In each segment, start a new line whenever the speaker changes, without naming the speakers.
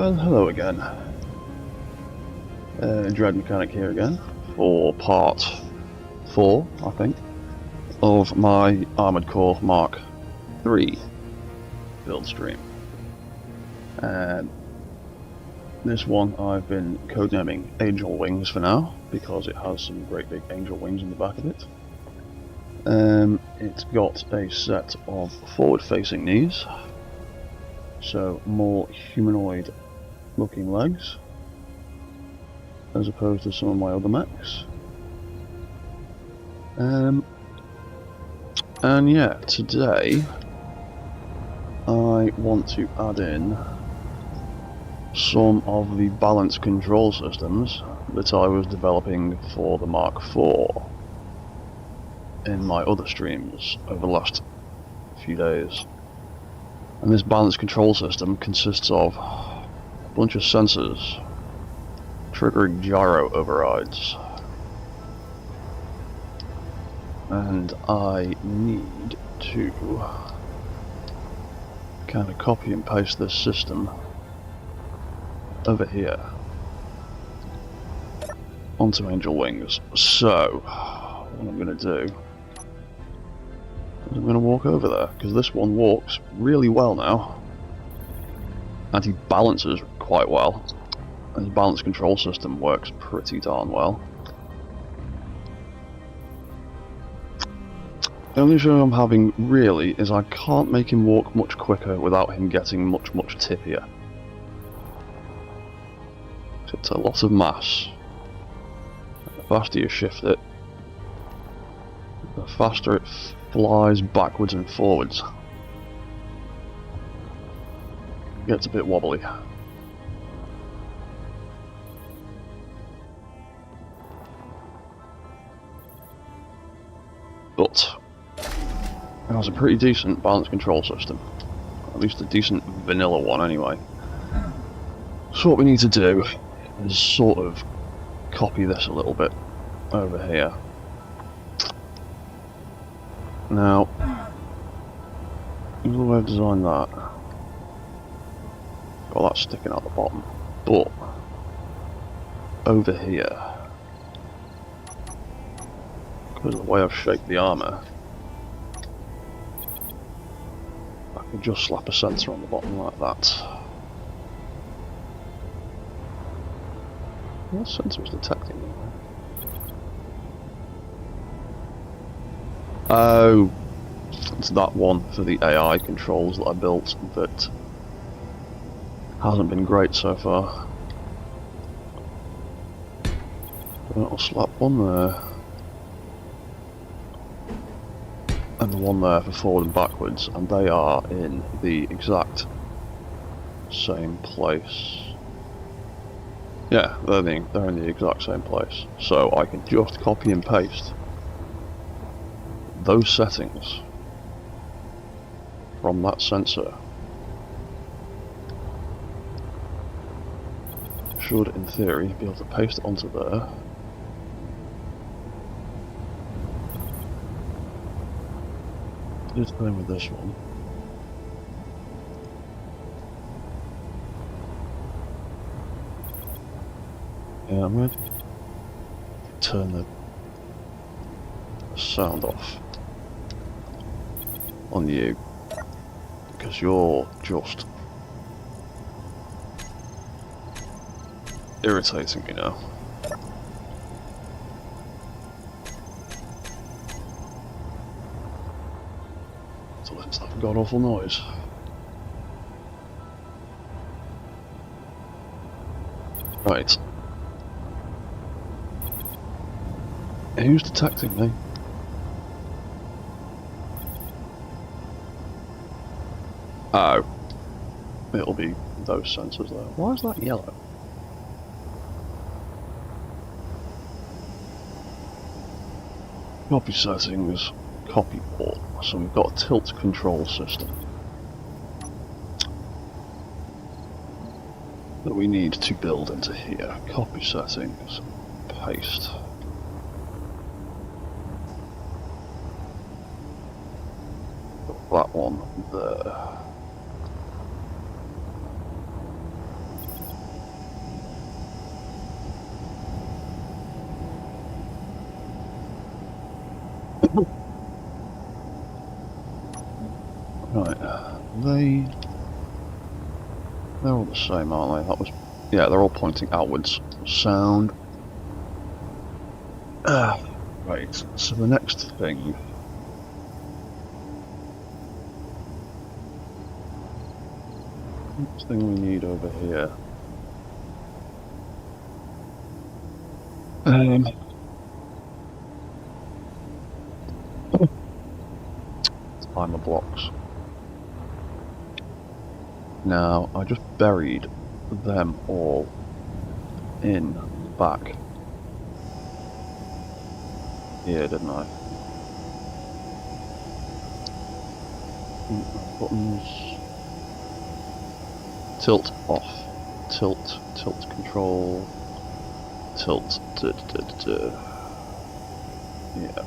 Well, hello again. Dread Mechanic here again for part 4, I think, of my Armoured Core Mark III build stream. And this one I've been codenaming Angel Wings for now, because it has some great big angel wings in the back of it. It's got a set of forward-facing knees, so more humanoid looking legs, as opposed to some of my other mechs. And yeah, today I want to add in some of the balance control systems that I was developing for the Mark IV in my other streams over the last few days. And this balance control system consists of a bunch of sensors triggering gyro overrides, and I need to kind of copy and paste this system over here onto Angel Wings. So what I'm going to do is I'm going to walk over there, because this one walks really well now, and he balances quite well. And his balance control system works pretty darn well. The only issue I'm having really is I can't make him walk much quicker without him getting much tippier. It's a lot of mass. The faster you shift it, the faster it flies backwards and forwards. It gets a bit wobbly. But it has a pretty decent balance control system, at least a decent vanilla one anyway. So what we need to do is sort of copy this a little bit over here. Now, here's the way I've designed that. Got that sticking out the bottom, but over here, because of the way I've shaped the armour, I can just slap a sensor on the bottom like that. What sensor is detecting me? Oh, it's that one for the AI controls that I built that hasn't been great so far. I'll slap one there, and the one there for forward and backwards, and they are in the exact same place. Yeah, they're in the exact same place. So I can just copy and paste those settings from that sensor. Should, in theory, be able to paste it onto there. Just playing with this one. Yeah, I'm going to turn the sound off on you, because you're just irritating me now. So let's have a god awful noise. Right. Who's detecting me? Oh. It'll be those sensors there. Why is that yellow? Copy settings, copy port. So we've got a tilt control system that we need to build into here. Copy settings, paste. That one there. Right, they're all the same, aren't they? That was, yeah, they're all pointing outwards. Sound. Right, so the next thing. Next thing we need over here. Timer blocks. Now, I just buried them all in back here, didn't I? Buttons. Tilt off. Tilt control. Tilt. Yeah.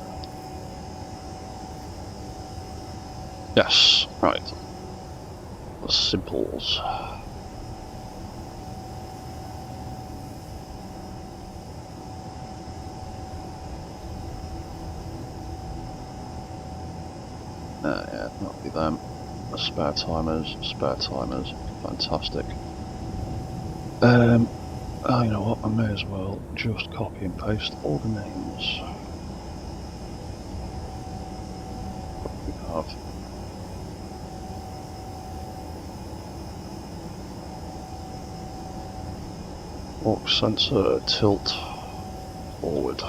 Yes, right. The simples. Yeah, that'll be them. The spare timers, fantastic. Oh, you know what, I may as well just copy and paste all the names. We have walk sensor, tilt, forward.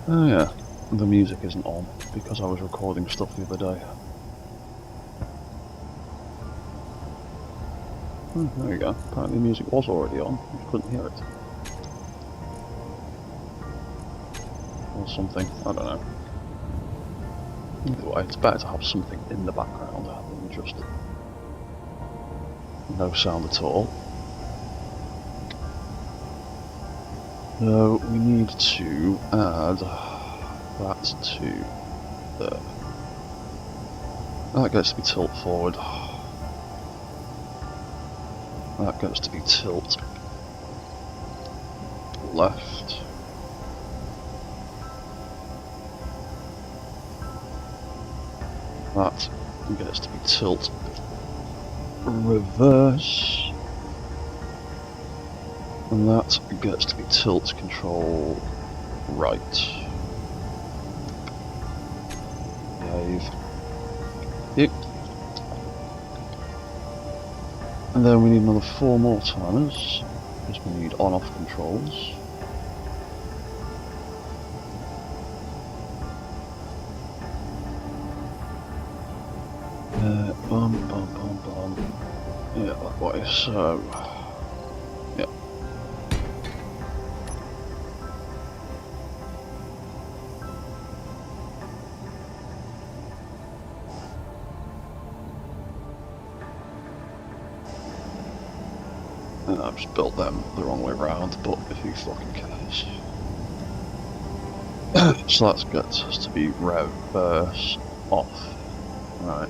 Oh yeah, the music isn't on because I was recording stuff the other day. Oh, there you go. Apparently the music was already on, you couldn't hear it. Or something, I don't know. Either way, it's better to have something in the background than just no sound at all. So we need to add that to there. That gets to be tilt forward. That gets to be tilt left. That gets to be tilt reverse. And that gets to be tilt control right. Behave. Yep. And then we need another 4 more timers, because we need on-off controls. Bum. Yeah, that way, so... Yep. And I've just built them the wrong way around, but who fucking cares? So that gets us to be reverse off. Right.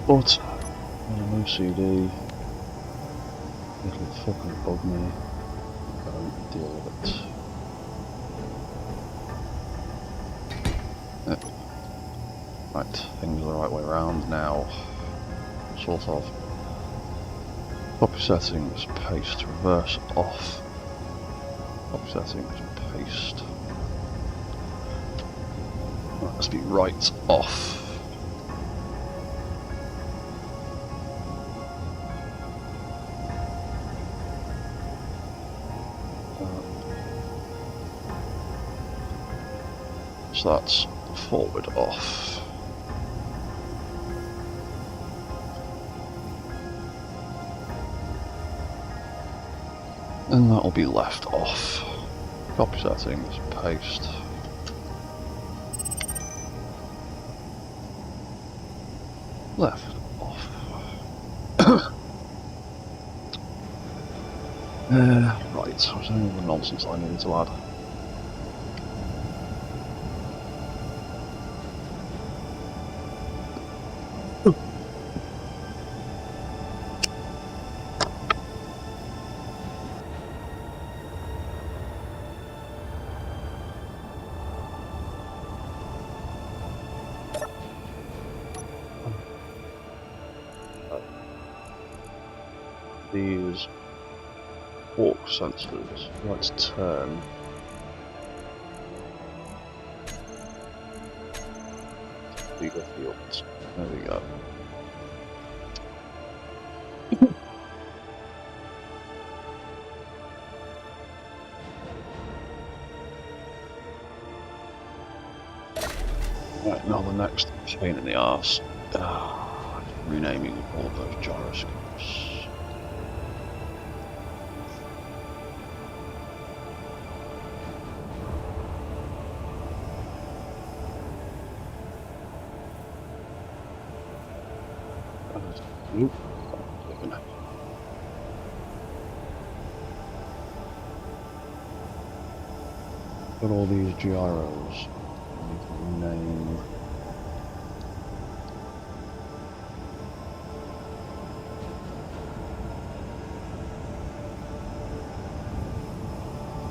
But I'm OCD. It'll fucking bug me. I don't deal with it. Right, things are the right way around now. Sort of. Copy settings, paste, reverse off. Copy settings, paste. That must be right off. So that's forward off. And that'll be left off. Copy settings, paste. Left off. Right, was there any other nonsense I needed to add? these fork sensors. Let's turn. Bigger fields. There we go. Right, now the next pain in the arse. Renaming all of those gyroscopes. Oop. Got all these gyros. I need to rename.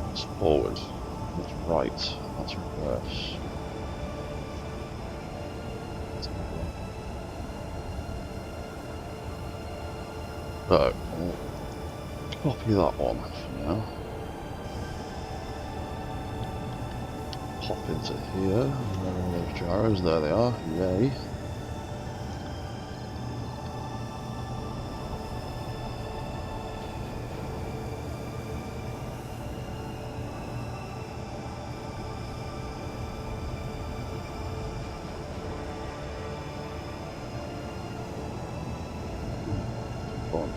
That's forward. That's right. That's reverse. So, I'll copy that one for now. Pop into here, and there are all those gyros, there they are, yay. Fun.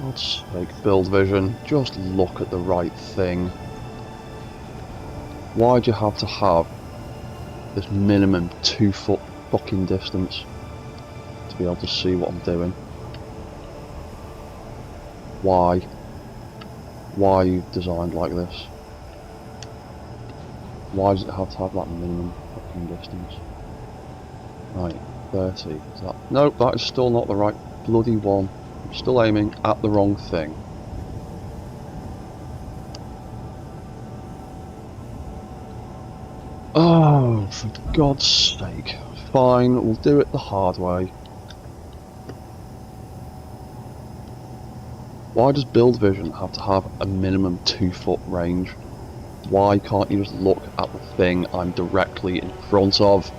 God's sake, build vision, just look at the right thing. Why'd you have to have this minimum 2 foot fucking distance to be able to see what I'm doing? Why? Why are you designed like this? Why does it have to have that minimum fucking distance? Right, 30. Is that? Nope, that is still not the right bloody one. I'm still aiming at the wrong thing. Oh, for God's sake. Fine, we'll do it the hard way. Why does build vision have to have a minimum 2 foot range? Why can't you just look at the thing I'm directly in front of?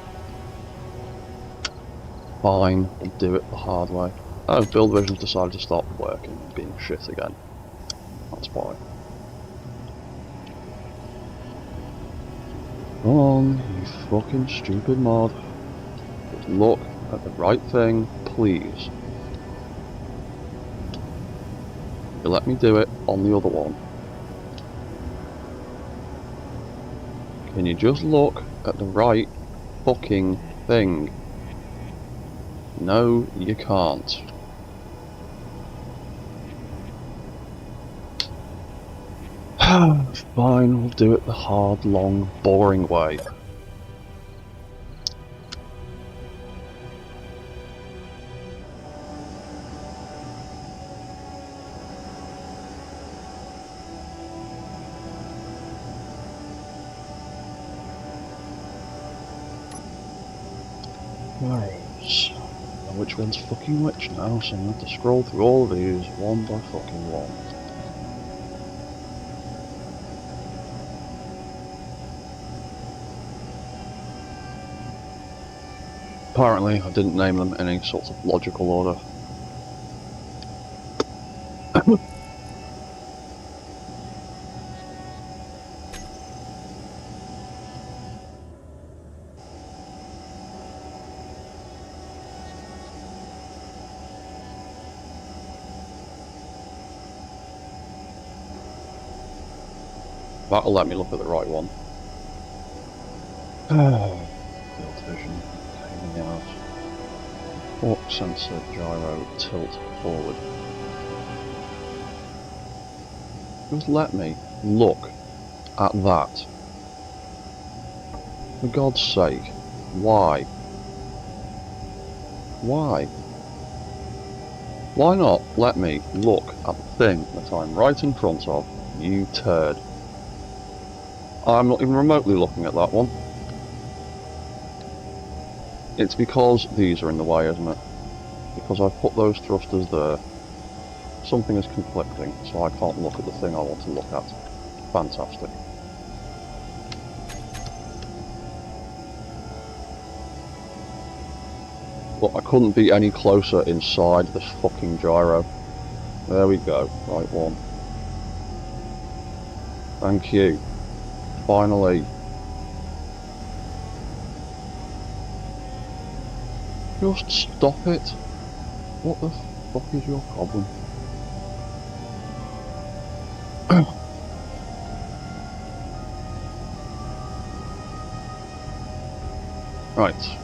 Fine, we'll do it the hard way. Oh, build vision's decided to stop working and being shit again. That's why. Come on, you fucking stupid mod. Just look at the right thing, please. You let me do it on the other one. Can you just look at the right fucking thing? No, you can't. Fine, we'll do it the hard, long, boring way. Right. Which one's fucking which now, so I'm going to have to scroll through all of these one by fucking one. Apparently, I didn't name them in any sort of logical order. That'll let me look at the right one. Field vision, pain in the arse. Fork sensor, gyro, tilt, forward. Just let me look at that. For God's sake, why? Why? Why not let me look at the thing that I'm right in front of, you turd? I'm not even remotely looking at that one. It's because these are in the way, isn't it? Because I've put those thrusters there. Something is conflicting, so I can't look at the thing I want to look at. Fantastic. But I couldn't be any closer inside this fucking gyro. There we go. Right one. Thank you. Finally. Just stop it. What the fuck is your problem? Right.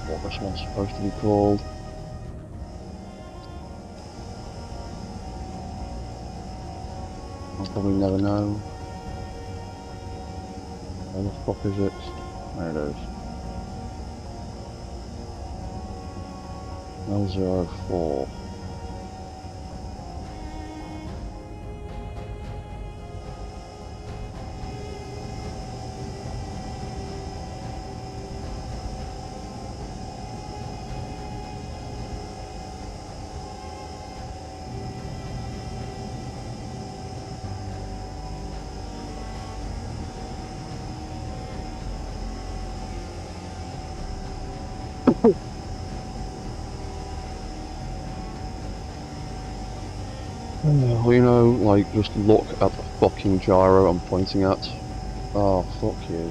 What this one's supposed to be called. I'll probably never know. Where the fuck is it? There it is. L04. Well, you know, like, just look at the fucking gyro I'm pointing at. Oh, fuck you.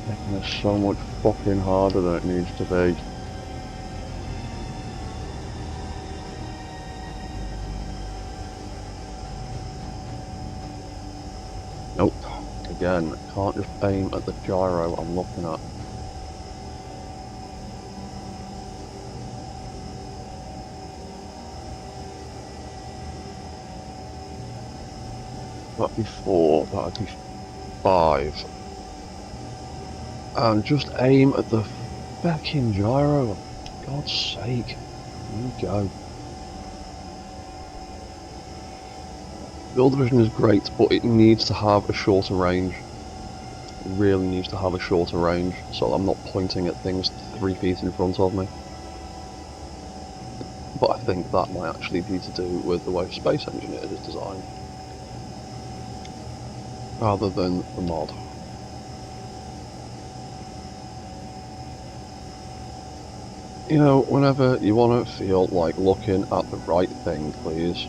Making this so much fucking harder than it needs to be. Nope. Again, can't just aim at the gyro I'm looking at. That'd be 4, that'd be 5. And just aim at the fucking gyro, for God's sake. There you go. Build vision is great, but it needs to have a shorter range. It really needs to have a shorter range, so I'm not pointing at things 3 feet in front of me. But I think that might actually be to do with the way Space Engineer is designed, rather than the mod. You know, whenever you want to feel like looking at the right thing, please.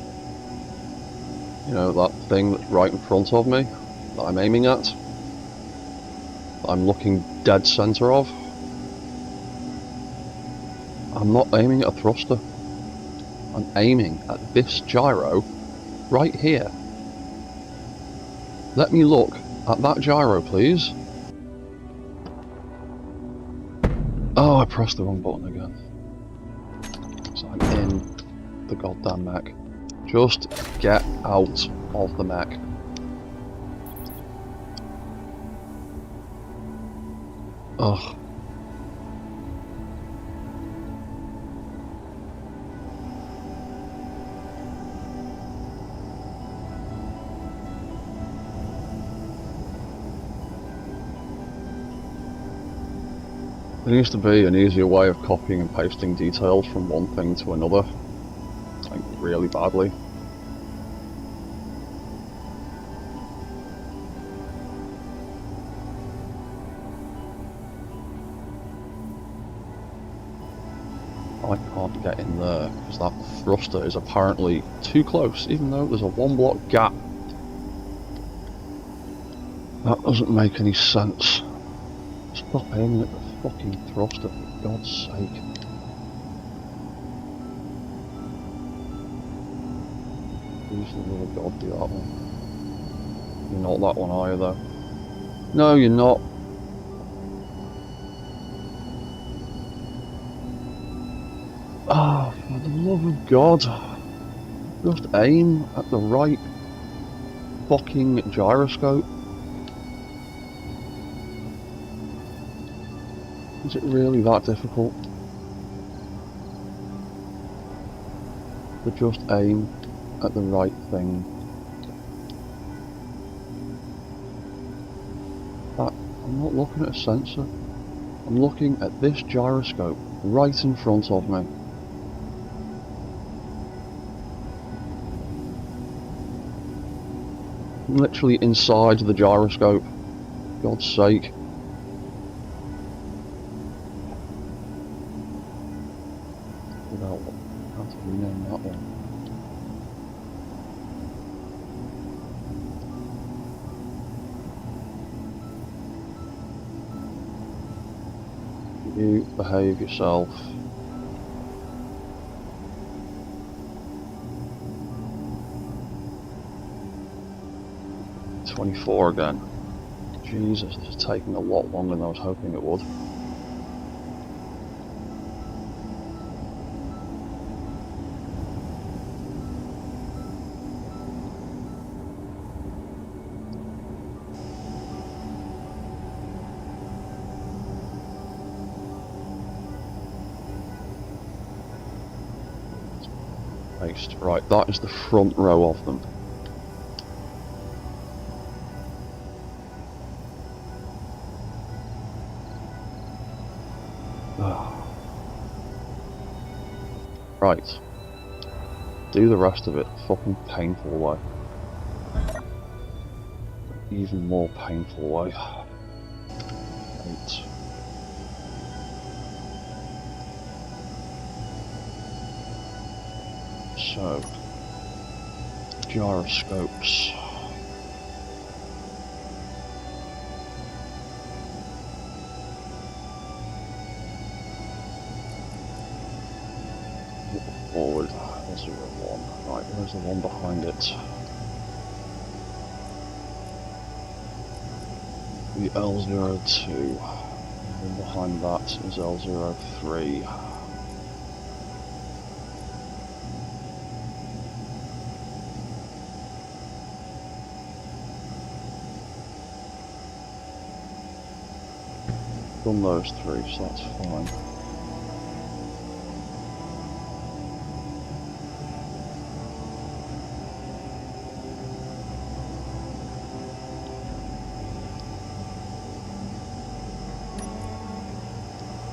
You know, that thing that's right in front of me, that I'm aiming at, that I'm looking dead center of. I'm not aiming at a thruster. I'm aiming at this gyro right here. Let me look at that gyro, please. Oh, I pressed the wrong button again. So I'm in the goddamn mech. Just get out of the mech. Ugh. There needs to be an easier way of copying and pasting details from one thing to another, like really badly. I can't get in there because that thruster is apparently too close, even though there's a 1 block gap. That doesn't make any sense. Stop aiming at the fucking thruster, for God's sake. Please, the love of God, be that one. You're not that one, are you, though? No, you're not. Ah, oh, for the love of God. Just aim at the right fucking gyroscope? Is it really that difficult to just aim at the right thing? I'm not looking at a sensor. I'm looking at this gyroscope right in front of me. I'm literally inside the gyroscope. God's sake. How to rename that one? You behave yourself. $24 again. Jesus, this is taking a lot longer than I was hoping it would. Right, that is the front row of them. Right. Do the rest of it fucking painful way. Even more painful way. 8. So, gyroscopes. Forward, 0-1. Right, where's the one behind it? The L02. And behind that is L03. Done those 3, so that's fine.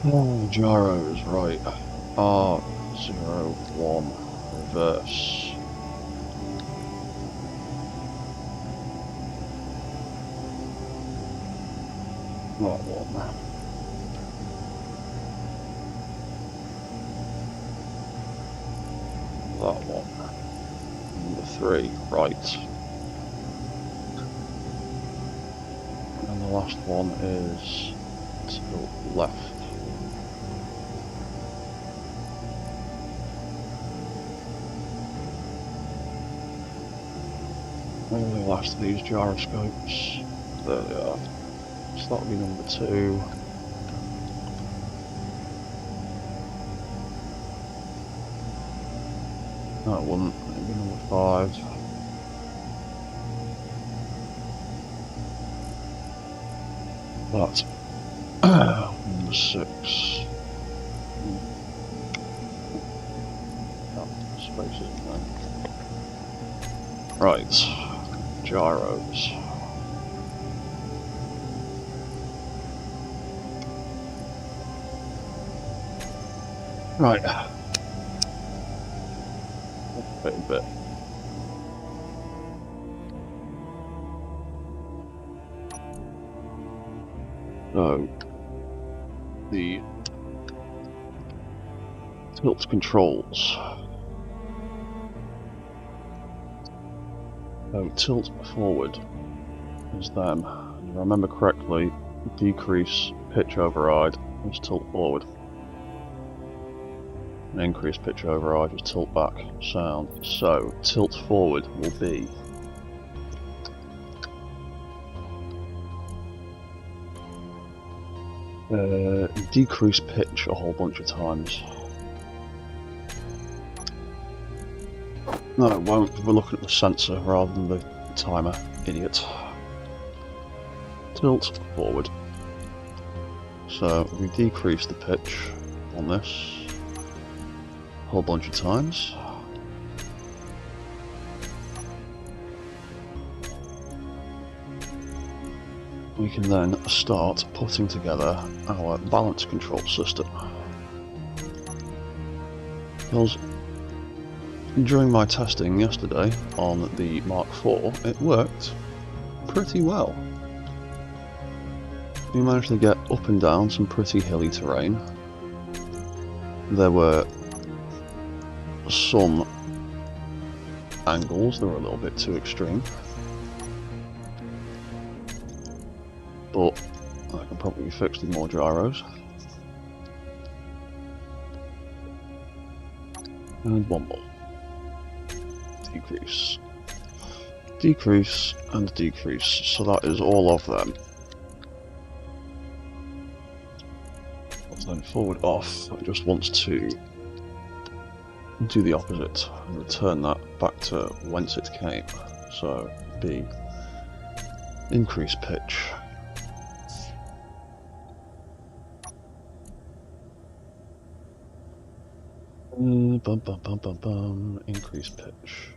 Oh, gyros, right. R01, reverse. That one. That one. Number 3, right. And the last one is to the left. Where are the last of these gyroscopes? There they are. So that'll be number 2. That wouldn't. It'd be number 5. That's number 6. Oh, space isn't there. Right. Gyros. Right. Wait a bit. So, the tilt controls. So, tilt forward is them. If I remember correctly, decrease pitch override is tilt forward. And increase pitch override is tilt back sound. So, tilt forward will be decrease pitch a whole bunch of times. No, it won't. We're looking at the sensor rather than the timer, idiot. Tilt forward. So we decrease the pitch on this a whole bunch of times. We can then start putting together our balance control system. Because during my testing yesterday on the Mark IV, it worked pretty well. We managed to get up and down some pretty hilly terrain. There were some angles that were a little bit too extreme, but I can probably fix with more gyros. And one more. Decrease. Decrease and decrease. So that is all of them. Then forward off, it just wants to do the opposite and return that back to whence it came. So B, increase pitch. Increase pitch.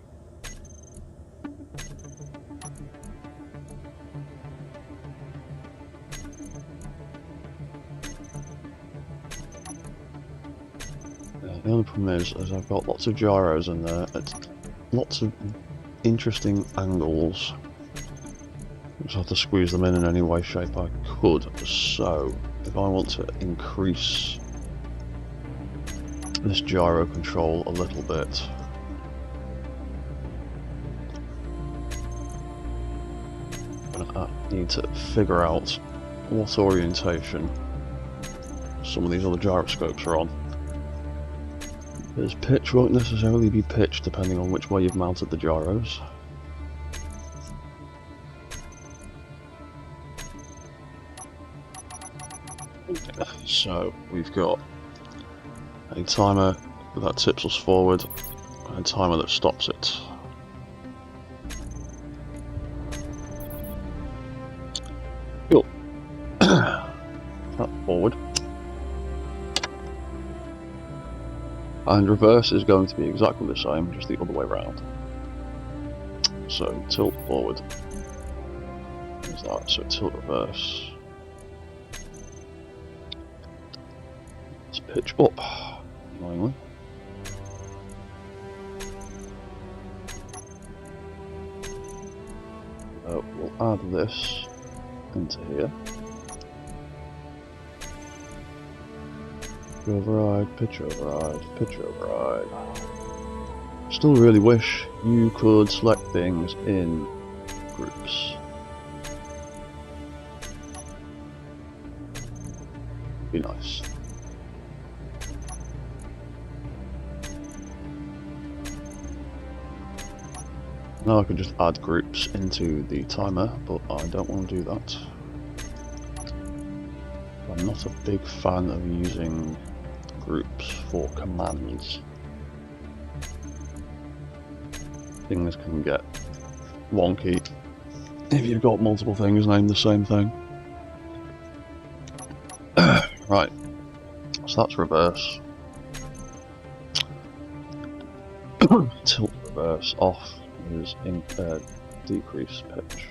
The only problem is I've got lots of gyros in there at lots of interesting angles. I just have to squeeze them in any way, shape I could. So if I want to increase this gyro control a little bit, I'm gonna need to figure out what orientation some of these other gyroscopes are on. Because pitch won't necessarily be pitched depending on which way you've mounted the gyros. So we've got a timer that tips us forward and a timer that stops it. Cool. Tap forward. And reverse is going to be exactly the same, just the other way around. So tilt forward. There's that. So tilt reverse. Let's pitch up, annoyingly. So we'll add this into here. Override, pitch override, pitch override. Still really wish you could select things in groups. Be nice. Now I can just add groups into the timer, but I don't want to do that. I'm not a big fan of using groups for commands. Things can get wonky if you've got multiple things named the same thing. Right, so that's reverse. Tilt reverse off is in decrease pitch.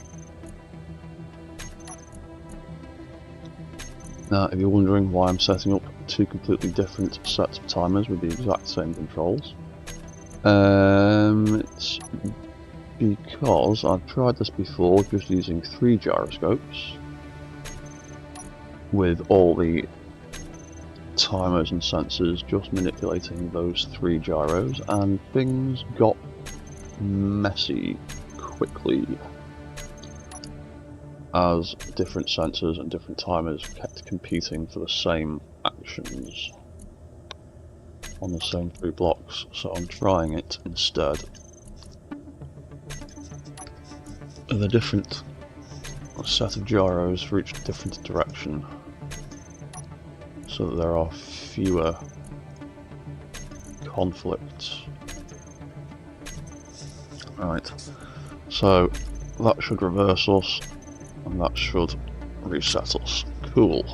Now, if you're wondering why I'm setting up two completely different sets of timers with the exact same controls, it's because I've tried this before just using 3 gyroscopes with all the timers and sensors just manipulating those 3 gyros, and things got messy quickly as different sensors and different timers kept competing for the same actions on the same 3 blocks. So I'm trying it instead of a different set of gyros for each different direction, so that there are fewer conflicts. Right, so that should reverse us, and that should reset us. Cool.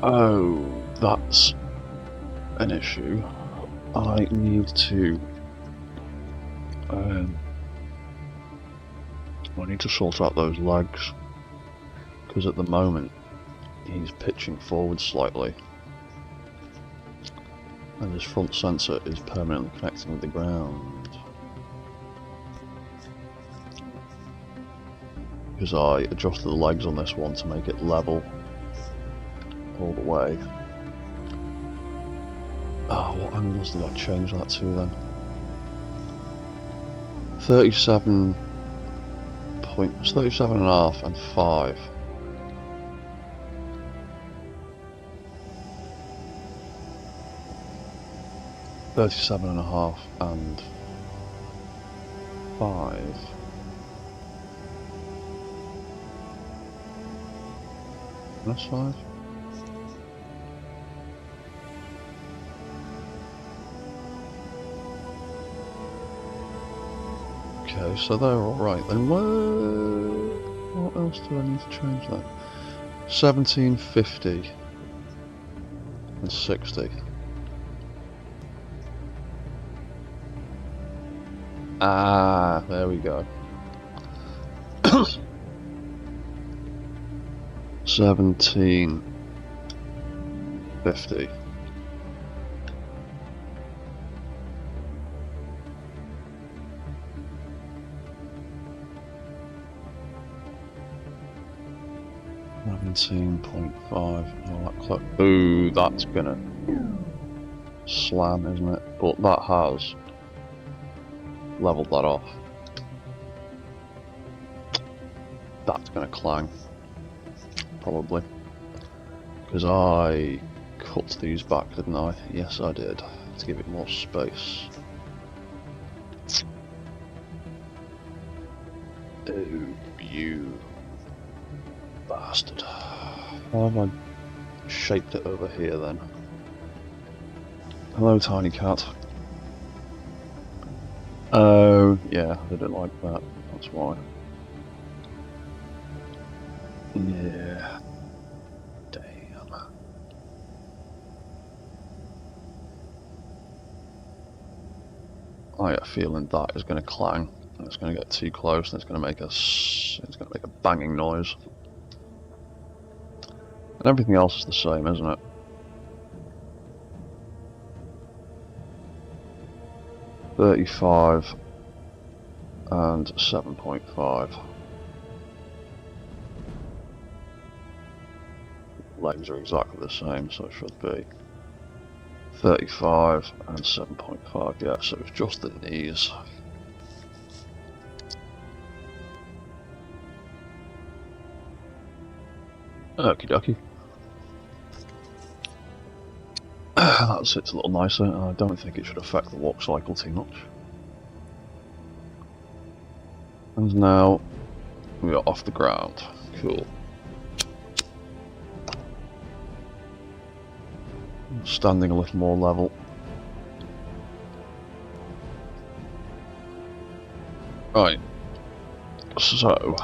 Oh, that's an issue. I need to sort out those legs, because at the moment he's pitching forward slightly and his front sensor is permanently connecting with the ground. Because I adjusted the legs on this one to make it level all the way. Oh, what angles did I change that to then? 37 and a half and 5. $37 and a half and 5. That's 5. Okay, so they're alright then. What else do I need to change then? 1750 and 60. Ah, there we go. 1750. Ooh, that's gonna slam, isn't it? But that has leveled that off. That's gonna clang, probably, because I cut these back, didn't I? Yes, I did, to give it more space. Oh, you bastard. How have I shaped it over here then? Hello, tiny cat. Oh, yeah, they don't like that. That's why. Yeah. Damn. I get a feeling that is going to clang. And it's going to get too close, and it's going to make a banging noise. And everything else is the same, isn't it? $35 and 7.5. Legs are exactly the same, so it should be 35 and 7.5. Yeah, so it's just the knees. Okie dokie. That sits a little nicer. I don't think it should affect the walk cycle too much. And now we are off the ground. Cool. Standing a little more level. Right. So,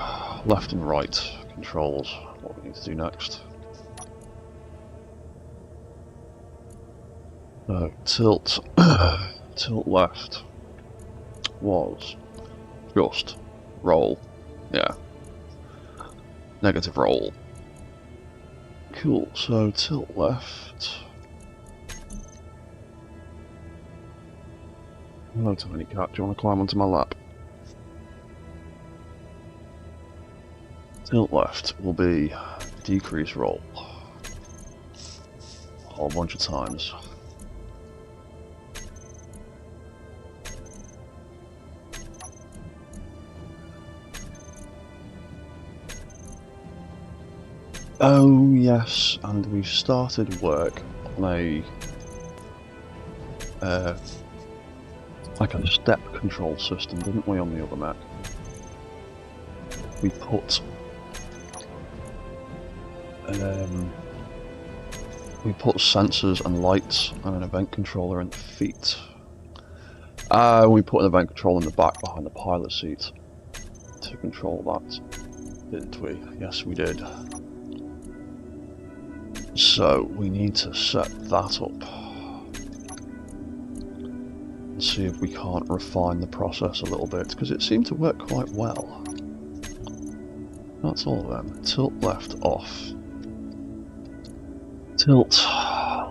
left and right controls. What we need to do next. So, tilt left was just roll. Yeah. Negative roll. Cool, so tilt left. Hello, tiny cat, do you want to climb onto my lap? Tilt left will be decrease roll. A whole bunch of times. Oh yes, and we started work on a like a step control system, didn't we, on the other mech? We put we put sensors and lights and an event controller in the feet. We put an event controller in the back behind the pilot seat to control that, didn't we? Yes, we did. So we need to set that up and see if we can't refine the process a little bit, because it seemed to work quite well. That's all of them. Tilt left off. Tilt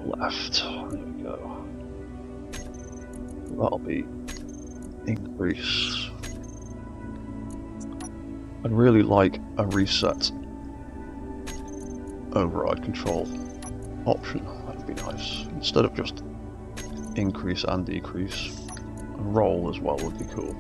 left. There we go. That'll be increase. I'd really like a reset override control option. That'd be nice. Instead of just increase and decrease, a roll as well would be cool.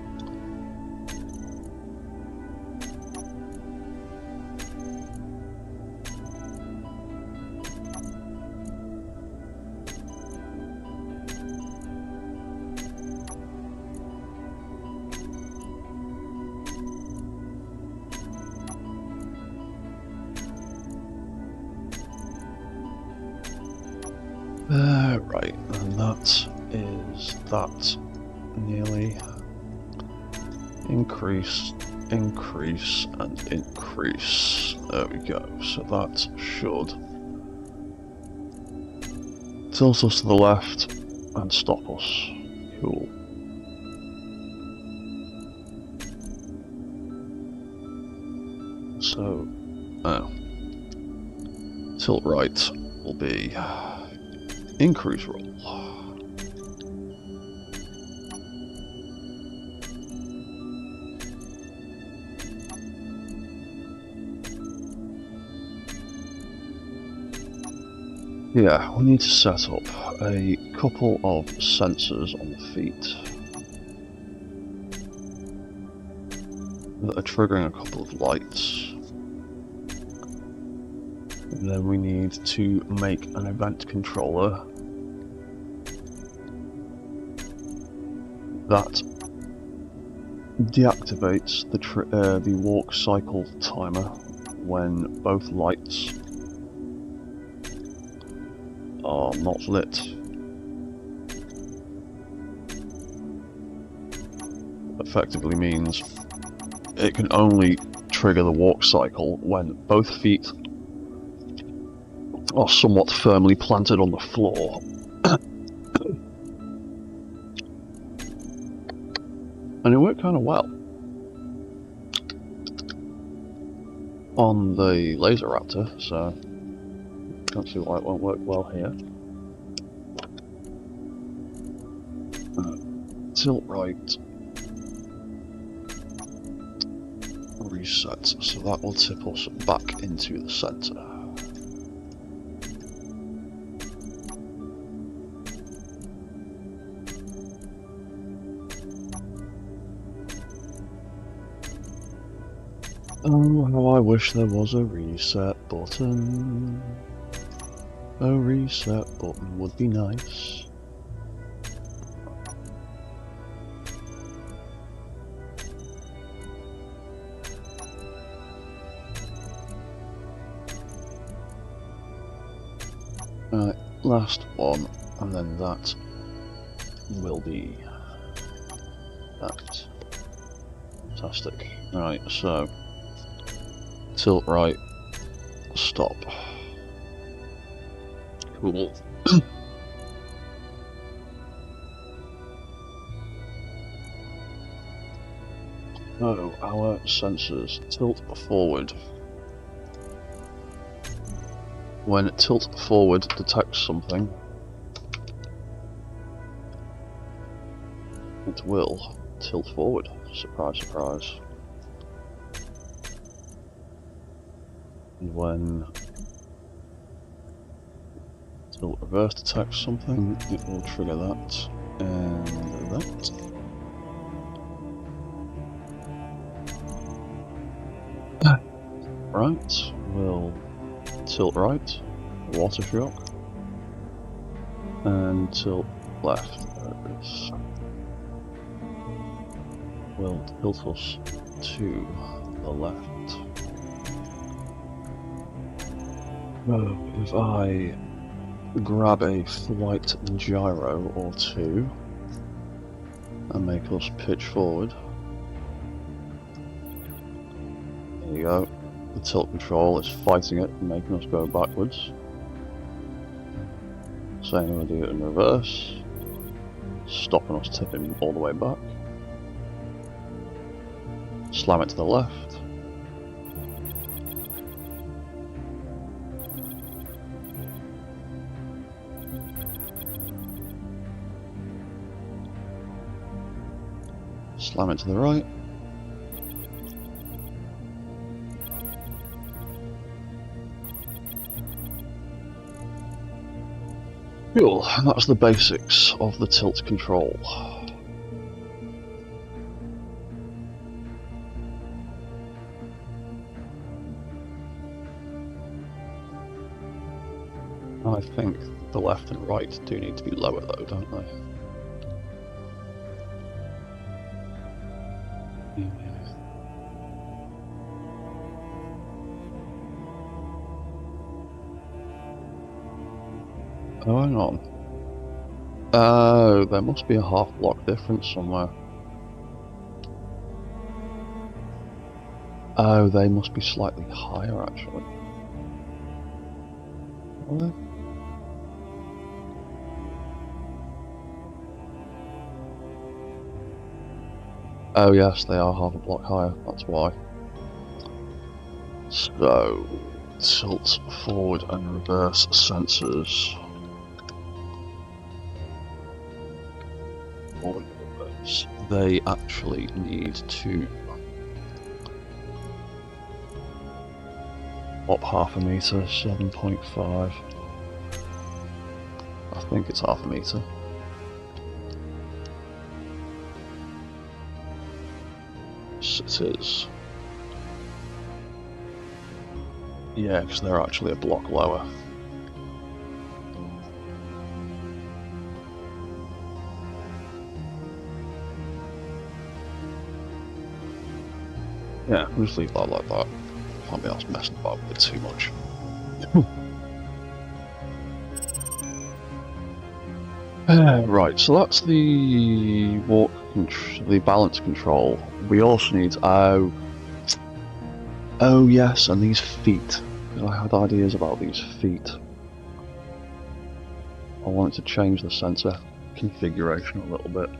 Right, and that is that nearly. Increase, increase, and increase. There we go. So that should tilt us to the left and stop us. Cool. So, tilt right will be increase roll. Yeah, we need to set up a couple of sensors on the feet that are triggering a couple of lights. And then we need to make an event controller that deactivates the walk cycle timer when both lights are not lit. Effectively means it can only trigger the walk cycle when both feet are somewhat firmly planted on the floor. And it worked kind of well on the Laser Raptor, so can't see why it won't work well here. Tilt right. Reset, so that will tip us back into the centre. Oh, how I wish there was a reset button. A reset button would be nice. Right, last one, and then that will be that. Fantastic. Right, so tilt right, stop. Cool. No, our sensors tilt forward. When tilt forward detects something, it will tilt forward. Surprise, surprise. And when tilt reverse detects something, it will trigger that and that. Right, we'll tilt right, water shock, and tilt left. There it is. Will tilt us to the left. If I grab a flight gyro or two and make us pitch forward. There you go. The tilt control is fighting it and making us go backwards. Same when I do it in reverse, stopping us tipping all the way back. Slam it to the left. Slam it to the right. Cool, and that's the basics of the tilt control. I think the left and right do need to be lower though, don't they? Oh, hang on. Oh, there must be a half block difference somewhere. Oh, they must be slightly higher actually. Are they? Oh yes, they are half a block higher, that's why. So, tilt forward and reverse sensors. Forward and reverse. They actually need to up half a meter, 7.5. I think it's half a meter. Yes, it is. Yeah, because they're actually a block lower. Yeah, we'll just leave that like that. Can't be asked messing about with it too much. Right, so that's the the balance control. We also need oh yes, and these feet. I had ideas about these feet. I wanted to change the sensor configuration a little bit.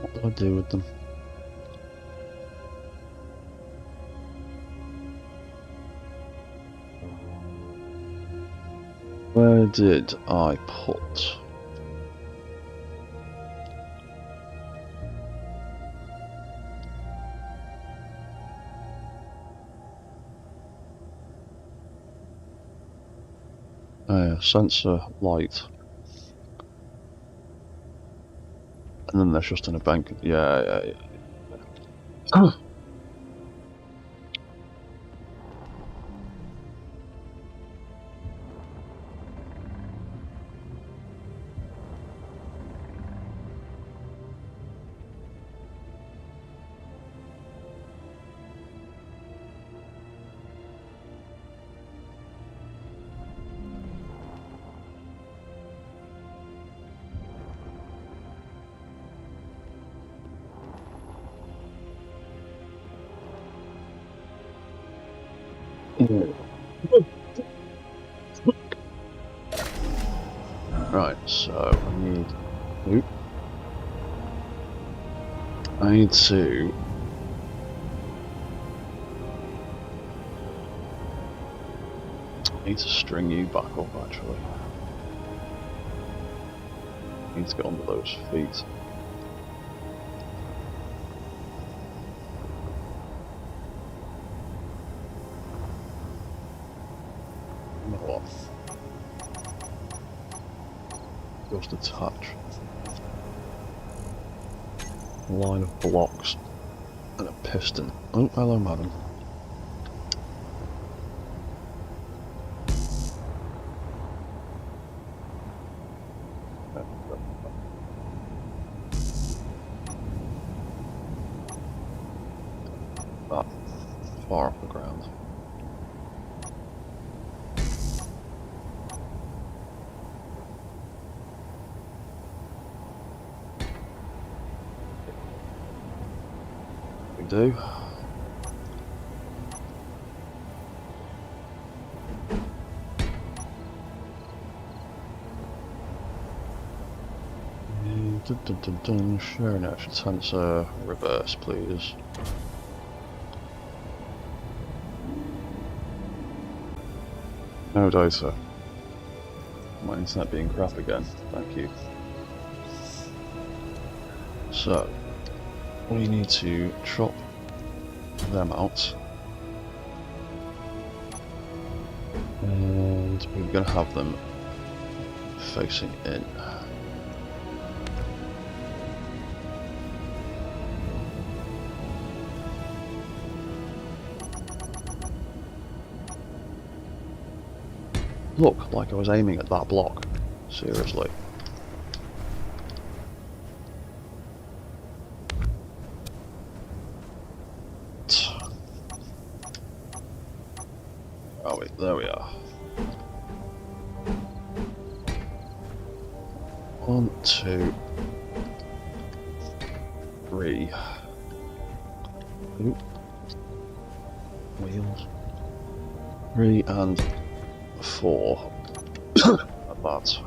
What do I do with them? Where did I put? Sensor light. And then there's just an bank. Yeah. Oh. Right, so I need to string you back up actually. I need to get under those feet. You know what? Just attach a line of blocks and a piston. Oh, hello, madam. far off the ground. We do. Share an action sensor, reverse please. No data. My internet being crap again, thank you. So, we need to chop them out. And we're going to have them facing in. Look, like I was aiming at that block. Seriously. Oh wait, there we are. 1, 2, 3. Oop. Wheels. 3 and 4 at that.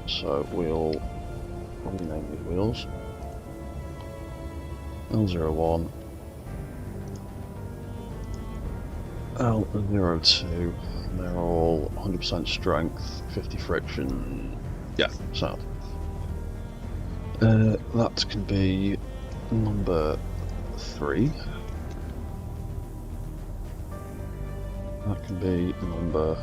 So we'll rename these wheels. L01, L02, they're all 100% strength, 50 friction, yeah, sound. That can be number 3. That can be number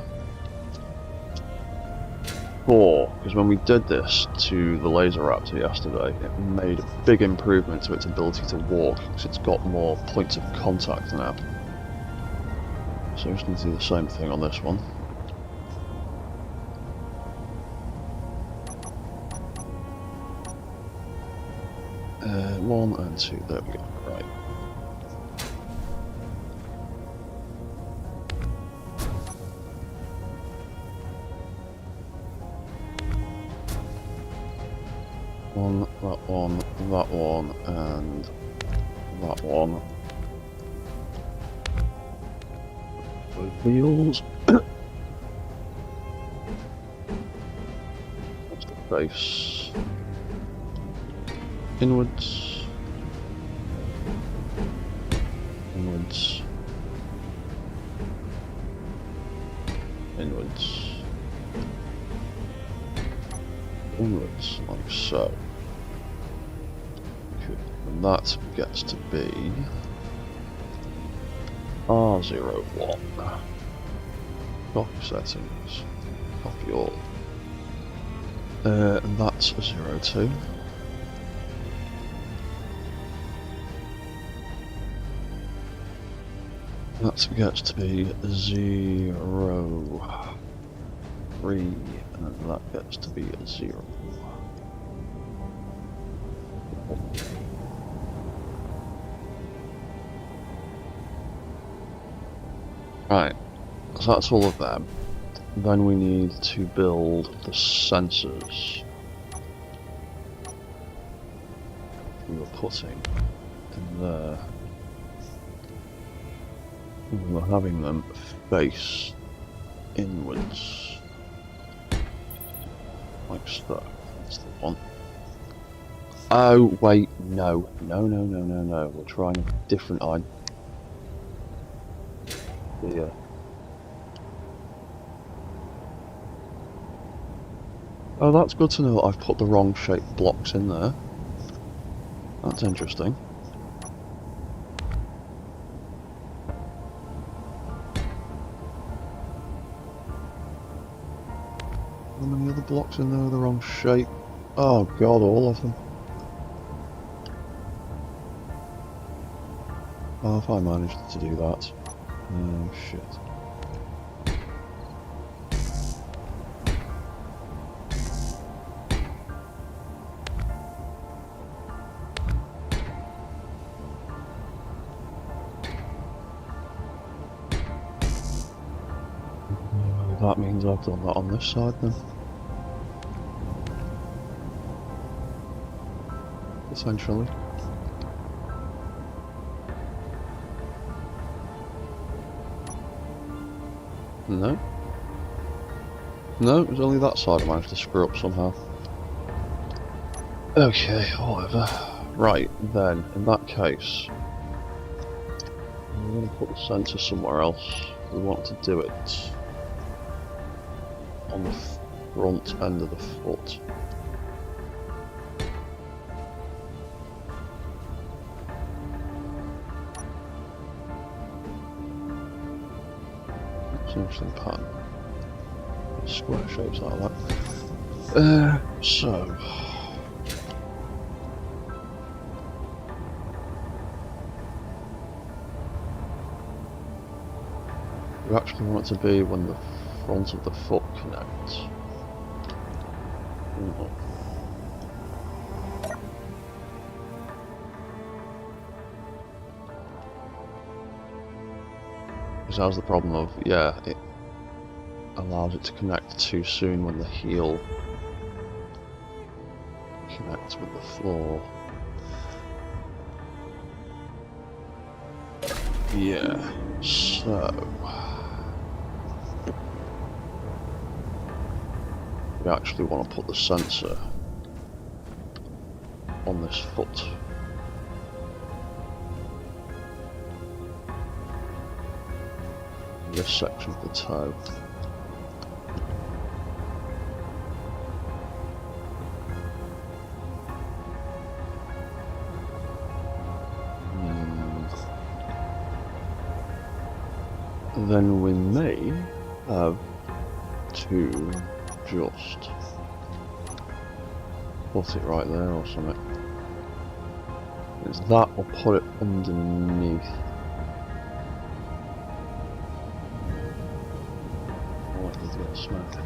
4, because when we did this to the Laser Raptor yesterday, it made a big improvement to its ability to walk, because it's got more points of contact now. So we're just going to do the same thing on this one. One and 2, there we go, right. That one, and that one. With wheels. That's the face. Inwards. Inwards. Inwards. Inwards, like so. Okay. And that gets to be R01. Copy settings. Copy all. And that's 02. That gets to be 0, 3, and that gets to be 0. Right, so that's all of them. Then we need to build the sensors we were putting in there. We were having them face inwards, like so. That's the one. Oh wait, no. We're trying a different eye. Yeah. Oh, that's good to know that I've put the wrong shaped blocks in there. That's interesting. How many other blocks in there are the wrong shape? Oh god, all of them. Oh, if I managed to do that. Oh shit. that means I've done that on this side then. Essentially. No. No, it was only that side I managed to screw up somehow. Okay, whatever. Right, then, in that case, I'm going to put the sensor somewhere else. We want to do it on the front end of the foot. It's an interesting pattern. Square shapes like that. So we actually want it to be when the front of the foot connects. Because that was the problem of, yeah, it allows it to connect too soon when the heel connects with the floor. Yeah, so we actually want to put the sensor on this foot. This section of the toe. Then we may have to just put it right there or something. It's that or put it underneath. I like to get smack.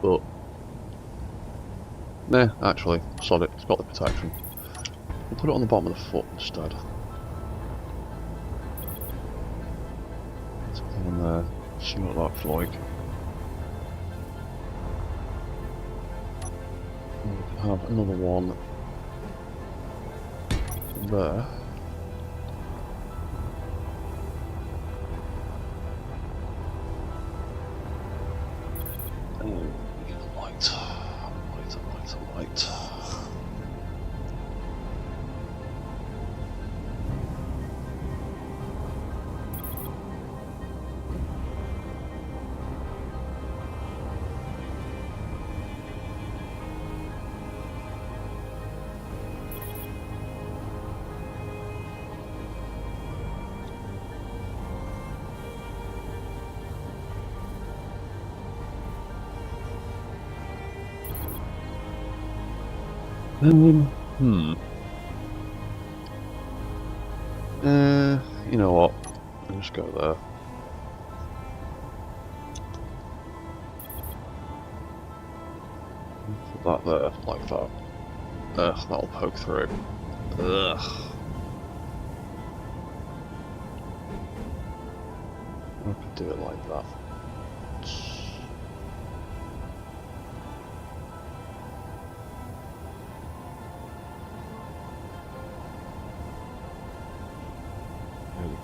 But nah, actually, sod it, it's got the protection. We'll put it on the bottom of the foot instead. And see what that's like. And we can have another one there. Oh, light. Light. You know what? I'll just go there. Put that there, like that. Ugh, that'll poke through. Ugh. I could do it like that.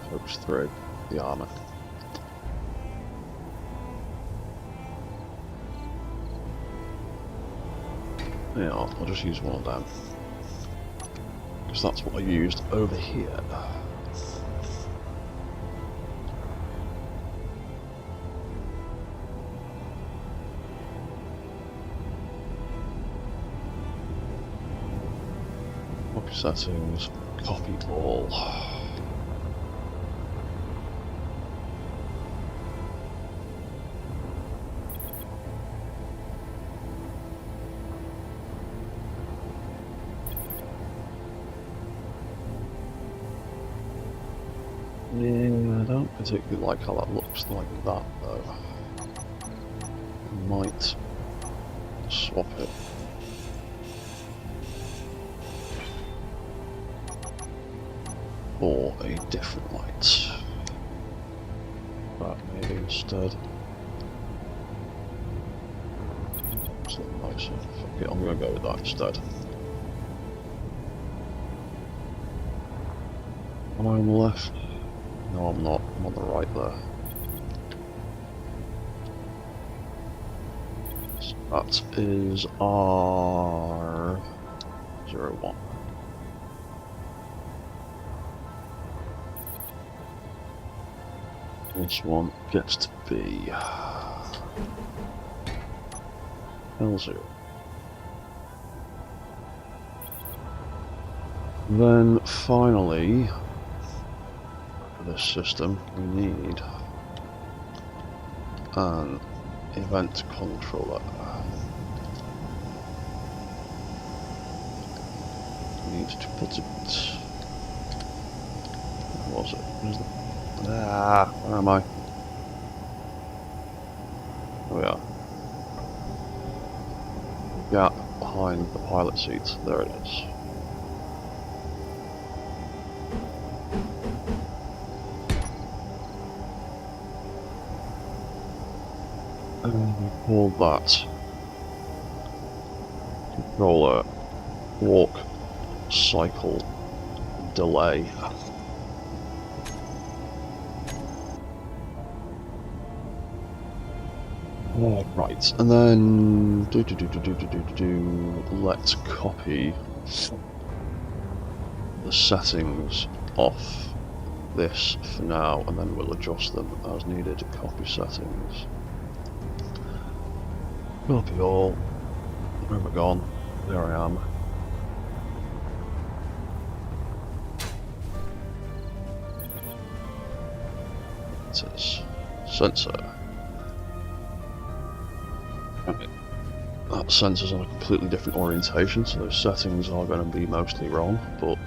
Pokes through the armour. Yeah, I'll just use one of them. Because that's what I used over here. Copy settings, copy all. Yeah, I don't particularly like how that looks like that though. I might swap it. For a different light. instead. It's not nicer. Fuck it, I'm gonna go with that instead. Am I on the left? No, I'm not. I'm on the right there. So that is R01. This one gets to be L0. Then finally, for this system, we need an event controller. We need to put it. Where was it? Where's the... where am I? There we are. Gap behind the pilot seat. There it is. And we call that controller walk cycle delay. Right, and then let's copy the settings off this for now, and then we'll adjust them as needed. Copy settings. Copy all. Where have I gone? There I am. It is sensor. Okay. That sensor's on a completely different orientation, so those settings are going to be mostly wrong, but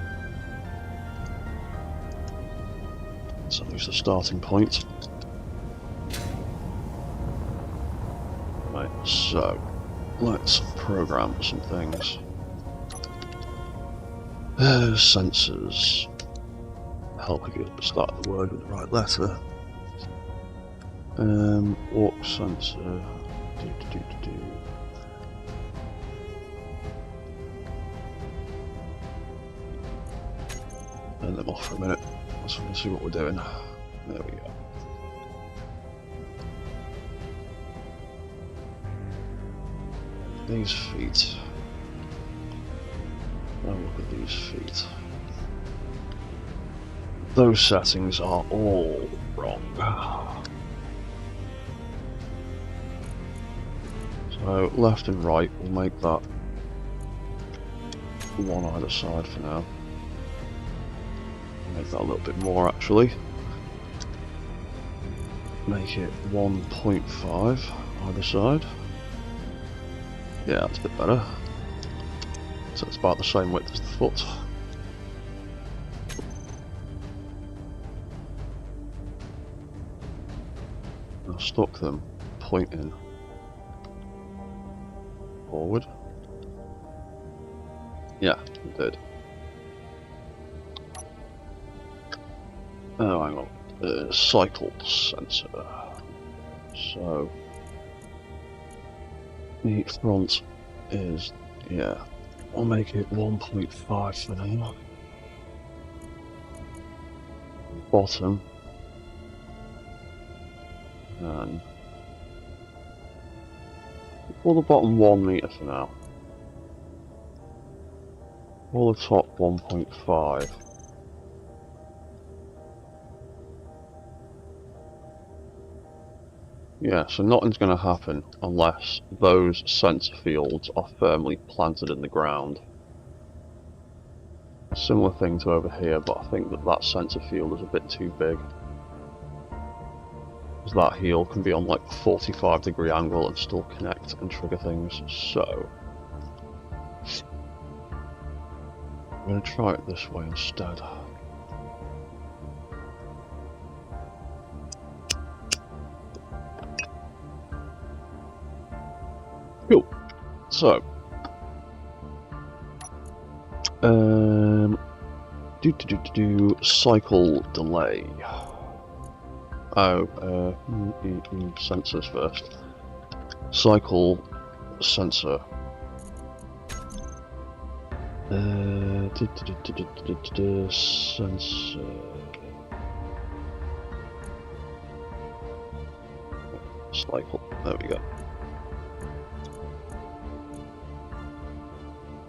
that's at least a starting point. Right, so let's program some things. Sensors. Help if you start the word with the right letter. Walk sensor. Turn them off for a minute. Let's see what we're doing. There we go. These feet. Now look at these feet. Those settings are all wrong. So left and right, we'll make that one either side for now. Make that a little bit more actually. Make it 1.5 either side. Yeah, that's a bit better. So it's about the same width as the foot. I'll stock them pointing forward. Yeah, it did. Oh, hang on. Cycle sensor. So the front is, yeah, I'll make it 1.5 for now. Bottom. And for the bottom 1 meter for now. For the top 1.5. Yeah, so nothing's going to happen unless those sensor fields are firmly planted in the ground. Similar thing to over here, but I think that that sensor field is a bit too big. Because that heel can be on like a 45-degree angle and still connect and trigger things, so I'm going to try it this way instead. Cool. So, cycle delay. Sensors first. Cycle sensor. Sensor. Cycle. There we go.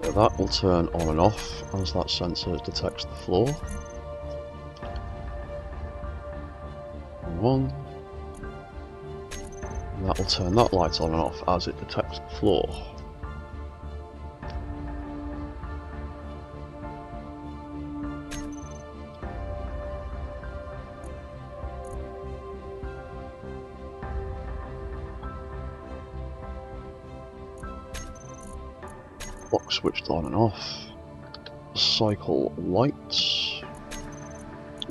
Yeah, that will turn on and off as that sensor detects the floor. One. And that will turn that light on and off as it detects the floor. Clock switched on and off. Cycle lights.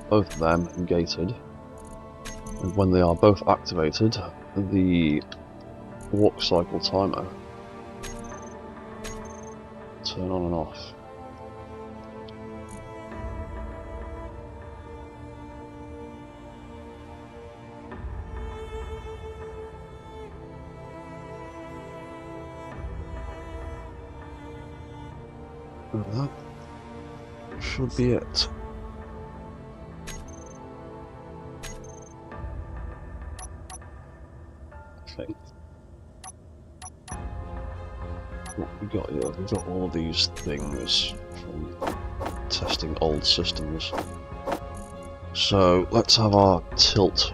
Both of them gated. And when they are both activated, the walk cycle timer turn on and off. And that should be it. Okay. What we got here? We've got all these things from testing old systems. So let's have our tilt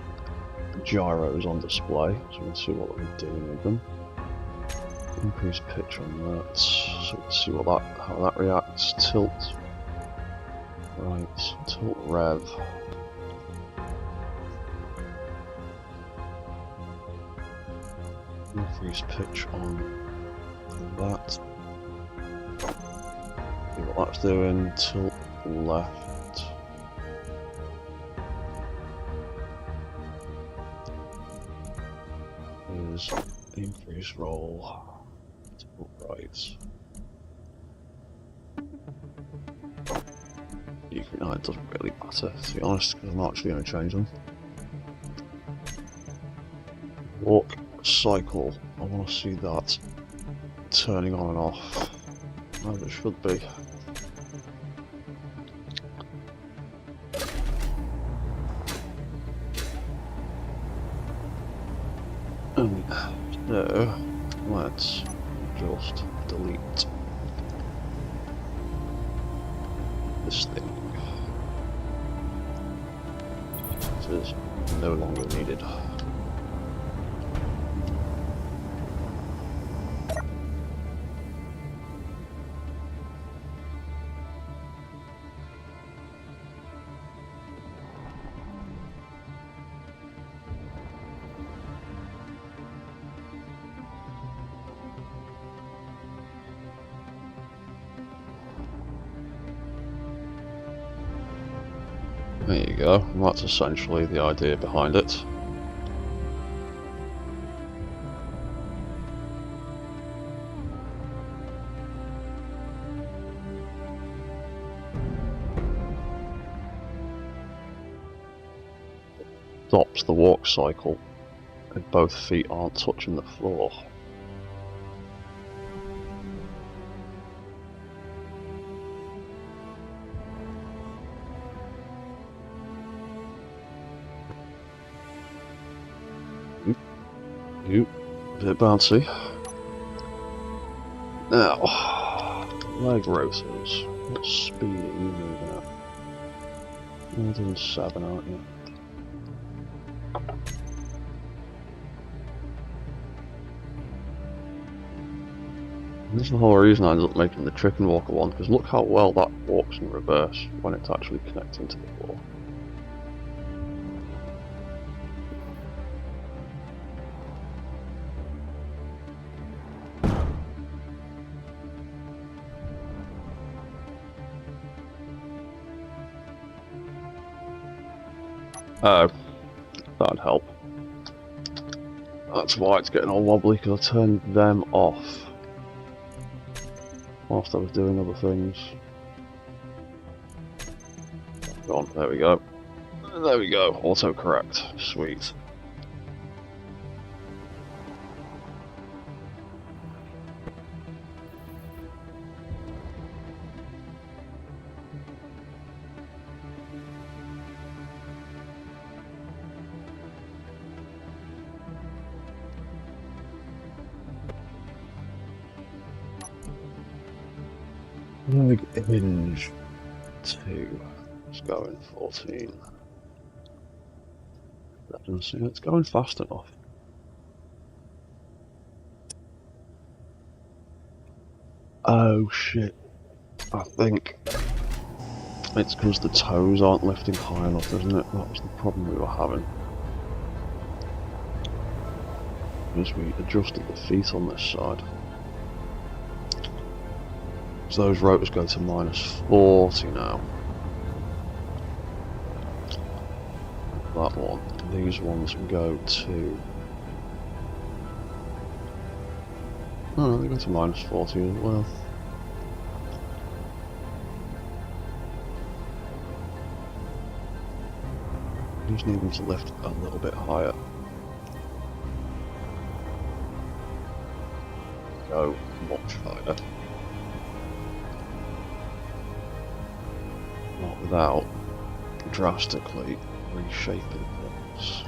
gyros on display so we can see what we're doing with them. Increase pitch on that, so let's see what how that reacts. Tilt, right, tilt rev. Increase pitch on that. See what that's doing. Tilt left. Is increase roll. Tilt right. No, it doesn't really matter, to be honest, because I'm not actually going to change them. Walk cycle. I want to see that turning on and off. As it should be. So let's just delete this thing. It is no longer needed. There you go, and that's essentially the idea behind it. Stops the walk cycle if both feet aren't touching the floor. A bit bouncy. Now, leg rotors. What speed are you moving at? 107, aren't you? This is the whole reason I ended up making the chicken walker one, because look how well that walks in reverse when it's actually connecting to the floor. Oh, that'd help. That's why it's getting all wobbly, because I turned them off whilst I was doing other things. Go on, there we go. There we go, autocorrect. Sweet. Hinge 2. It's going 14. That doesn't seem it's going fast enough. Oh shit. I think it's because the toes aren't lifting high enough, isn't it? That was the problem we were having. As we adjusted the feet on this side. So those rotors go to -40 now. That one. These ones go to... Oh, they go to -40 as well. Just need them to lift a little bit higher. Go much higher. Not without drastically reshaping things.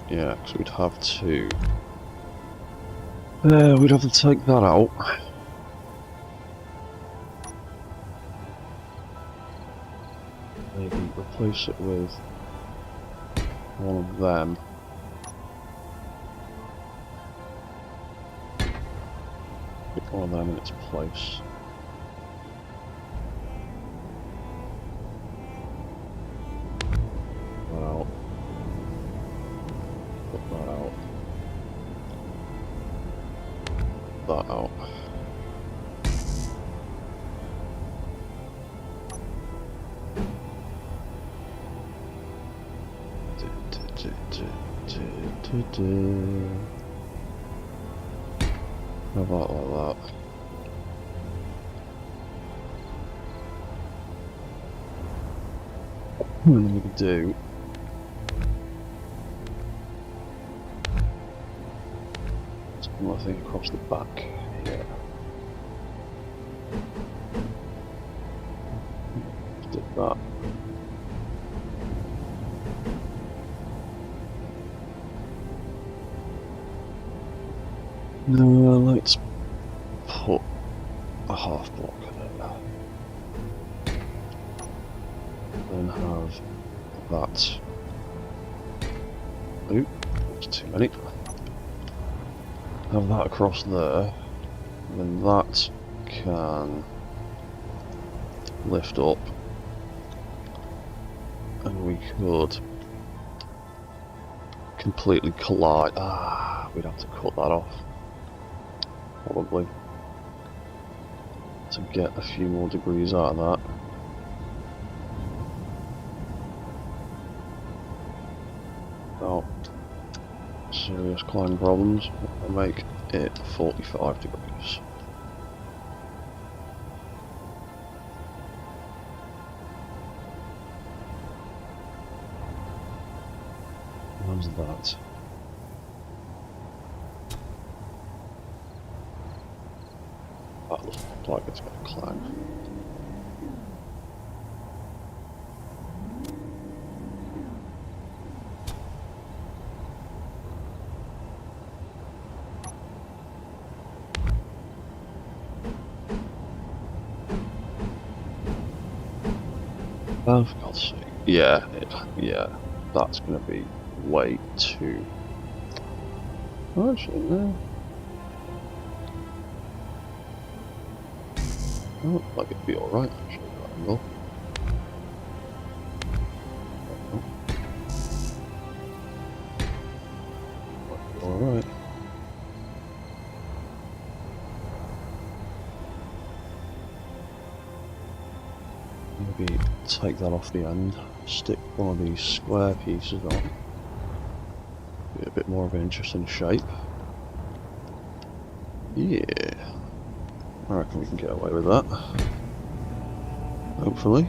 Yeah, because we'd have to... we'd have to take that out. Maybe replace it with one of them. Put one of them in its place. That out. Put that out. That out. How about like that? And then we could do something across the back here. Did that. No, let's put a half block in it. Then have that. Oop, that's too many. Have that across there. And then that can lift up. And we could completely collide. Ah, we'd have to cut that off. Probably. To get a few more degrees out of that. Without serious climbing problems, we'll make it 45 degrees. How's that? That doesn't look like it's going to climb. Oh, for God's sake. Yeah, yeah, that's going to be way too... Oh, actually, no. That looked like it'd be alright, actually, that angle. Might be alright. maybe take that off the end, stick one of these square pieces on, get a bit more of an interesting shape. Yeah, I reckon we can get away with that, hopefully.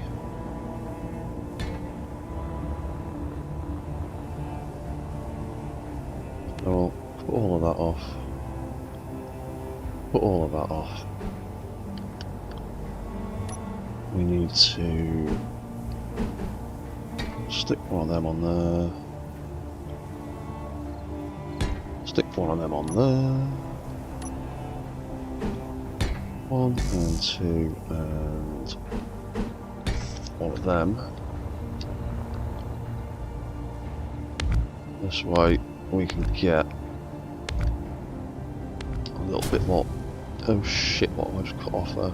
So I'll put all of that off, put all of that off. We need to stick one of them on there, stick one of them on there, 1 and 2 and one of them. This way we can get a little bit more. Oh shit, what have I just cut off there?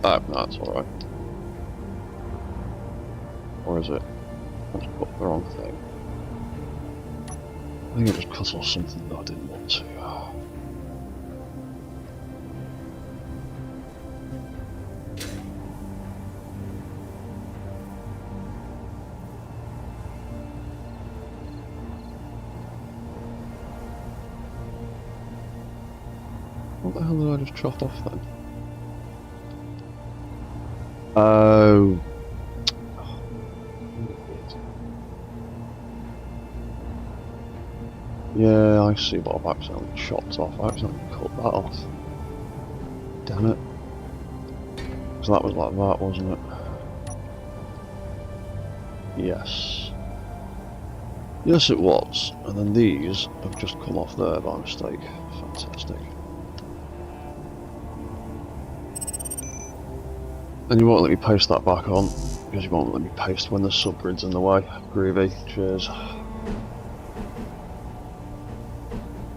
Oh, no, that's alright. Or is it? I just put the wrong thing. I think I just cut off something that I didn't want to. What the hell did I just chop off then? Oh. Yeah, I see what I've accidentally chopped off. I accidentally cut that off. Damn it. Because that was like that, wasn't it? Yes. Yes, it was. And then these have just come off there by mistake. Fantastic. And you won't let me paste that back on, because you won't let me paste when the subgrid's in the way. Groovy. Cheers.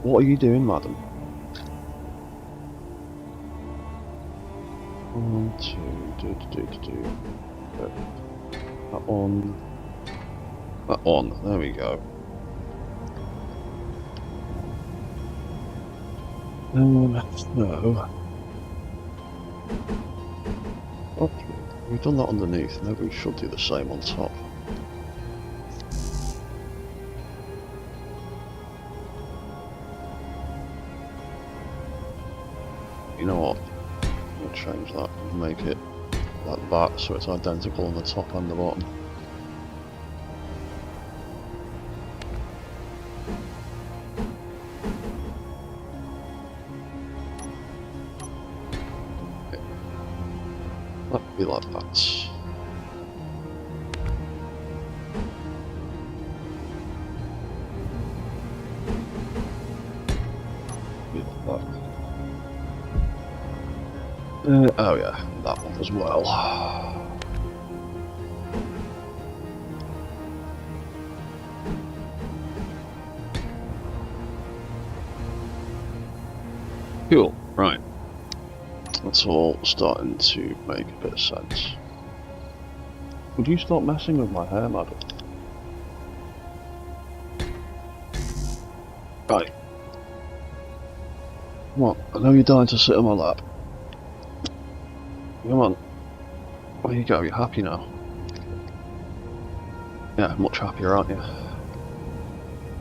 What are you doing, madam? 1, 2, do. That on. That on. There we go. No. Oh, we've done that underneath. Maybe we should do the same on top. You know what? We'll change that and make it like that so it's identical on the top and the bottom. That'd be like that. Oh yeah, that one as well. Cool, right. That's all starting to make a bit of sense. Would you stop messing with my hair, madam? Right. Come on, I know you're dying to sit on my lap. Come on. There you go, you're happy now. Yeah, much happier, aren't you?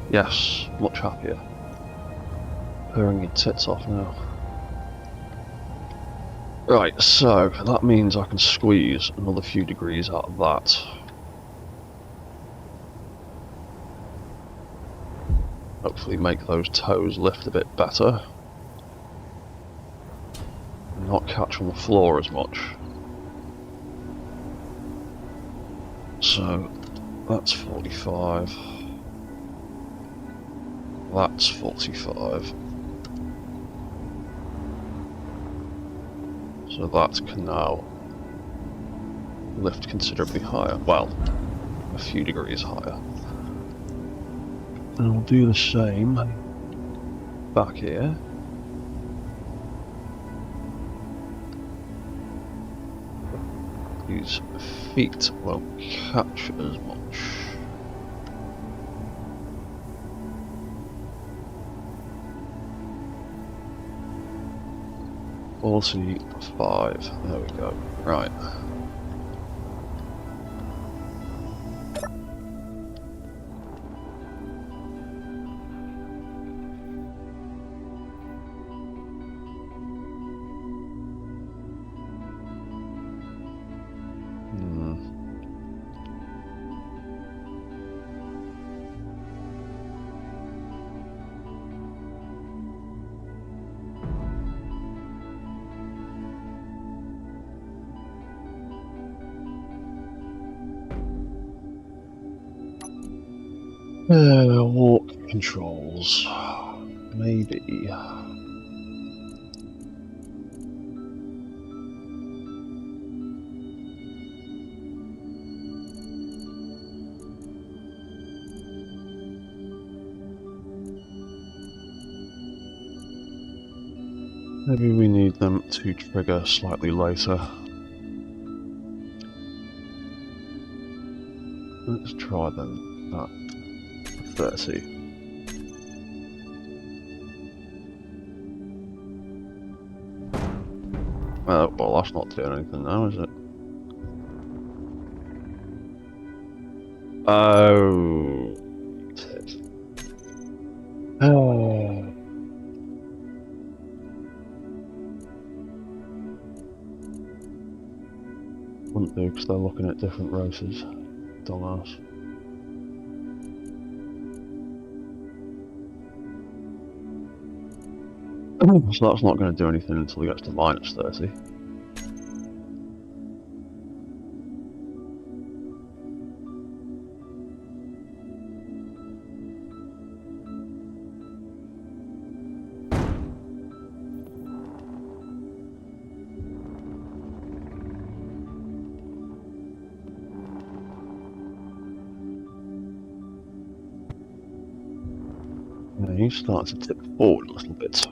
Yes, much happier. Purring your tits off now. Right, so that means I can squeeze another few degrees out of that. Hopefully make those toes lift a bit better. Not catch on the floor as much. So that's 45. That's 45. So that can now lift considerably higher. Well, a few degrees higher. And we'll do the same back here. These feet won't catch as much. Five. There we go. Right. Walk controls. Maybe. Maybe we need them to trigger slightly later. Let's try them at 30. Well, that's not doing anything now, is it? Oh. Oh. Wouldn't do, because they're looking at different races. Dumbass. So that's not going to do anything until he gets to minus 30. Yeah, he's starting to tip forward a little bit.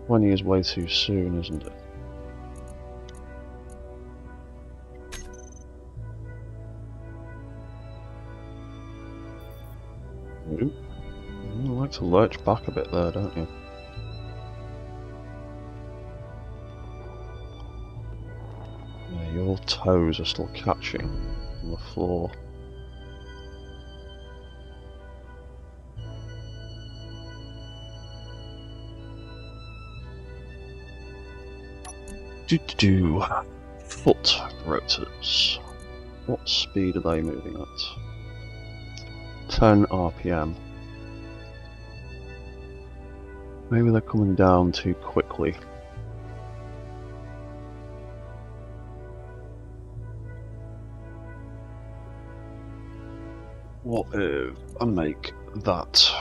When he is way too soon, isn't it? Ooh. You like to lurch back a bit there, don't you? Yeah, your toes are still catching on the floor. Do foot rotors. What speed are they moving at? 10 RPM. Maybe they're coming down too quickly. What if I make that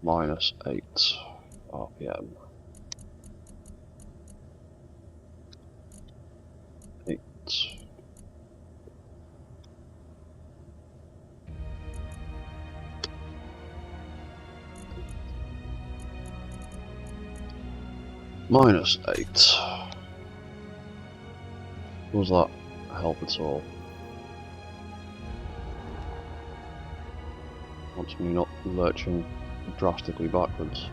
minus 8 RPM? 8. Minus 8. Does that help at all? Wants me not lurching drastically backwards.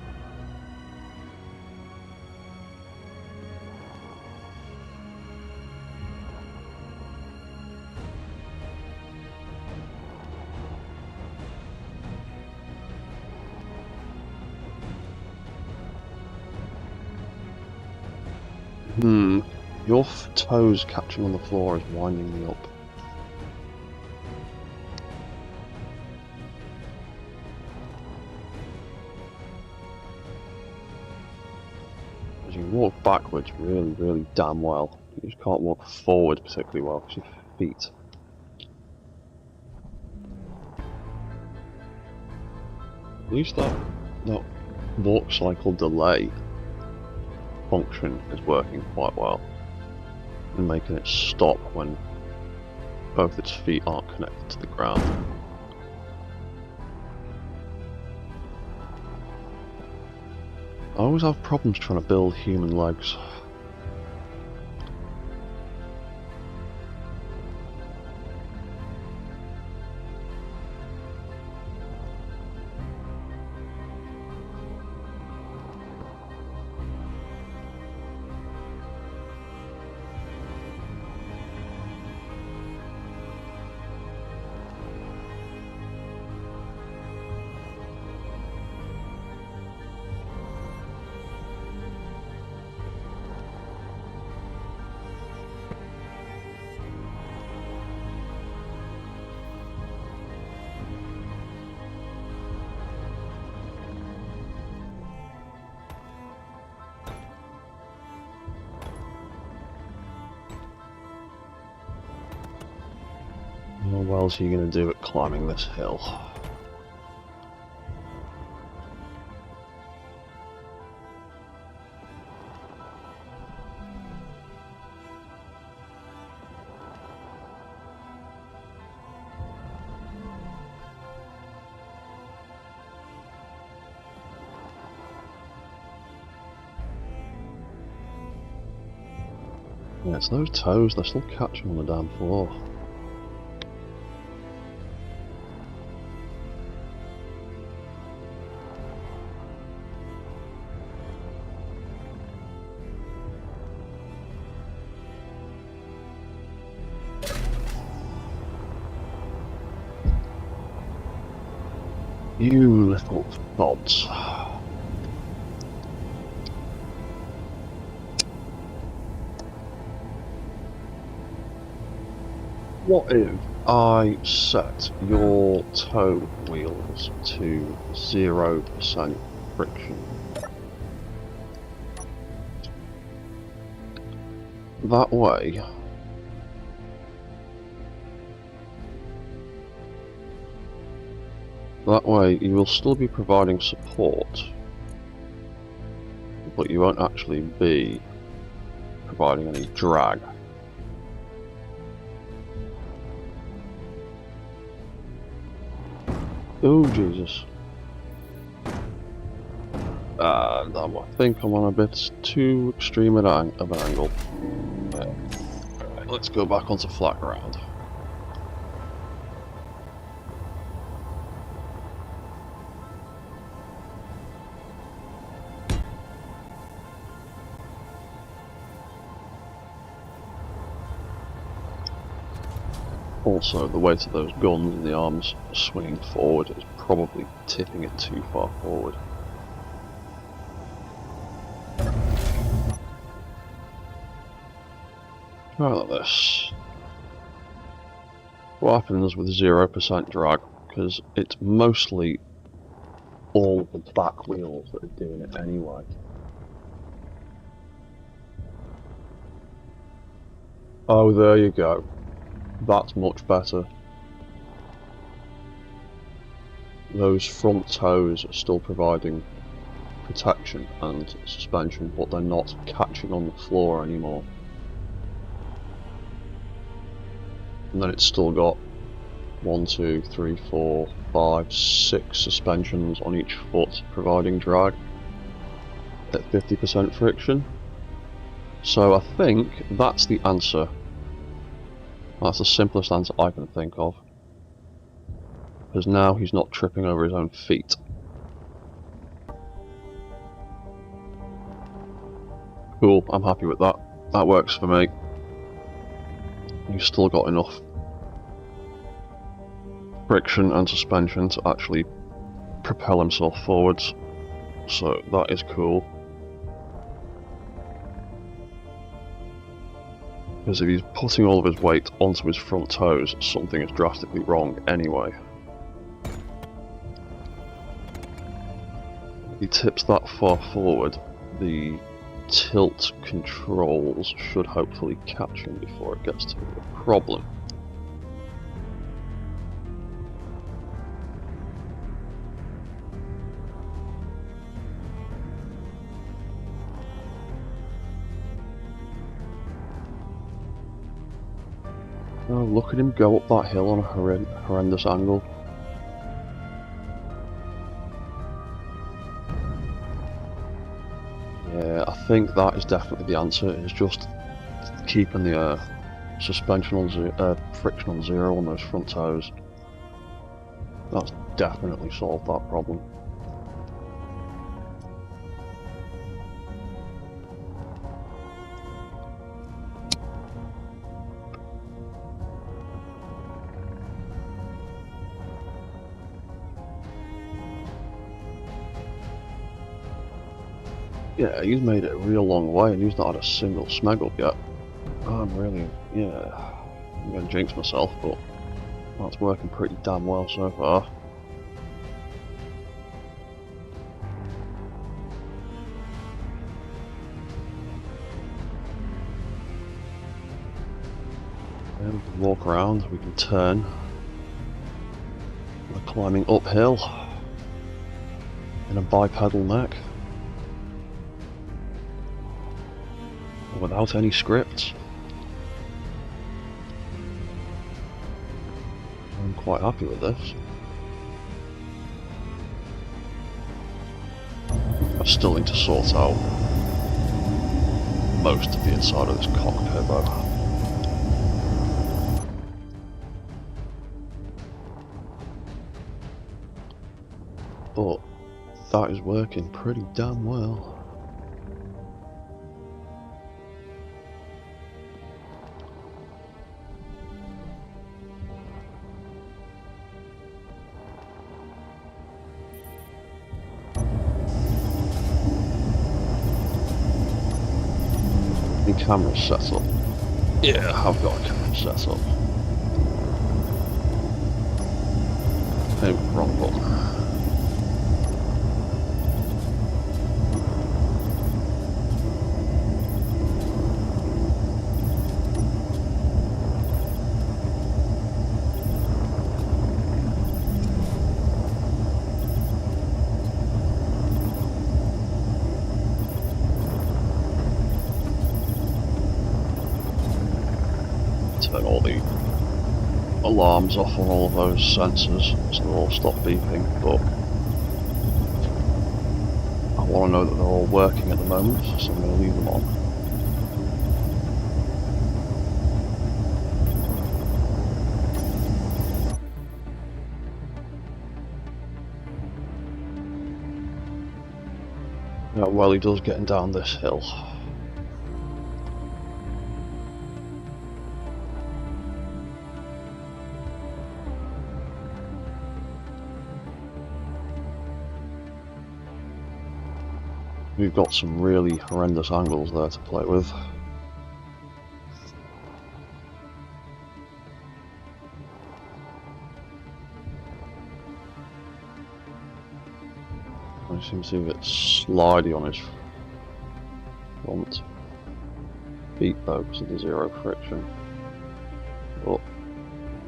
Your toes catching on the floor is winding me up. As you walk backwards really damn well. You just can't walk forward particularly well because your feet. At least that walk cycle delay function is working quite well and making it stop when both its feet aren't connected to the ground. I always have problems trying to build human legs. What else are you going to do at climbing this hill? Yeah, it's those toes, they're still catching on the damn floor. You little bods. What if I set your toe wheels to 0% friction? That way you will still be providing support, but you won't actually be providing any drag. Oh Jesus. I think I'm on a bit too extreme of an angle. Right, let's go back onto flat ground. Also, the weight of those guns and the arms swinging forward is probably tipping it too far forward. Right, like this. What happens with 0% drag? Because it's mostly all of the back wheels that are doing it anyway. Oh, there you go. That's much better. Those front toes are still providing protection and suspension, but they're not catching on the floor anymore. And then it's still got 1, 2, 3, 4, 5, 6 suspensions on each foot providing drag at 50% friction. So I think that's the answer. That's the simplest answer I can think of. Because now he's not tripping over his own feet. Cool, I'm happy with that. That works for me. He's still got enough friction and suspension to actually propel himself forwards. So that is cool. Because if he's putting all of his weight onto his front toes, something is drastically wrong anyway. If he tips that far forward, the tilt controls should hopefully catch him before it gets to be a problem. Oh, look at him go up that hill on a horrendous angle. Yeah, I think that is definitely the answer. It's just keeping the suspension on friction on 0 on those front toes. That's definitely solved that problem. Yeah, he's made it a real long way and he's not had a single smeg up yet. I'm really, yeah, I'm gonna jinx myself, but that's working pretty damn well so far. And we can walk around, we can turn. We're climbing uphill in a bipedal mech without any scripts. I'm quite happy with this. I still need to sort out most of the inside of this cockpit though. But that is working pretty damn well. The camera's set up. Yeah, I've got a camera set up. Oh, wrong button. Turn all the alarms off on all of those sensors so they'll all stop beeping, but I want to know that they're all working at the moment, so I'm going to leave them on. Now, while he does getting down this hill. We've got some really horrendous angles there to play with. I seem to be a bit slidey on his front feet though because of the zero friction. But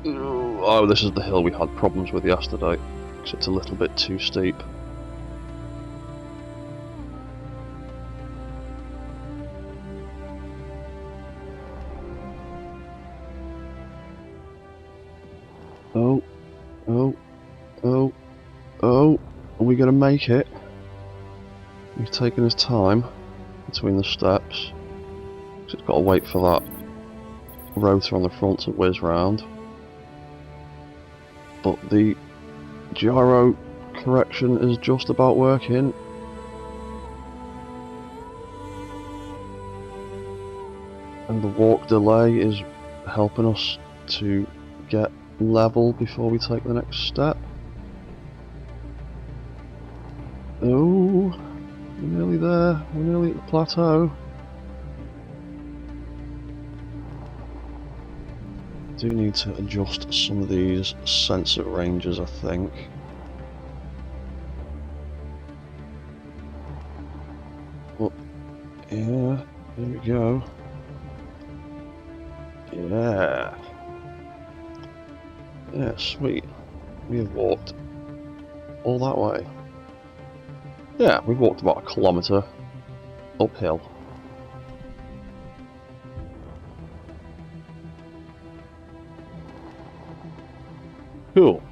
oh, this is the hill we had problems with yesterday because it's a little bit too steep. Oh, oh, oh, oh, are we going to make it? He's taking his time between the steps. He's got to wait for that rotor on the front to whiz round. But the gyro correction is just about working. And the walk delay is helping us to get level before we take the next step. Oh, we're nearly there. We're nearly at the plateau. Do need to adjust some of these sensor ranges, I think. But yeah, there we go. Yeah. Yeah, sweet. We have walked all that way. Yeah, we've walked about 1 kilometre uphill. Cool.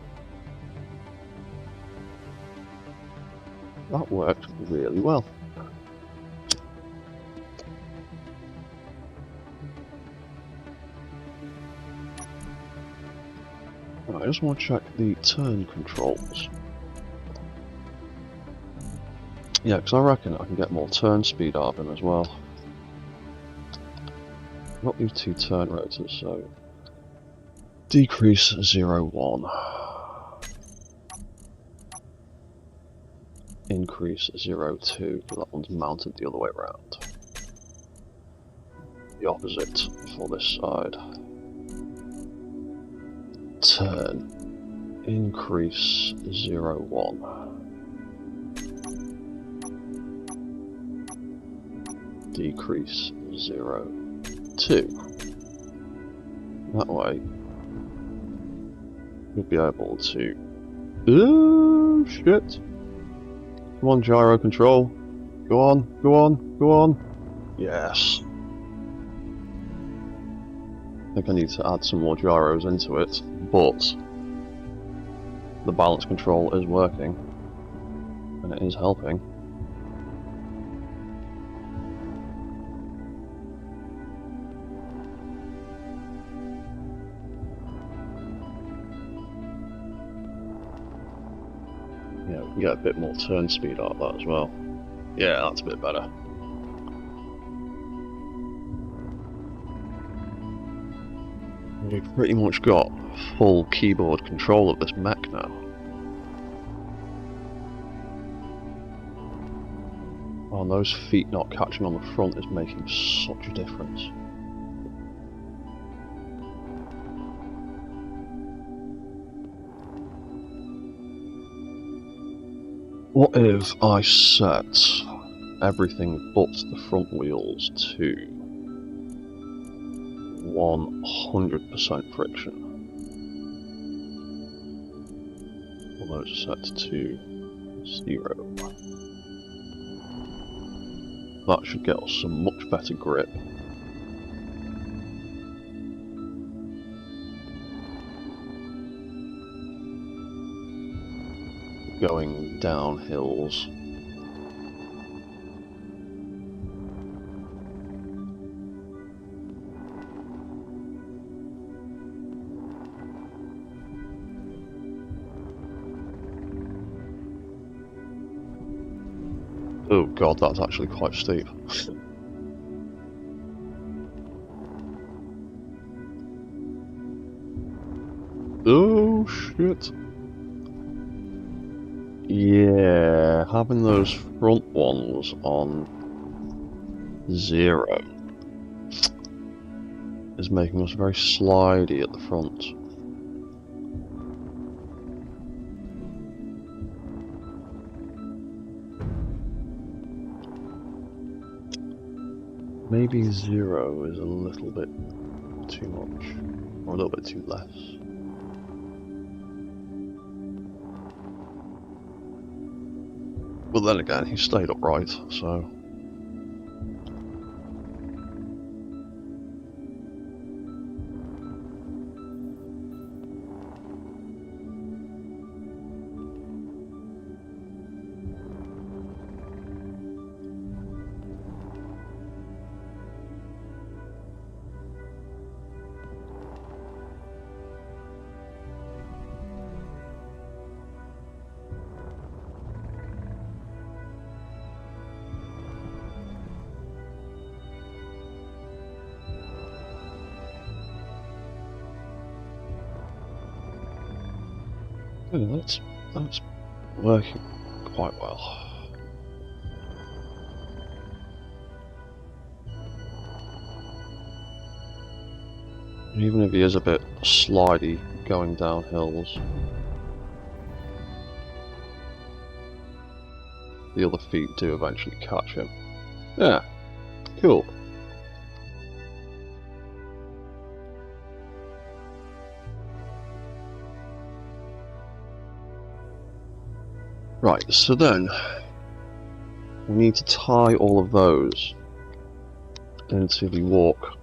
That worked really well. Right, I just want to check the turn controls. Yeah, because I reckon I can get more turn speed out of him as well. Not these 2 turn rotors, so decrease 0-1. Increase 0-2, but that one's mounted the other way around. The opposite for this side. Turn. Increase 0-1. Decrease 0-2. That way, you'll be able to... Oh, shit! Come on, gyro control. Go on, go on, go on. Yes. I think I need to add some more gyros into it, but the balance control is working, and it is helping. Yeah, we can get a bit more turn speed out of that as well. Yeah, that's a bit better. We've pretty much got full keyboard control of this mech now. Oh, and those feet not catching on the front is making such a difference. What if I set everything but the front wheels to 100% friction? All those are set to 0. That should get us some much better grip. Going down hills. Oh god, that's actually quite steep. Oh shit. Yeah, having those front ones on 0 is making us very slidey at the front. Maybe 0 is a little bit too much, or a little bit too less. But then again, he stayed upright, so... Oh, that's working quite well. Even if he is a bit slidey going down hills, the other feet do eventually catch him. Yeah, cool. Right, so then we need to tie all of those into the walk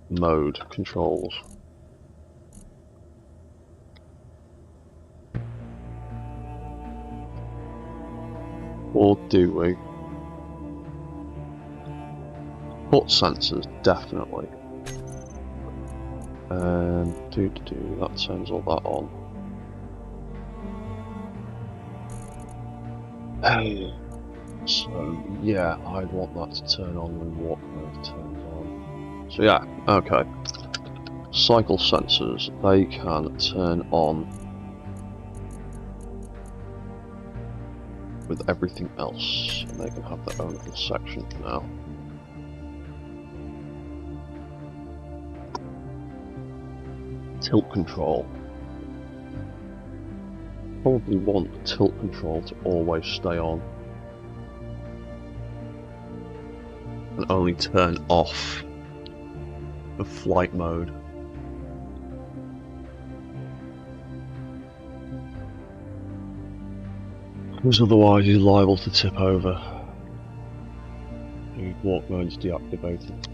mode controls. Or do we? Foot sensors, definitely. And that turns all that on. So yeah, I'd want that to turn on when walk mode turns on. So yeah, okay. Cycle sensors, they can turn on with everything else, and they can have their own little section now. Tilt control. Probably want the tilt control to always stay on and only turn off of flight mode. Because otherwise he's liable to tip over. And walk mode's deactivated.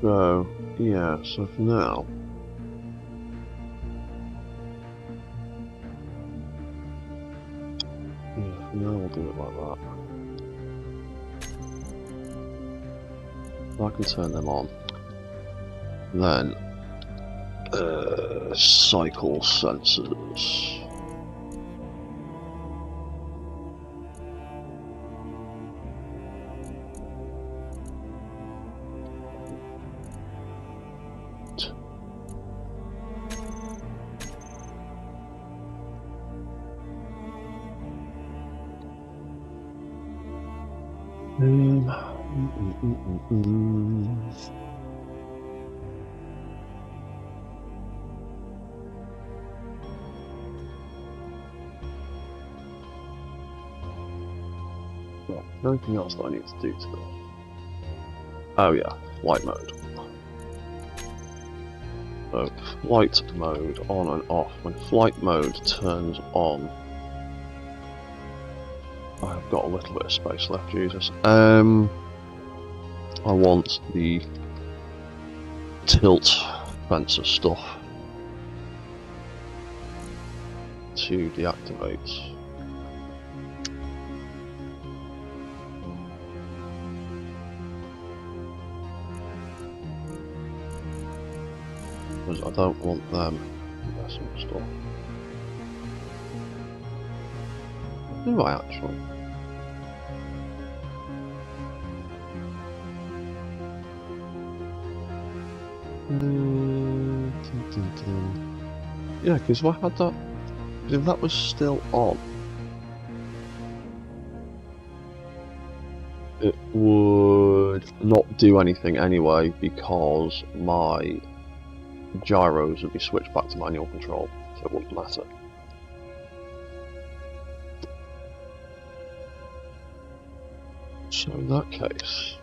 So, yeah, so for now... Yeah, for now we'll do it like that. I can turn them on. Then... cycle sensors. Right, anything else that I need to do to this? Oh yeah, flight mode. So, flight mode on and off. When flight mode turns on, I've got a little bit of space left, Jesus. I want the tilt fencer stuff to deactivate. Because I don't want them messing with stuff. Do I actually? Yeah, because if I had that, if that was still on, it would not do anything anyway because my gyros would be switched back to manual control, so it wouldn't matter. So in that case...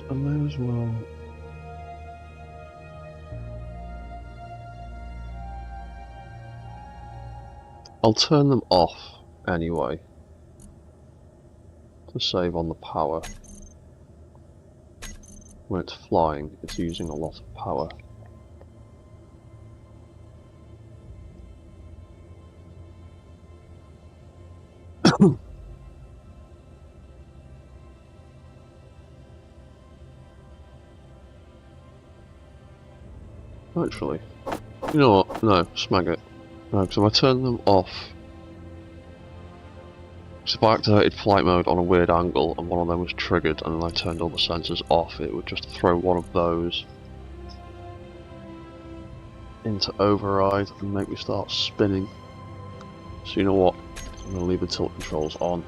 I may as well... I'll turn them off anyway, to save on the power. When it's flying, it's using a lot of power. Actually, you know what? No, smag it. No, because if I turn them off... So if I activated flight mode on a weird angle and one of them was triggered and then I turned all the sensors off, it would just throw one of those into override and make me start spinning. So you know what? I'm going to leave the tilt controls on.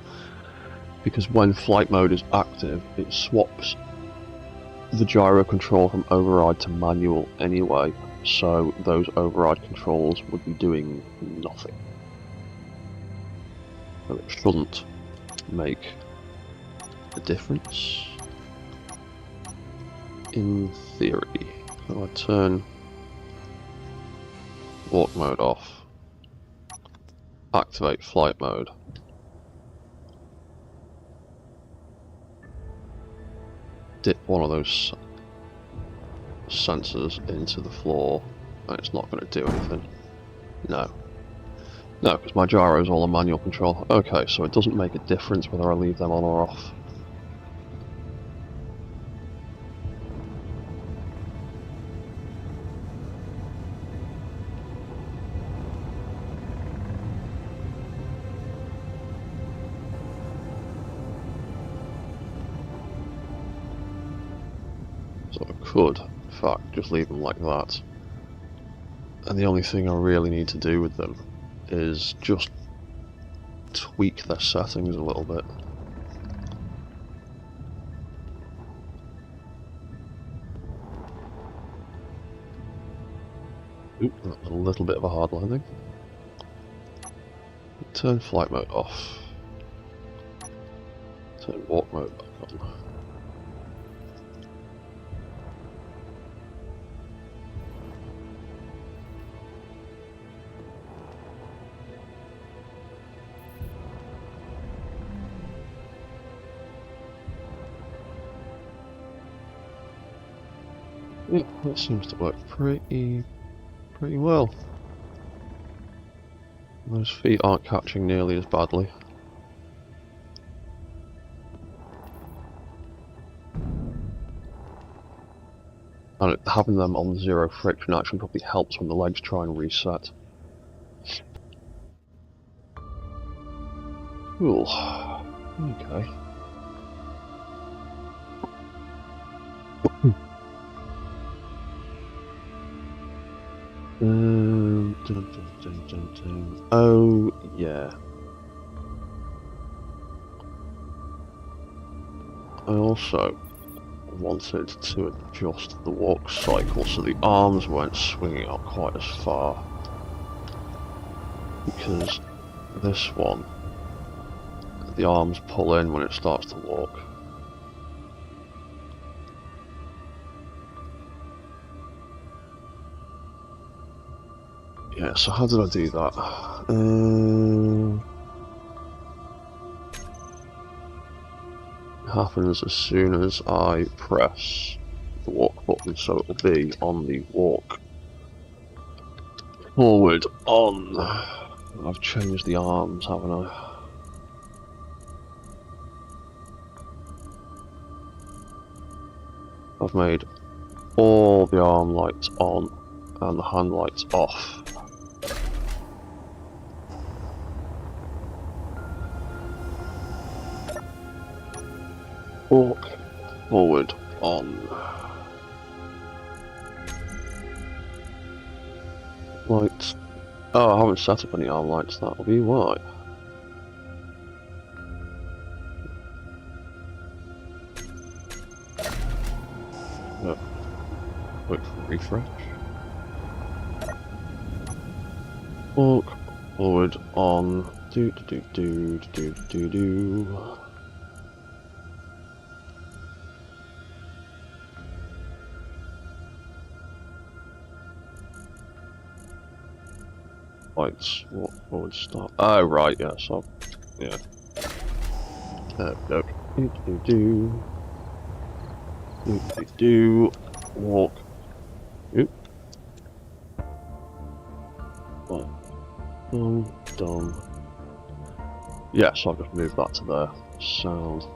Because when flight mode is active, it swaps the gyro control from override to manual anyway, so those override controls would be doing nothing. So it shouldn't make a difference, in theory. So I turn walk mode off, activate flight mode. Dip one of those sensors into the floor, and it's not going to do anything. No. No, because my gyro is all on manual control. Okay, so it doesn't make a difference whether I leave them on or off. So I could, in fact, just leave them like that. And the only thing I really need to do with them is just tweak their settings a little bit. Oop, that was a little bit of a hard landing. Turn flight mode off. Turn walk mode back on. Yeah, that seems to work pretty well. Those feet aren't catching nearly as badly. And having them on 0 friction actually probably helps when the legs try and reset. Cool. Okay. Oh, yeah. I also wanted to adjust the walk cycle so the arms weren't swinging out quite as far. Because this one, the arms pull in when it starts to walk. Yeah, so how did I do that? It happens as soon as I press the walk button, so it will be on the walk forward on. I've changed the arms, haven't I? I've made all the arm lights on and the hand lights off. Walk forward on. Lights. Oh, I haven't set up any arm lights, that'll be why. Quick refresh. Walk forward on. Do. Lights. Walk forward. Start. Oh right, yeah. So yeah. There we go. Do. Walk. Oop. Done. Yeah, so I'll just move that to there. Sound.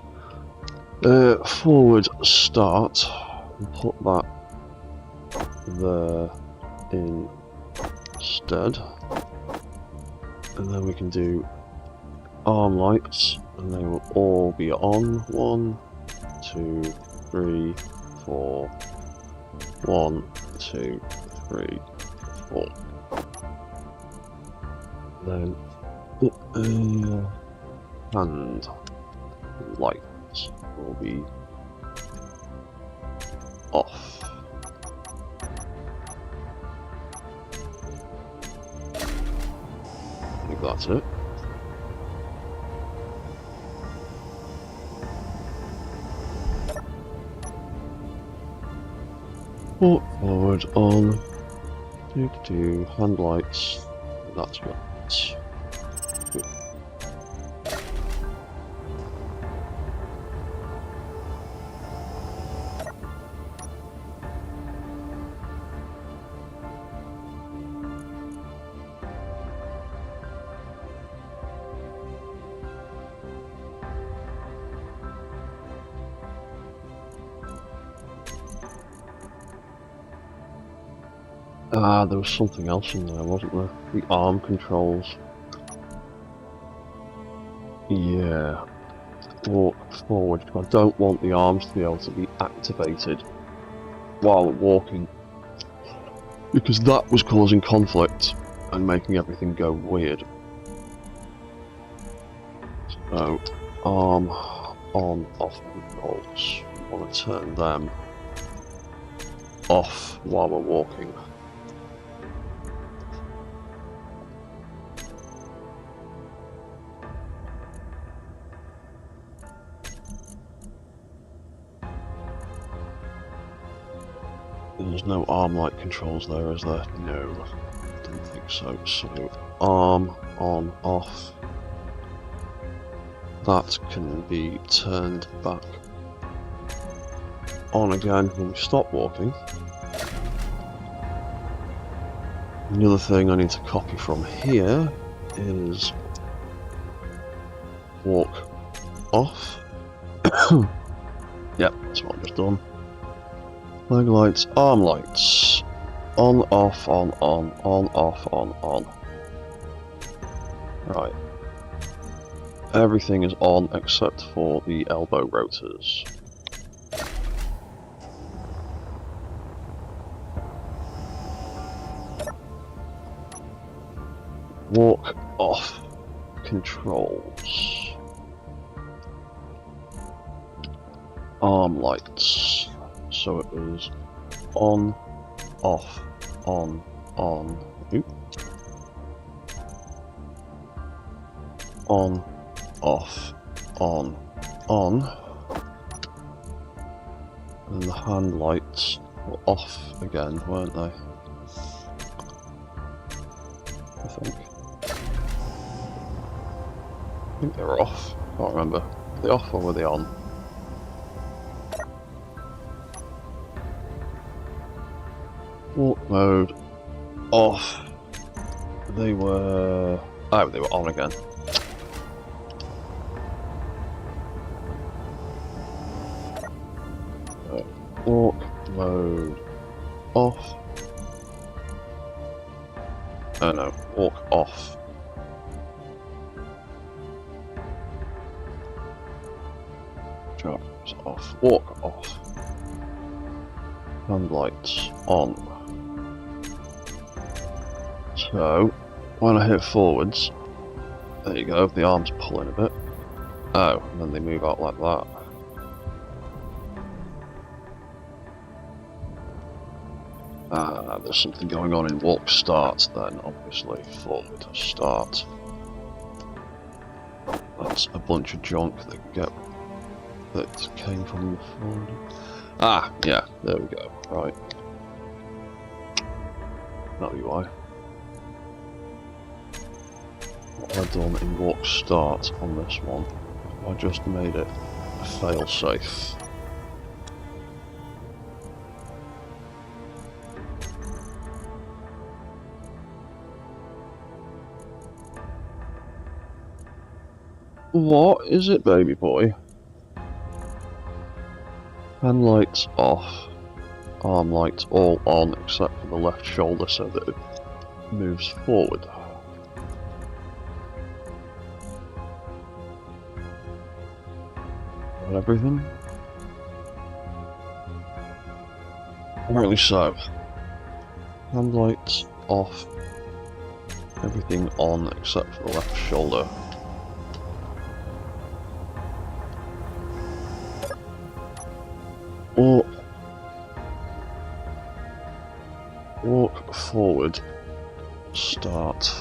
Forward start. Put that there instead. And then we can do arm lights, and they will all be on. 1, 2, 3, 4. 1, 2, 3, 4. Then hand lights will be off. I think that's it. Walk forward on. Do hand lights. That's good. Good. Ah, there was something else in there, wasn't there? The arm controls. Yeah. Walk forward. I don't want the arms to be able to be activated while walking, because that was causing conflict and making everything go weird. So, arm on, off controls. We want to turn them off while we're walking. There's no arm-like controls there, is there? No. Didn't think so. So, arm, on, off. That can be turned back on again when we stop walking. Another thing I need to copy from here is walk off. Yep, that's what I've just done. Leg lights, arm lights. On, off, on, off, on. Right. Everything is on except for the elbow rotors. Walk off. Controls. Arm lights. So it was on, off, on. Oop. On, off, on. And the hand lights were off again, weren't they? I think they were off. Can't remember. Were they off or were they on? Walk mode off. They were. Oh, they were on again. Walk mode off. Oh no, walk off. Drops off. Walk off. Hand lights on. So, when I hit forwards, there you go, the arms pull in a bit. Oh, and then they move out like that. There's something going on in walk start then, obviously. Forward start. That's a bunch of junk that came from the forward. Ah, yeah, there we go. Right. That'll be why. What have I done in walk start on this one? I just made it a fail-safe. What is it, baby boy? Hand lights off. Arm lights all on except for the left shoulder so that it moves forward. Got everything? Apparently so. Hand lights off. Everything on except for the left shoulder. Walk forward, start.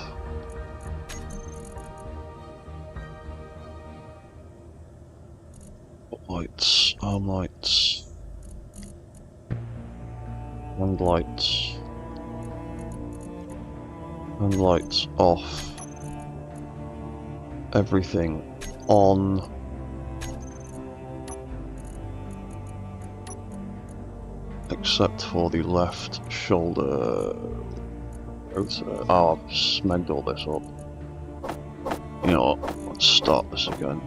Lights, arm lights, hand lights, hand lights off, everything on. Except for the left shoulder rotor. Oh, I've smegged all this up. You know what? Let's start this again.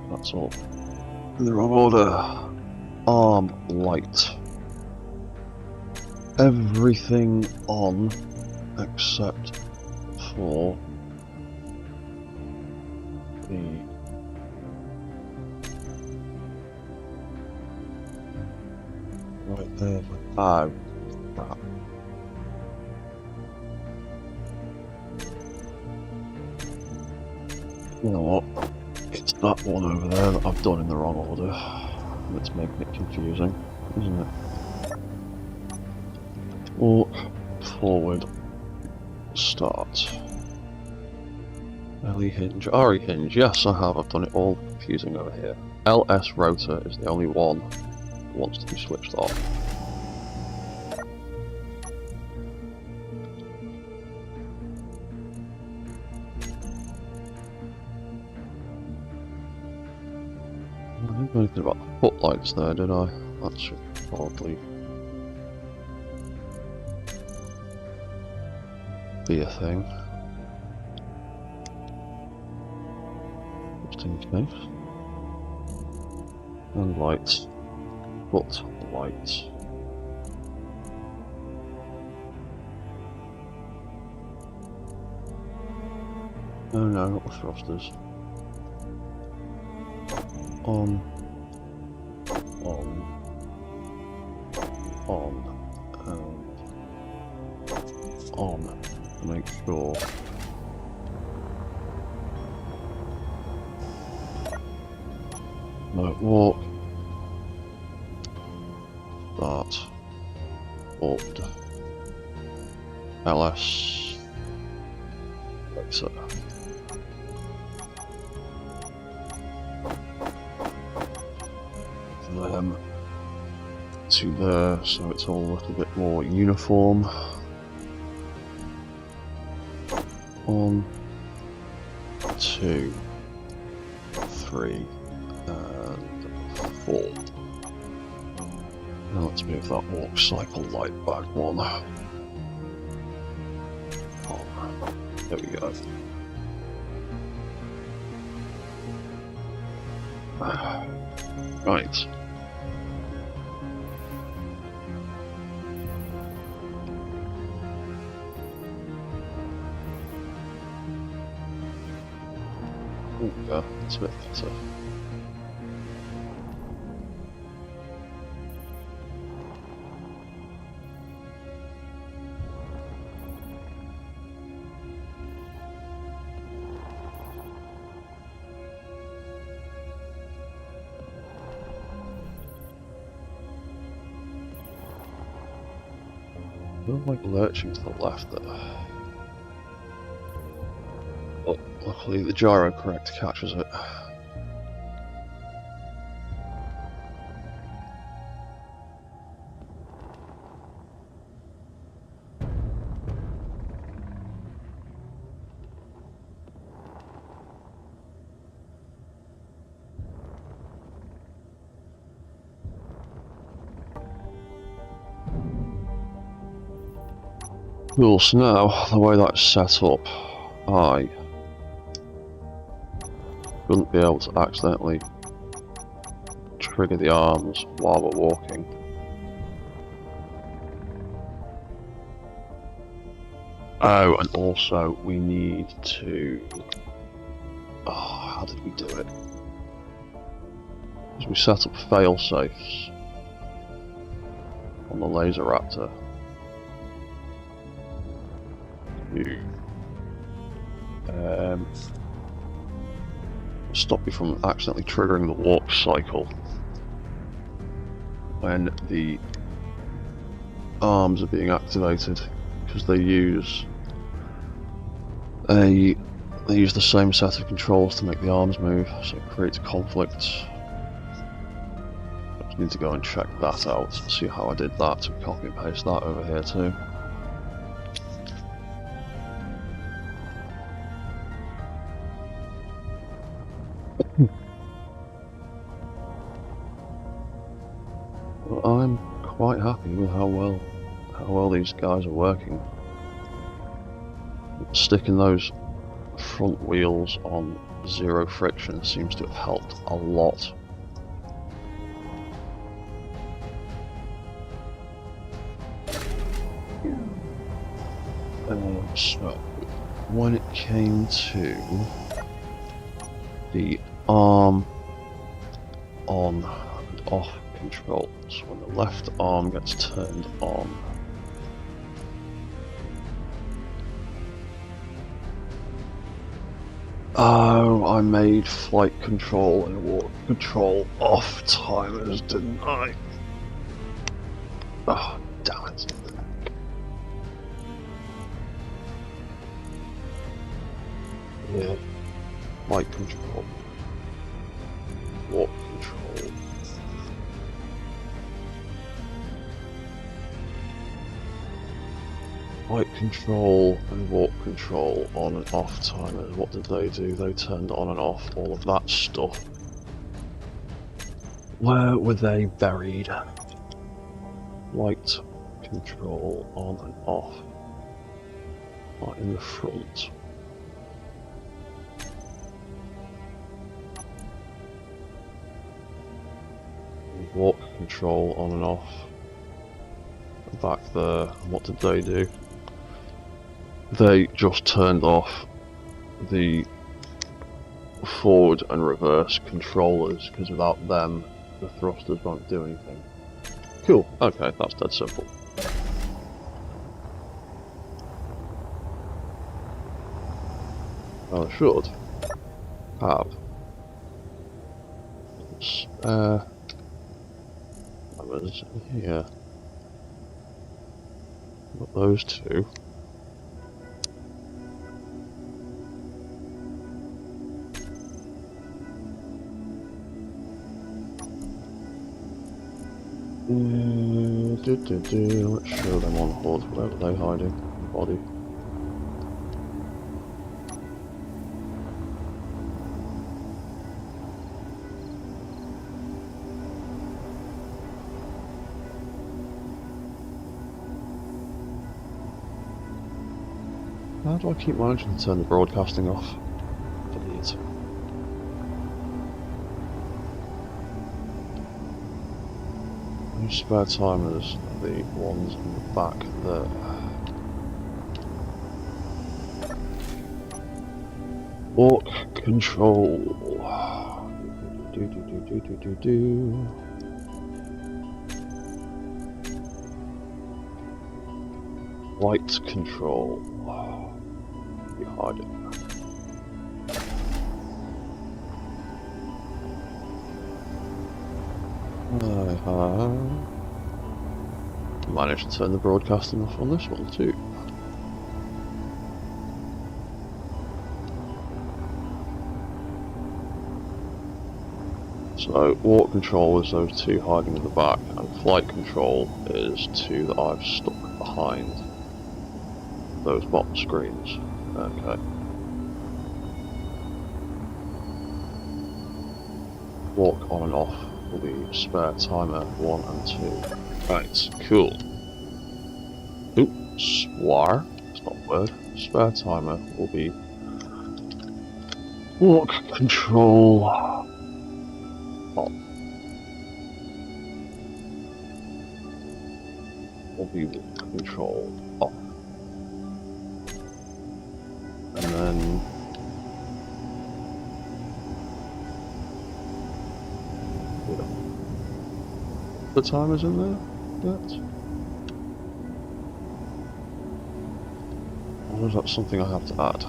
That's all in the wrong order. Arm light. Everything on except for the right there. Oh, crap. You know what? It's that one over there that I've done in the wrong order. That's making it confusing, isn't it? Walk forward, start. LE hinge, RE hinge, yes I have, I've done it all confusing over here. LS rotor is the only one that wants to be switched off. anything about the footlights there, did I? That should probably be a thing. Just in case. And lights. Footlights. Oh no, not the thrusters. On, and on. Make sure. No, walk. Start. Walked. LS. Later. Them to there, so it's all a little bit more uniform. 1, 2, 3, and 4. Now let's move that walk cycle light back one. There we go. Right. Oh, yeah, it's a bit better. I feel like lurching to the left there. Oh, luckily the gyro correct catches it. Cool, so now, the way that's set up, I wouldn't be able to accidentally trigger the arms while we're walking. Oh, and also we need to... Oh, how did we do it? Because we set up fail-safes on the Laser Raptor. Stop you from accidentally triggering the warp cycle when the arms are being activated, because they use the same set of controls to make the arms move, so it creates conflicts. I just need to go and check that out, see how I did that, so copy and paste that over here too. I'm quite happy with how well these guys are working. Sticking those front wheels on 0 friction seems to have helped a lot. So, when it came to the arm on and off controls, when the left arm gets turned on, oh, I made flight control and warp control off timers, didn't I? Oh, damn it. Yeah, flight control, warp control. Flight control and warp control on and off timers. What did they do? They turned on and off all of that stuff. Where were they buried? Light control on and off. Right in the front. Walk control on and off. Back there. What did they do? They just turned off the forward and reverse controllers, because without them the thrusters won't do anything. Cool, okay, that's dead simple. I should have was here. Got those two. Let's show them on hold. Where are they hiding? Body. How do I keep managing to turn the broadcasting off? Idiot. Those spare timers are the ones in the back there. Walk control. Do. Light control. You hide it. Managed to turn the broadcasting off on this one too. So walk control is those two hiding in the back, and flight control is two that I've stuck behind those bottom screens. Okay. Walk on and off will be spare timer 1 and 2. Right, cool. Ooh, swar. That's not a word. Spare timer will be walk control on. Will be walk control off. And then the timer's in there yet? Or is that something I have to add?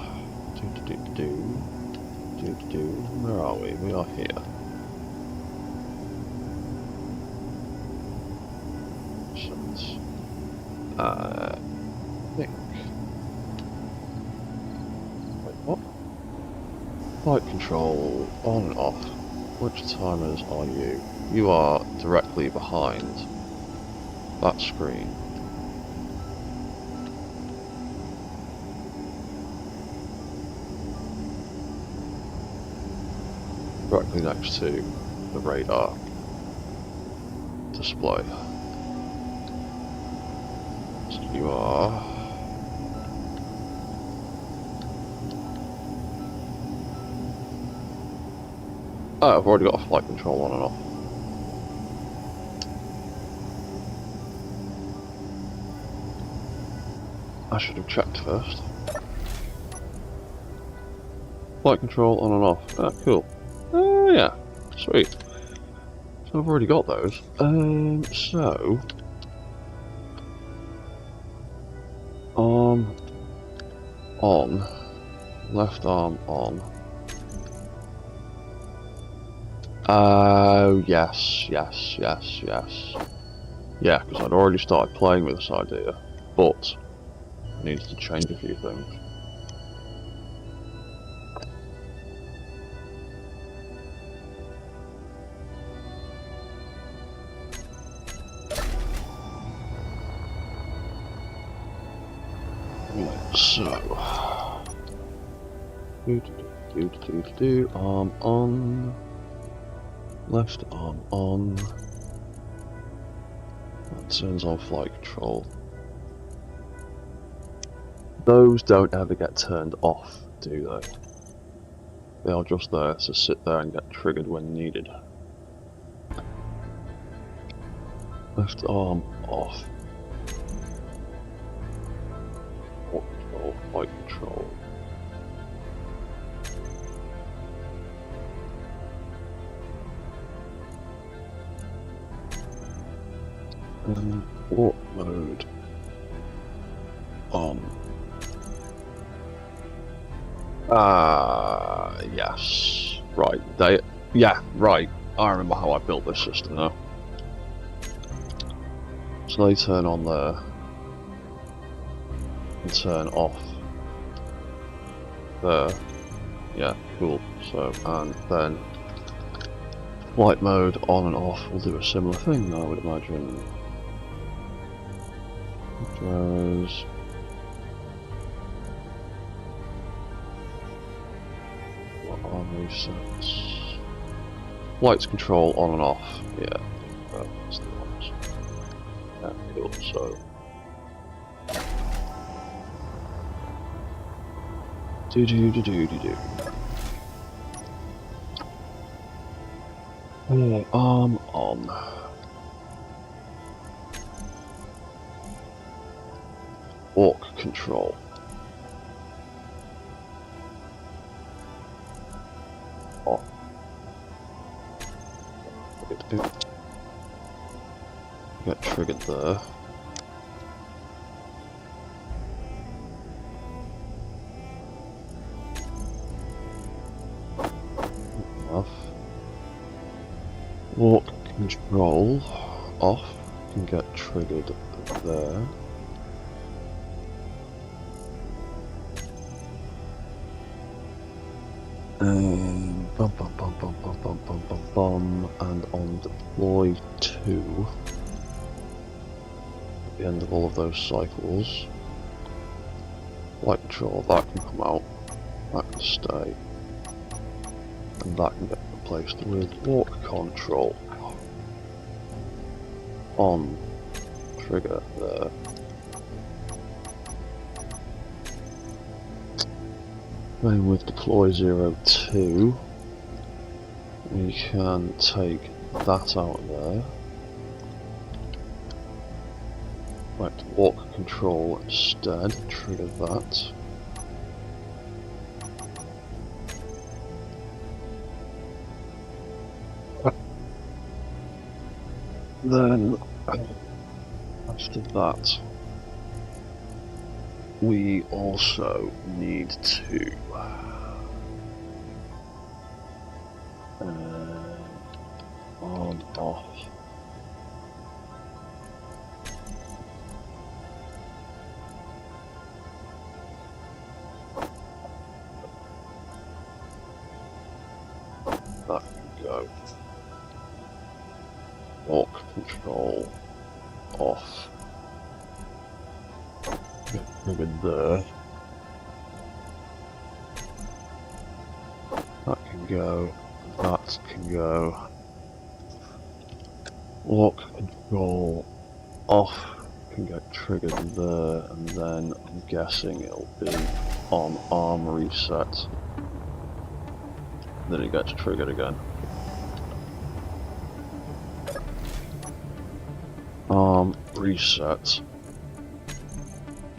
Where are we? We are here. So I think. Wait, what? Flight control on and off. Which timers are you? You are directly behind that screen. Directly next to the radar display. So you are... Oh, I've already got a flight control on and off. I should have checked first. Flight control on and off. Ah, cool. Oh yeah, sweet. So I've already got those. So arm on, left arm on. Oh yes. Yeah, because I'd already started playing with this idea, but I needed to change a few things. So, arm on. Left arm on. That turns on flight control. Those don't ever get turned off, do they? They are just there to sit there and get triggered when needed. Left arm off. Flight control, flight control. Warp mode on. Yes. Right. Yeah, right. I remember how I built this system now. So they turn on there and turn off there. Yeah, cool. So, and then flight mode on and off will do a similar thing, I would imagine. Throws. What are resets? Flights control on and off. Yeah, that's the ones. Yeah, cool. So. Do. Arm on. Walk control. Off. Get triggered there. Off. Walk control off. Can get triggered there. And on deploy 2, at the end of all of those cycles, flight control, that can come out, that can stay, and that can get replaced with walk control. On, trigger there. Then with deploy 02, we can take that out there. Right, walk control instead, trigger that. Then, after that, we also need to on off. That can go. Walk control off. Get triggered there. That can go. That can go. Walk control off can get triggered there, and then I'm guessing it'll be on arm reset. Then it gets triggered again. Arm reset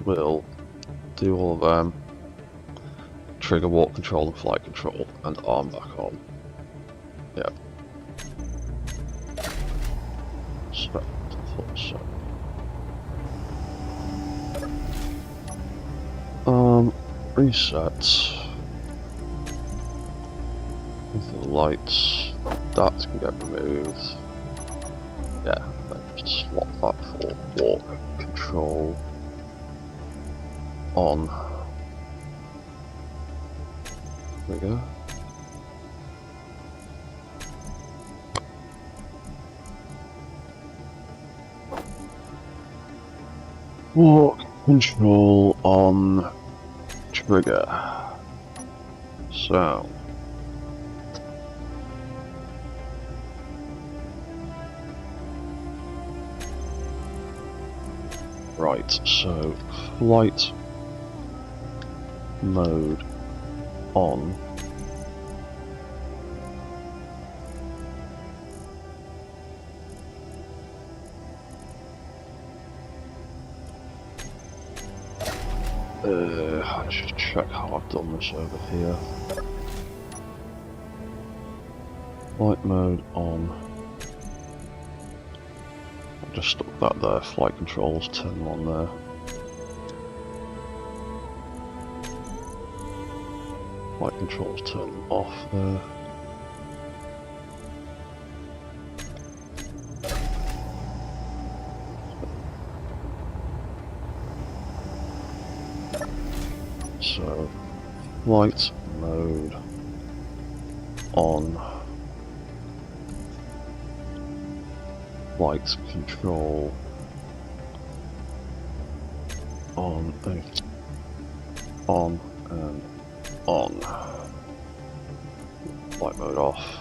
will do all of them. Trigger walk control and flight control, and arm back on. Yeah. So. Reset. With the lights, that can get removed. Yeah, then just swap that for walk control on. There we go. Walk control on trigger. So Right, so flight mode on. Let's just check how I've done this over here. Flight mode on. I've just stuck that there. Flight controls, turn them on there. Flight controls, turn them off there. So, flight mode on. Flight control on and on. Flight mode off.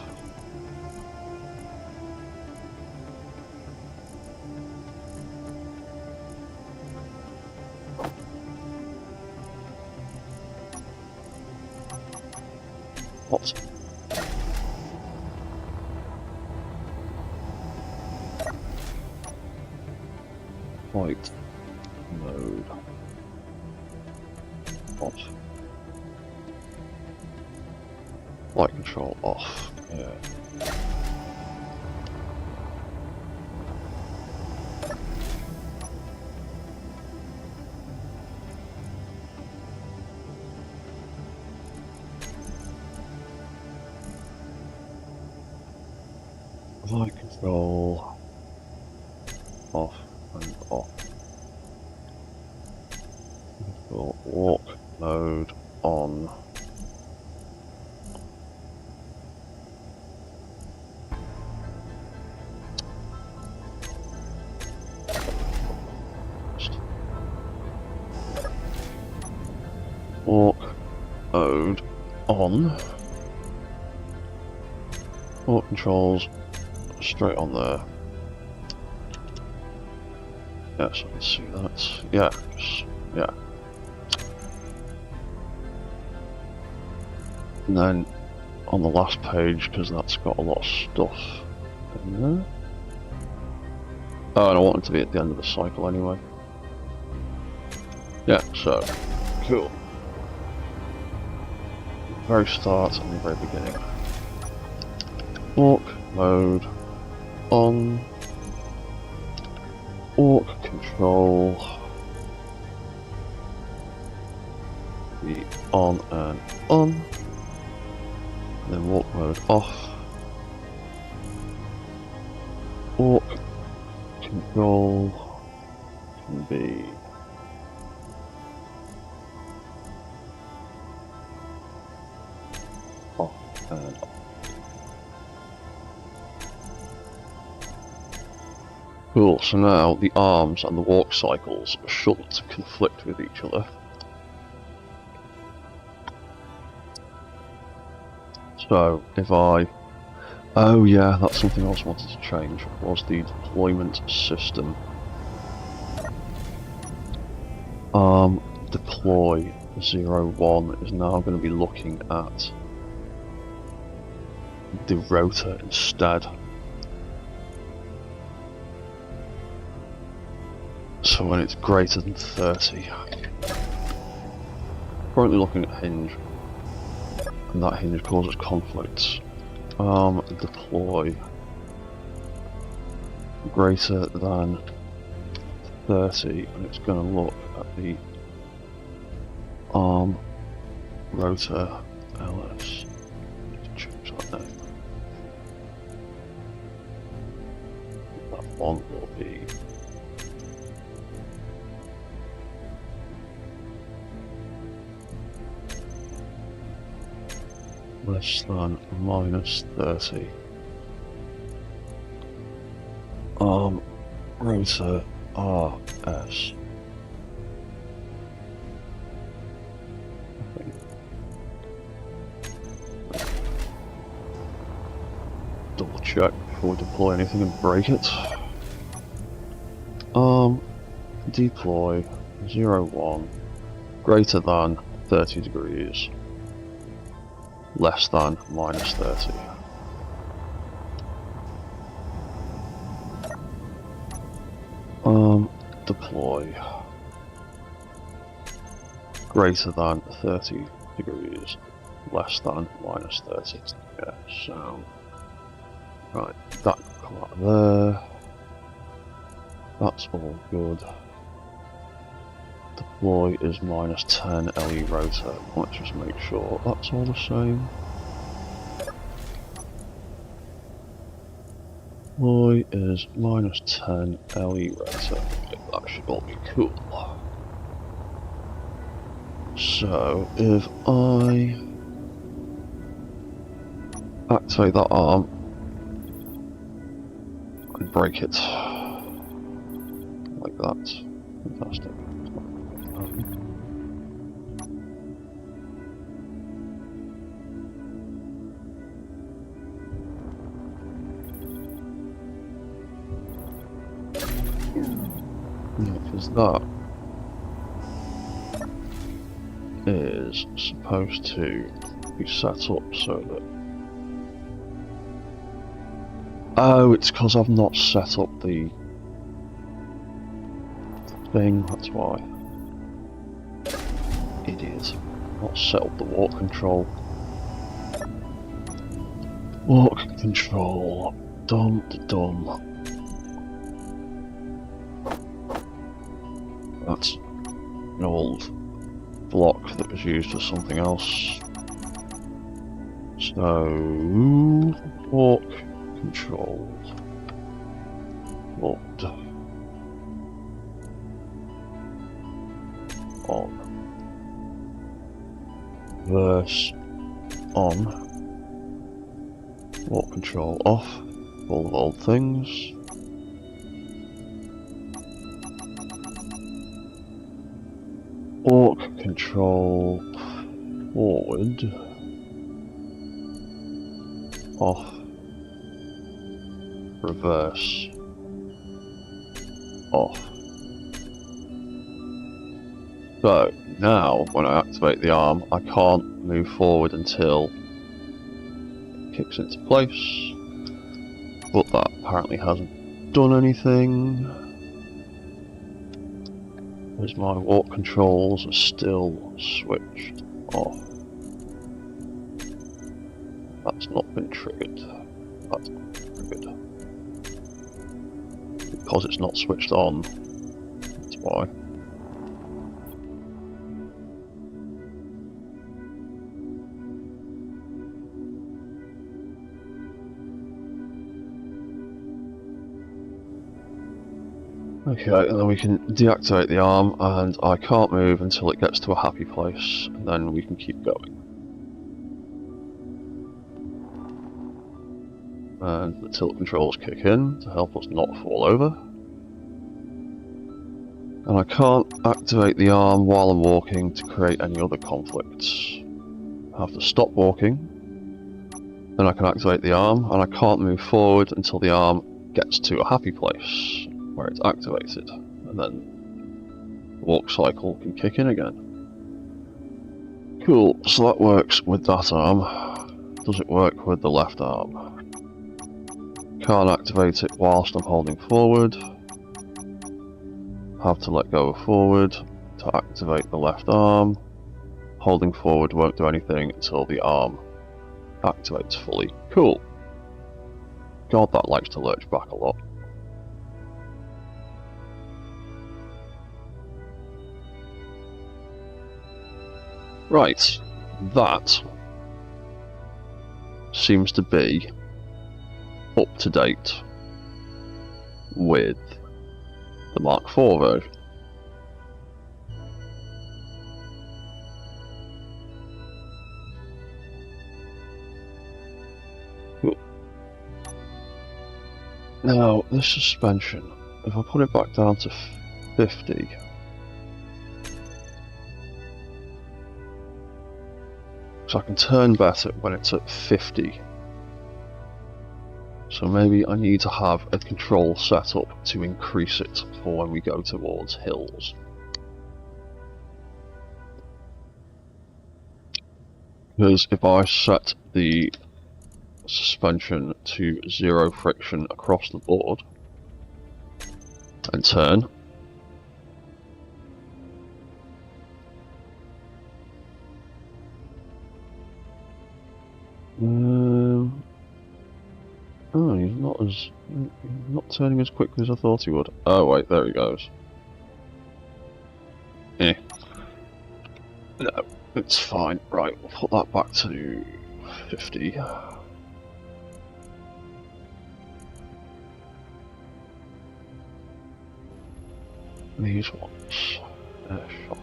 What? Flight mode off. Flight control off. Yeah. Flight control off and off. Walk mode on. Walk mode on. Walk controls straight on there. Yes, I can see that. Yeah, yeah. And then on the last page, because that's got a lot of stuff in there. Oh, and I want it to be at the end of the cycle anyway. Yeah, so, cool. Very start and the very beginning. Walk mode on. Walk control. Be on and on. And then walk mode off. Walk control can be off and off. Cool, so now the arms and the walk cycles shouldn't conflict with each other. So, if I... Oh yeah, that's something else I wanted to change, was the deployment system. Deploy 01 is now going to be looking at the rotor instead. So when it's greater than 30. Currently looking at hinge, and that hinge causes conflicts. Deploy greater than 30, and it's going to look at the arm rotor ls. Change that name. That one will be less than minus 30. Rotor RS. Double check before we deploy anything and break it. deploy 01 greater than 30 degrees, less than minus 30. Deploy greater than 30 degrees, less than minus 30. Yeah, so right, that can come out of there. That's all good. Deploy is minus 10 LE rotor. Let's just make sure that's all the same. Deploy is minus 10 LE rotor. That should all be cool. So if I activate that arm and break it like that, fantastic. Because that is supposed to be set up so that... Oh, it's because I've not set up the thing, that's why. Idiot. Not set up the walk control. Walk control. Dumb. That's an old block that was used for something else. So, walk control. Locked. On. Verse on. Walk control off. All of old things. Walk control forward, off, reverse, off. So now when I activate the arm, I can't move forward until it kicks into place, but that apparently hasn't done anything. As my walk controls are still switched off. That's not been triggered. That's not been triggered. Because it's not switched on. That's why. Okay, and then we can deactivate the arm, and I can't move until it gets to a happy place, and then we can keep going. And the tilt controls kick in to help us not fall over. And I can't activate the arm while I'm walking to create any other conflicts. I have to stop walking, then I can activate the arm, and I can't move forward until the arm gets to a happy place where it's activated, and then the walk cycle can kick in again. Cool, so that works with that arm. Does it work with the left arm? Can't activate it whilst I'm holding forward. Have to let go of forward to activate the left arm. Holding forward won't do anything until the arm activates fully. Cool. God, that likes to lurch back a lot. Right, that seems to be up to date with the Mark IV version. Now, this suspension, if I put it back down to 50, so I can turn better when it's at 50. So maybe I need to have a control set up to increase it for when we go towards hills. Because if I set the suspension to 0 friction across the board and turn, oh, he's not turning as quickly as I thought he would. Oh wait, there he goes. Eh. No, it's fine. Right, we'll put that back to 50. These ones, air shocks.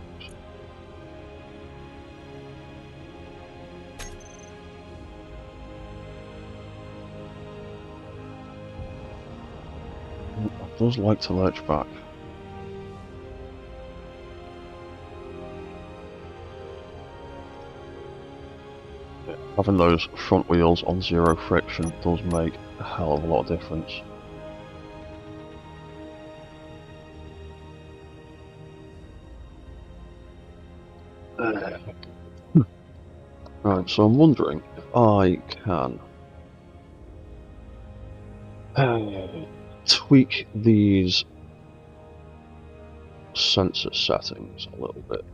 It does like to lurch back. Having those front wheels on 0 friction does make a hell of a lot of difference. Right, so I'm wondering if I can tweak these sensor settings a little bit.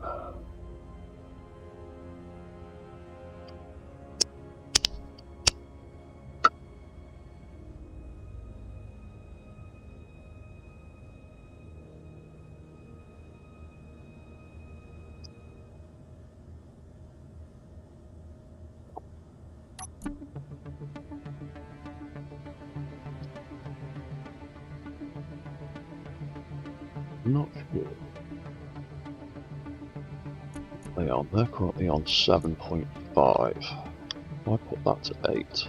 Not sure. They're currently on 7.5. If I put that to 8.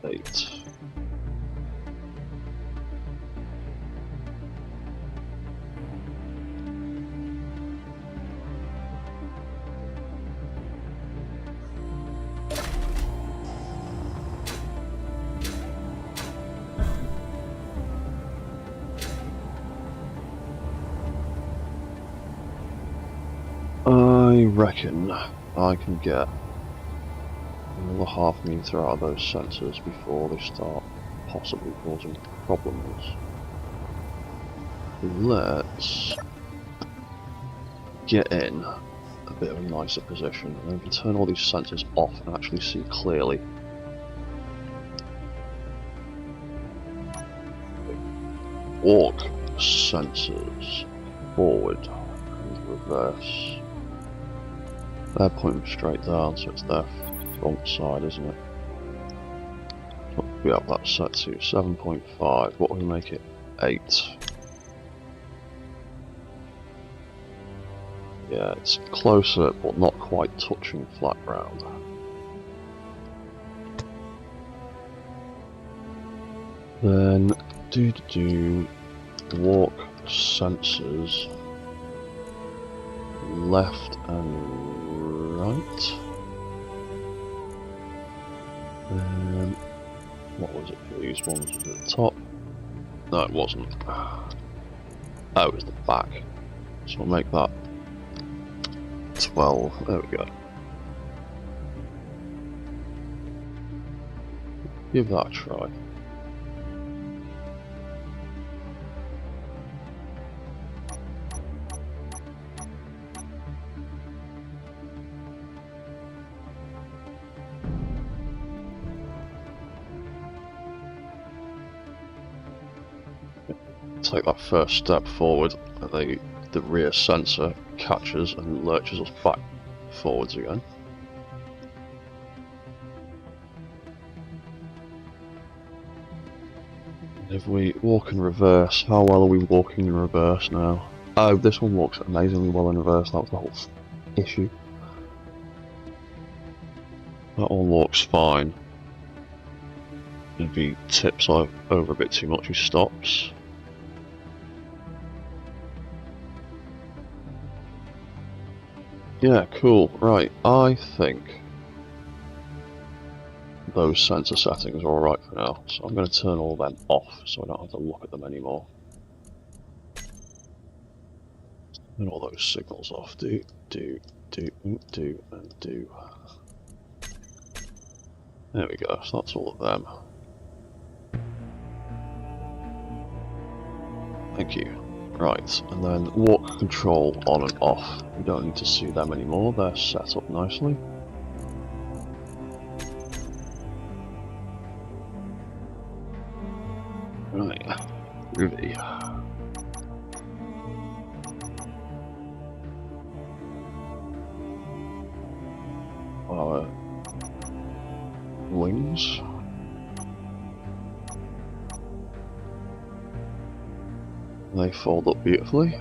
8. I reckon I can get another ½ meter out of those sensors before they start possibly causing problems. Let's get in a bit of a nicer position and then we can turn all these sensors off and actually see clearly. Walk sensors forward and reverse. They're pointing straight down, so it's their front side, isn't it? So we have that set to 7.5. What will we make it? 8. Yeah, it's closer, but not quite touching flat ground. Then walk sensors left and right. What was it for these ones? Was it the top? No, it wasn't. Oh, it was the back. So we'll make that 12. There we go. Give that a try. Take that first step forward, and the rear sensor catches and lurches us back forwards again. If we walk in reverse, how well are we walking in reverse now? Oh, this one walks amazingly well in reverse, that was the whole issue. That one walks fine. If he tips over a bit too much, he stops. Yeah, cool. Right, I think those sensor settings are alright for now, so I'm going to turn all of them off so I don't have to look at them anymore. And all those signals off. Do, and do. There we go, so that's all of them. Thank you. Right, and then walk control on and off. We don't need to see them anymore, they're set up nicely. Right, Ruby. Our wings. They fold up beautifully.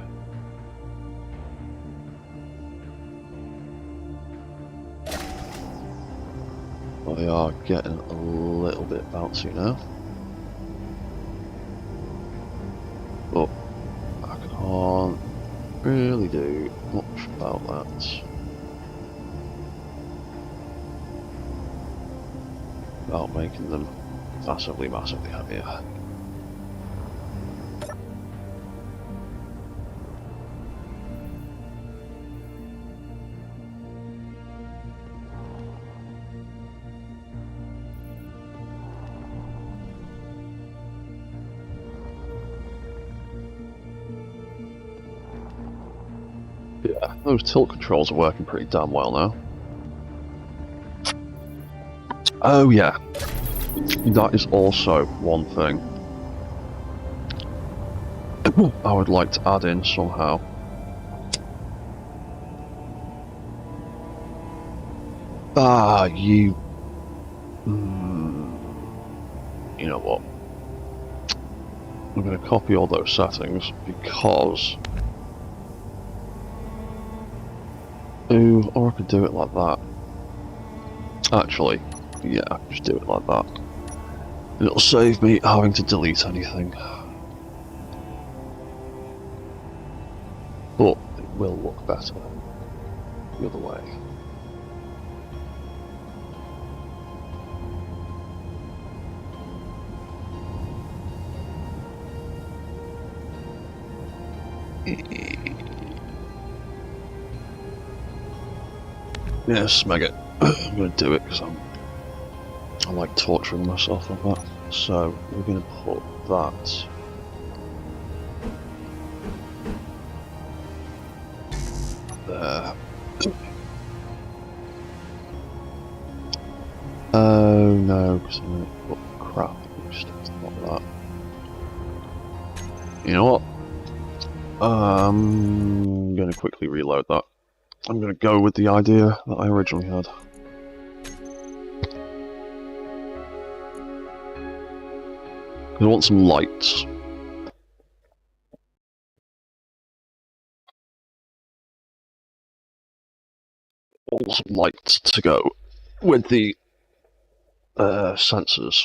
They are getting a little bit bouncy now. But I can't really do much about that. Without making them massively heavier. Yeah, those tilt controls are working pretty damn well now. Oh yeah, that is also one thing I would like to add in somehow. Ah, you... You know what? I'm going to copy all those settings because... Ooh, or I could do it like that. Actually, yeah, I can just do it like that. It'll save me having to delete anything. But it will look better the other way. Yes, Megget. I'm going to do it because I like torturing myself like that. So we're going to put that there. Oh no, because I'm going to put crap stuff like that. You know what? I'm going to quickly reload that. I'm going to go with the idea that I originally had. I want some lights. I want some lights to go with the sensors.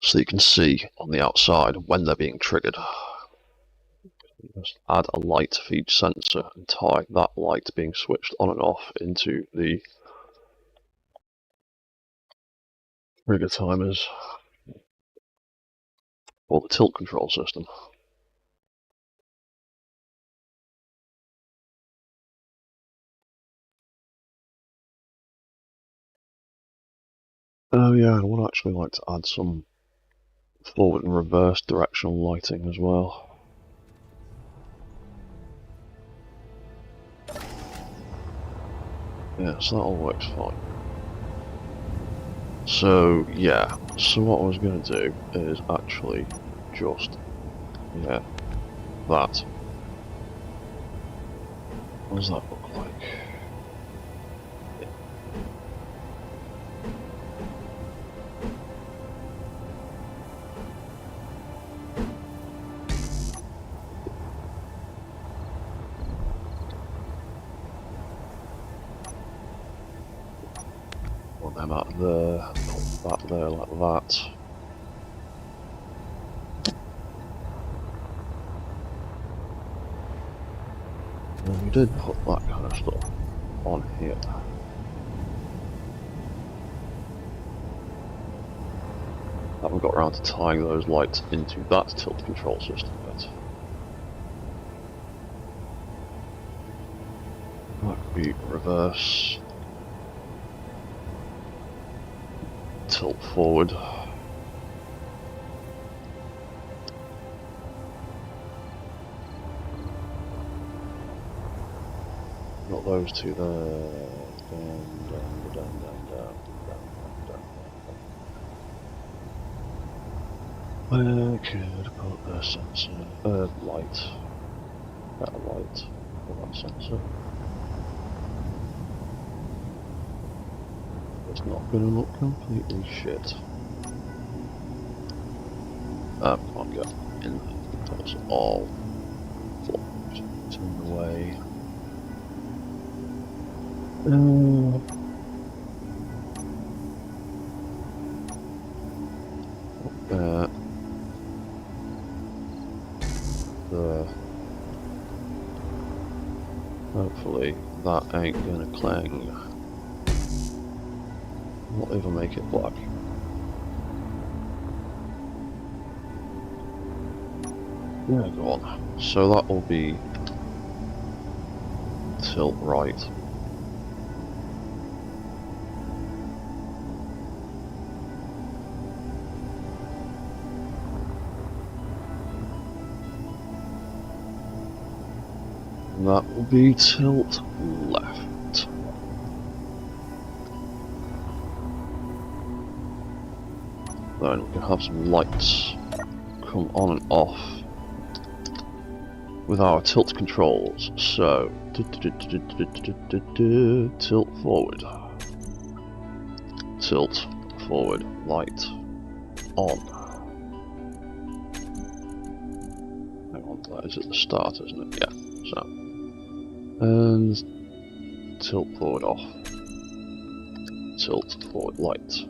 So you can see on the outside when they're being triggered. Just add a light for each sensor and tie that light being switched on and off into the trigger timers or the tilt control system. Oh yeah, I would actually like to add some forward and reverse directional lighting as well. Yeah, so that all works fine. So yeah, so what I was going to do is actually just, yeah, that. What does that look like? Want them out there, put that there like that. And we did put that kind of stuff on here. Haven't got around to tying those lights into that tilt control system yet. That could be reverse, tilt forward. Got those two there. Where could I put the sensor? Light. Better light for that sensor. It's not going to look completely shit. Can't get in. That's all blocked. It's in the way. There. Hopefully that ain't gonna clang. Not even make it black. Yeah, go on. So that will be tilt right. And that will be tilt left. Then we can have some lights come on and off with our tilt controls. So tilt forward, light on. Hang on, that is at the start, isn't it? Yeah. So and tilt forward off, tilt forward light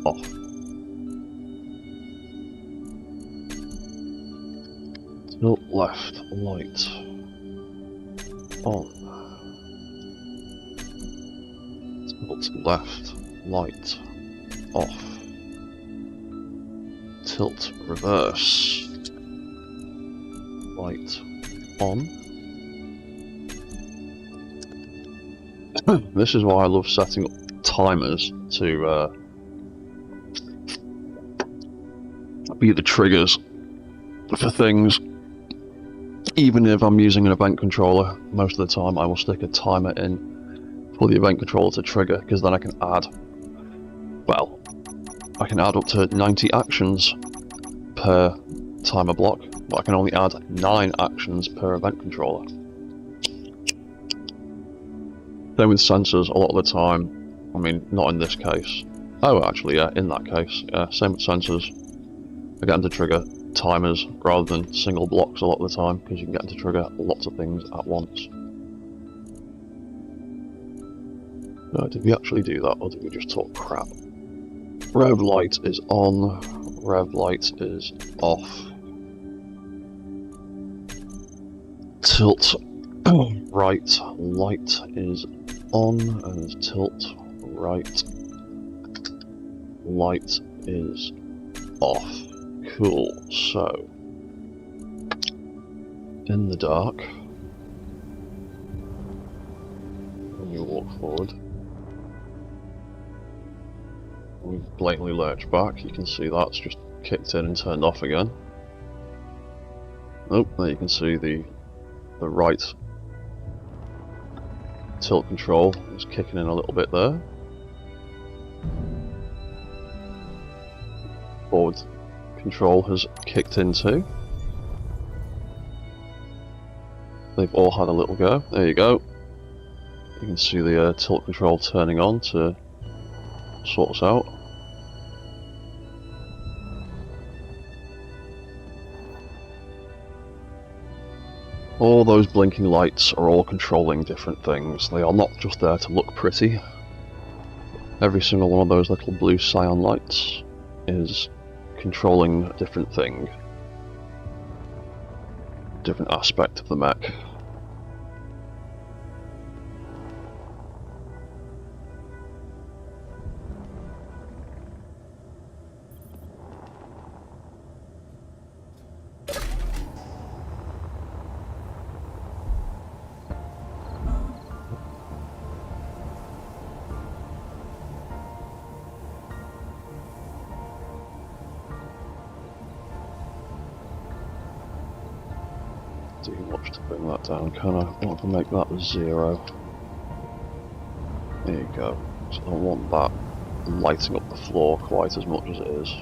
off. Tilt left, light on. Tilt left, light off. Tilt reverse, light on. This is why I love setting up timers to be the triggers for things. Even if I'm using an event controller, most of the time I will stick a timer in for the event controller to trigger, because then I can add, well, I can add up to 90 actions per timer block, but I can only add 9 actions per event controller. Same with sensors a lot of the time. I mean, not in this case. Oh, actually, yeah, in that case. Same with sensors. I get them to trigger timers rather than single blocks a lot of the time, because you can get them to trigger lots of things at once. Did we actually do that, or did we just talk crap? Rev light is on, rev light is off. Tilt right light is on, and tilt right light is off. Cool, so in the dark, when you walk forward, we blatantly lurch back. You can see that's just kicked in and turned off again. Oh, there you can see the right tilt control is kicking in a little bit there. Forward control has kicked in too. They've all had a little go. There you go. You can see the tilt control turning on to sort us out. All those blinking lights are all controlling different things. They are not just there to look pretty. Every single one of those little blue cyan lights is controlling a different thing. Different aspect of the mech. do much to bring that down, can I? I want to make that 0. There you go. So I don't want that lighting up the floor quite as much as it is.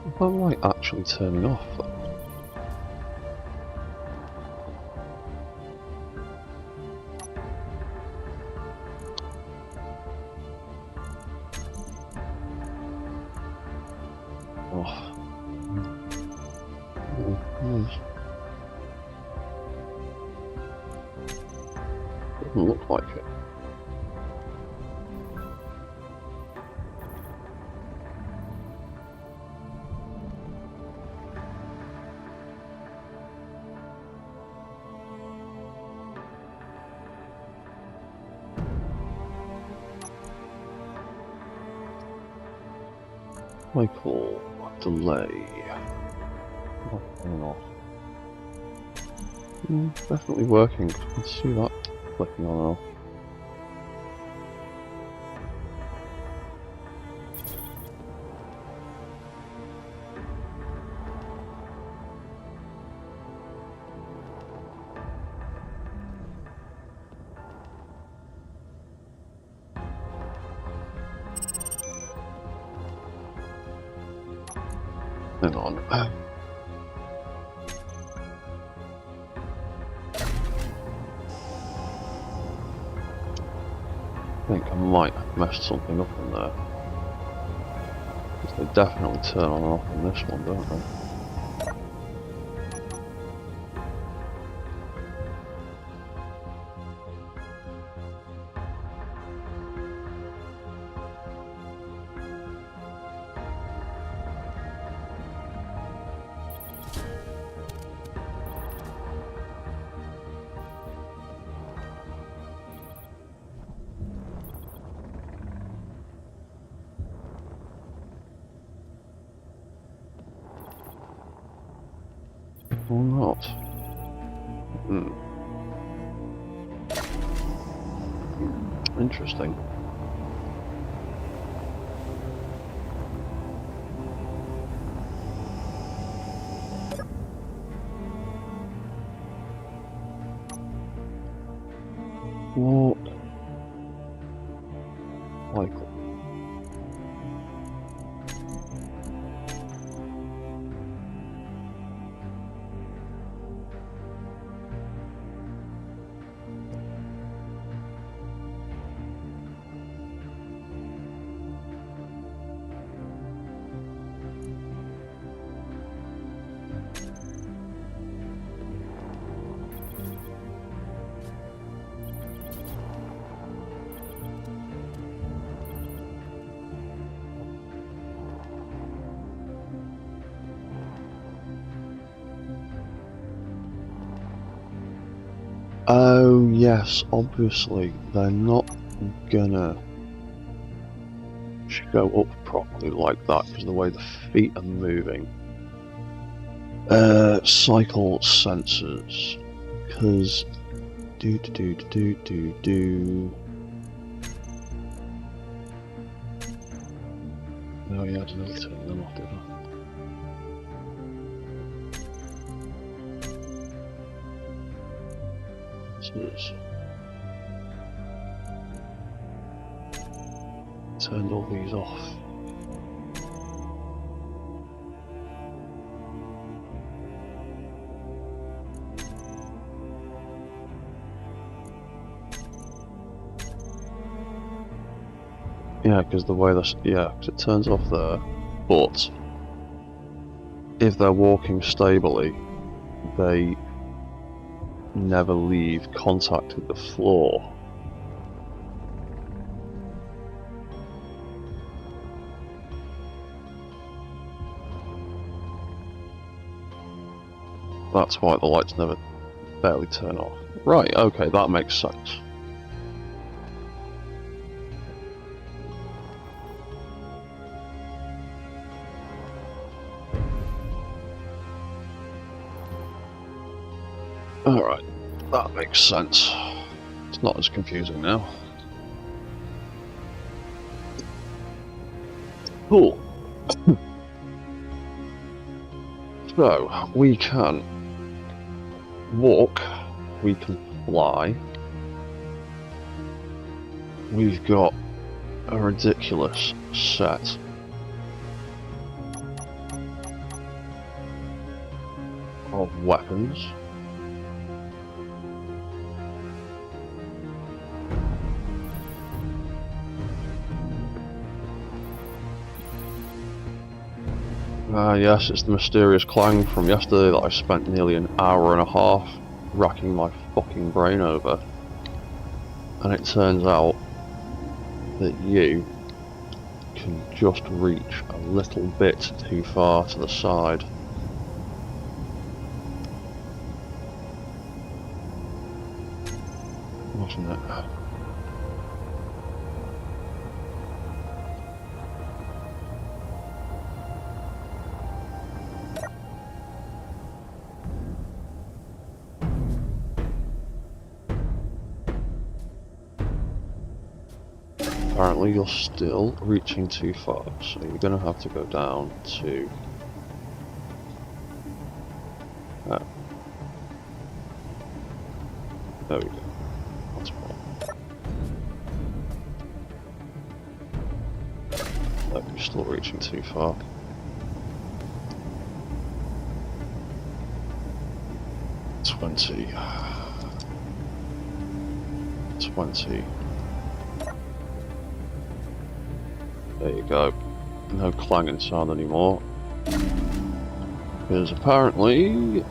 Is that light actually turning off though? Oh. Doesn't look like it. Cycle delay. On and off. Definitely working. I can see that flicking on and off. Hang on. I think I might have messed something up in there. Because they definitely turn on and off in this one, don't they? Or not? Interesting. What? Michael. Oh yes, obviously they're not gonna show up properly like that because of the way the feet are moving. Cycle sensors, because do. Oh yeah, I didn't really turn them off, did I? Turned all these off. Yeah, because the way this, because it turns off there, but if they're walking stably, they never leave contact with the floor. That's why the lights never barely turn off. Right, okay, that makes sense. Alright, that makes sense. It's not as confusing now. Cool. So, we can walk, we can fly. We've got a ridiculous set of weapons. Yes, it's the mysterious clang from yesterday that I spent nearly an hour and a half racking my fucking brain over. And it turns out that you can just reach a little bit too far to the side. Wasn't it? Apparently you're still reaching too far, so you're going to have to go down to... there we go. That's fine. No, you're still reaching too far. $20. There you go. No clanging sound anymore. Because apparently...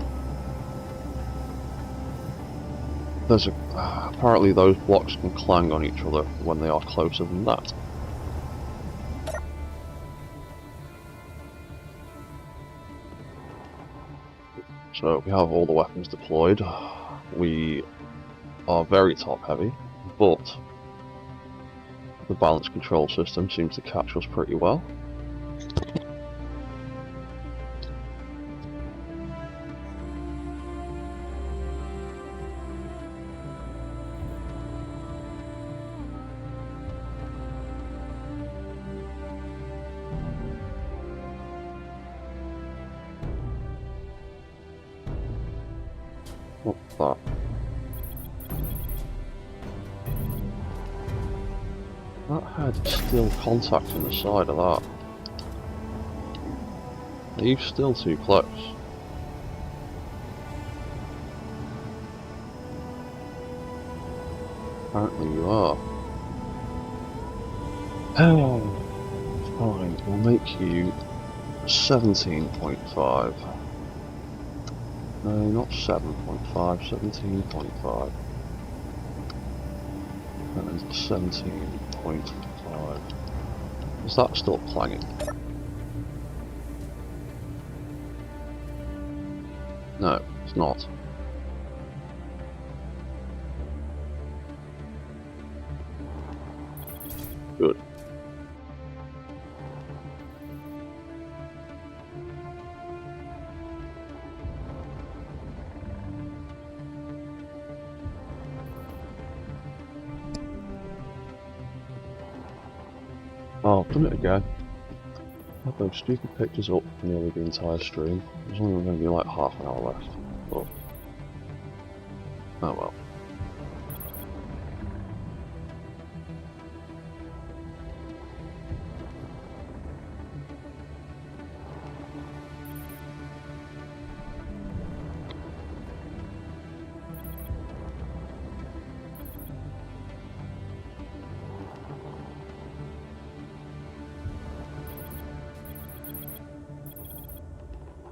apparently those blocks can clang on each other when they are closer than that. So we have all the weapons deployed. We are very top heavy, but the balance control system seems to catch us pretty well. What's that? That had still contacting the side of that. Are you still too close? Apparently you are. Oh, fine, we'll make you 17.5. No, not 7.5, 17.5. And 17.5. Is that still clanging? No, it's not. Good. Oh, I've done it again. I had those stupid pictures up for nearly the entire stream. There's only going to be like half an hour left. But... oh well.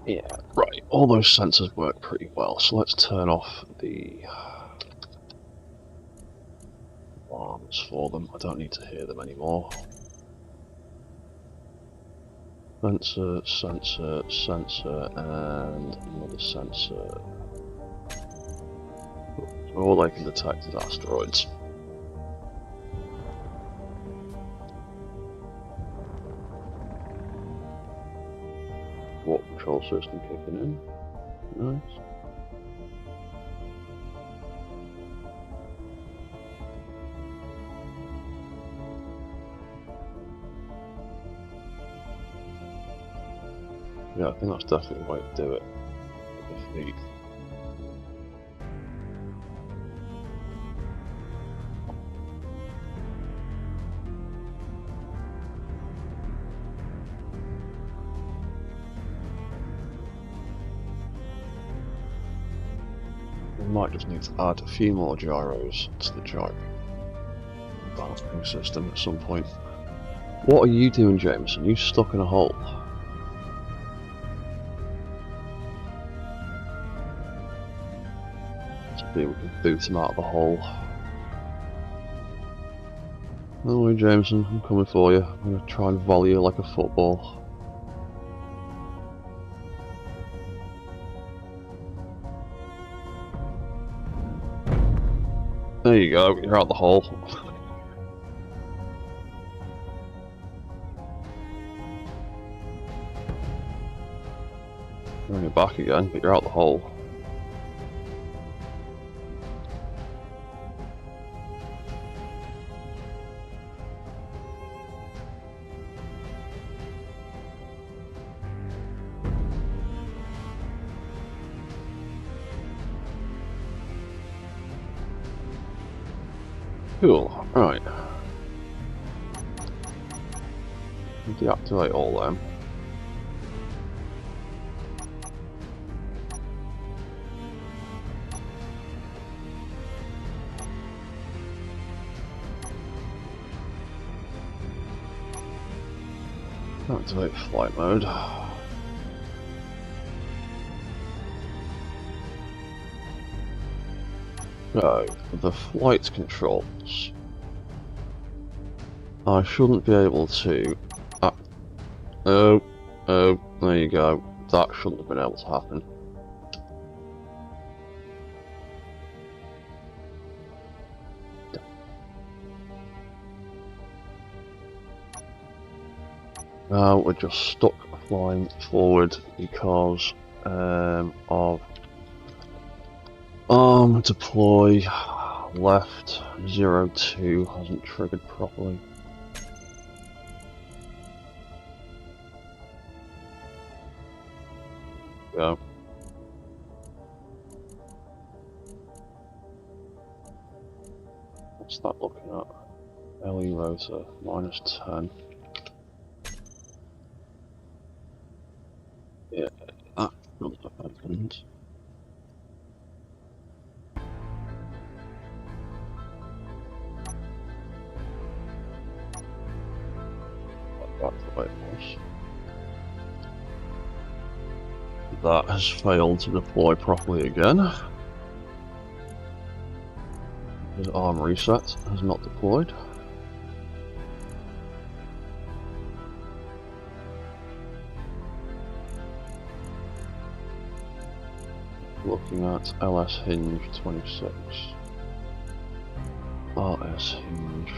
Yeah, right. All those sensors work pretty well, so let's turn off the alarms for them. I don't need to hear them anymore. Sensor, sensor, sensor, and another sensor. All they can detect is asteroids. Warp control system kicking in. Nice. Yeah, I think that's definitely the way to do it. The fleet. We might just need to add a few more gyros to the gyro balancing system at some point. What are you doing, Jameson? You stuck in a hole. See if we can boot him out of the hole. No way, Jameson, I'm coming for you. I'm going to try and volley you like a football. There you go, you're out the hole. Bring it back again, but you're out the hole. Cool, right. Deactivate all them. Activate flight mode. So, the flight controls. I shouldn't be able to... oh, there you go. That shouldn't have been able to happen. Now we're just stuck flying forward because of arm deploy left 02 hasn't triggered properly. Go. What's that looking at? LE rotor -10. Yeah, that shouldn't have happened. That's the way it was. That has failed to deploy properly again. His arm reset has not deployed. Looking at LS hinge 26. RS hinge.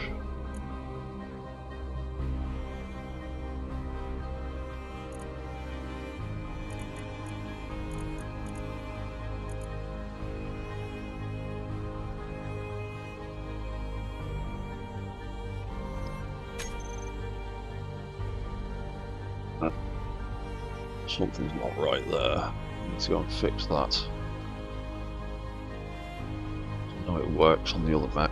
Something's not right there. I need to go and fix that. I know it works on the other mech.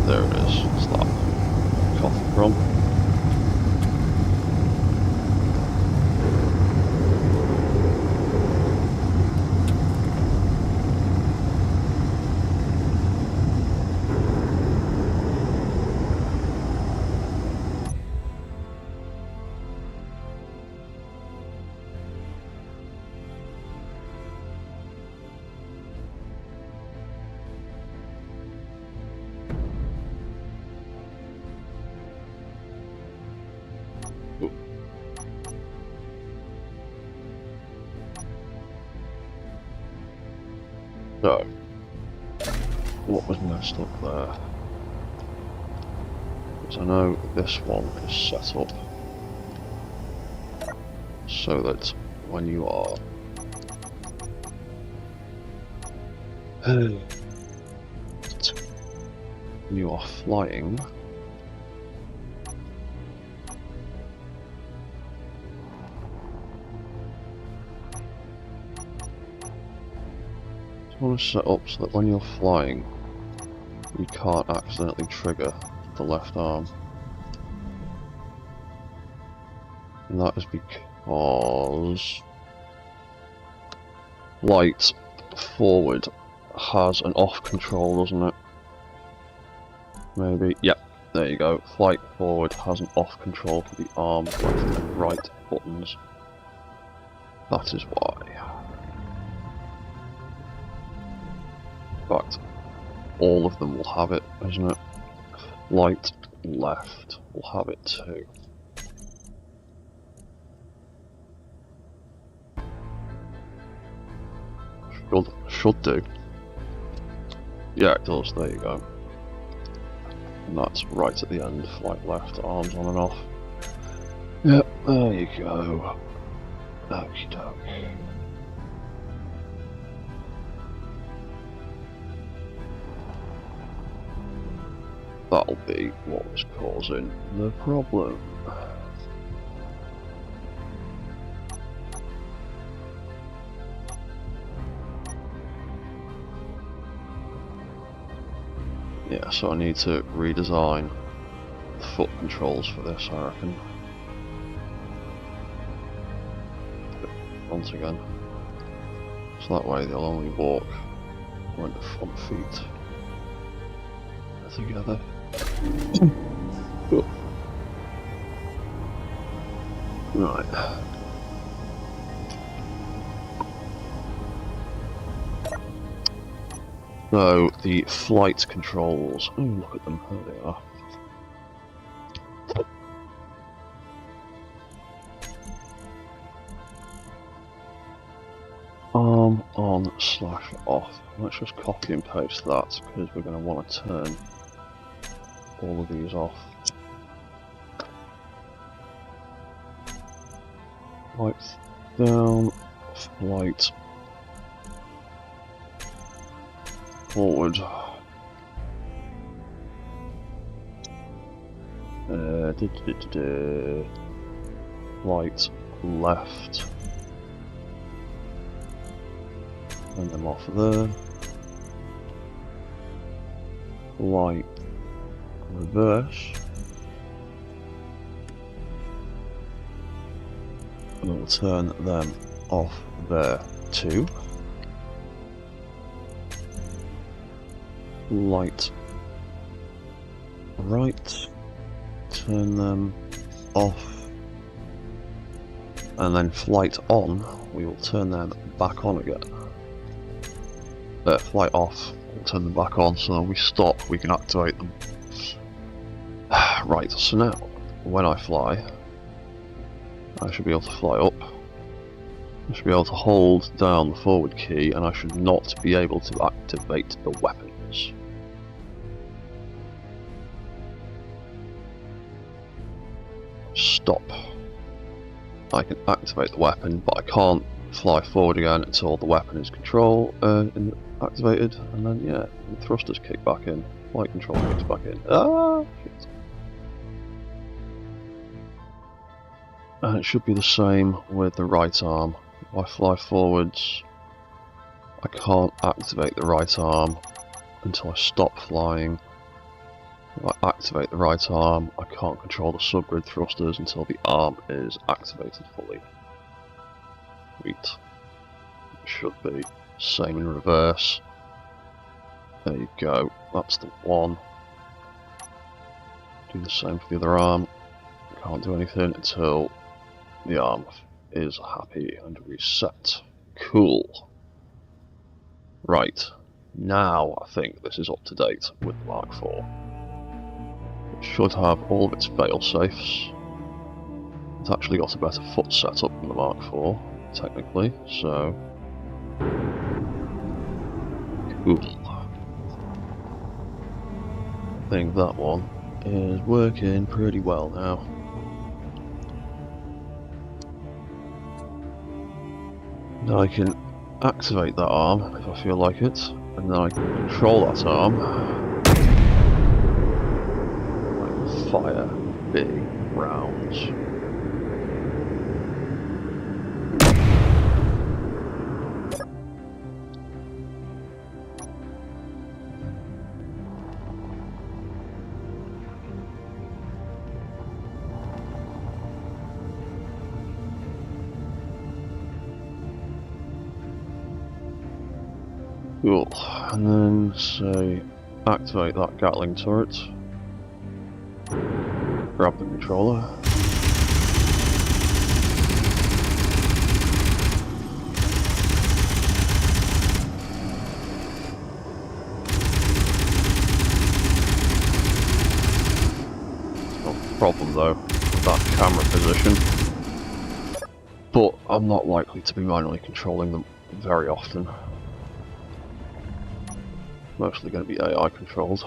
There it is. It's that coffee from. So, what was messed up there? Because I know this one is set up so that when you are flying, I want to set up so that when you're flying, you can't accidentally trigger the left arm. And that is because flight forward has an off control, doesn't it? Maybe. Yep, there you go. Flight forward has an off control for the arm, left and right buttons. That is why. In fact, all of them will have it, isn't it? Flight left will have it too. Should do. Yeah, it does. There you go. And that's right at the end. Flight left, arms on and off. Yep, there you go. Okie doke. That'll be what was causing the problem. Yeah, so I need to redesign the foot controls for this, I reckon. Front again. So that way they'll only walk when the front feet are together. Right. So the flight controls. Oh, look at them. There they are. Arm on / off. Let's just copy and paste that because we're going to want to turn all of these off. Flight down, flight forward. Flight left. Turn them off there. Flight reverse. And we'll turn them off there too. Light right, turn them off, and then flight on, we will turn them back on again. Flight off, we'll turn them back on, so when we stop we can activate them. Right, so now when I fly, I should be able to fly up. I should be able to hold down the forward key, and I should not be able to activate the weapons. Stop. I can activate the weapon, but I can't fly forward again until the weapon is activated, and then yeah, the thrusters kick back in, flight control kicks back in. Ah, shit. And it should be the same with the right arm. If I fly forwards, I can't activate the right arm until I stop flying, If I activate the right arm, I can't control the subgrid thrusters until the arm is activated fully. Sweet. It should be. Same in reverse. There you go. That's the one. Do the same for the other arm. Can't do anything until the arm is happy and reset. Cool. Right. Now I think this is up to date with the Mark IV. It should have all of its fail-safes. It's actually got a better foot setup than the Mark IV, technically, so... Cool. I think that one is working pretty well now. Now I can activate that arm if I feel like it, and then I can control that arm. I can fire big rounds. Cool, and then say activate that Gatling turret, grab the controller, no problem though with that camera position, but I'm not likely to be manually controlling them very often. Mostly going to be AI controlled.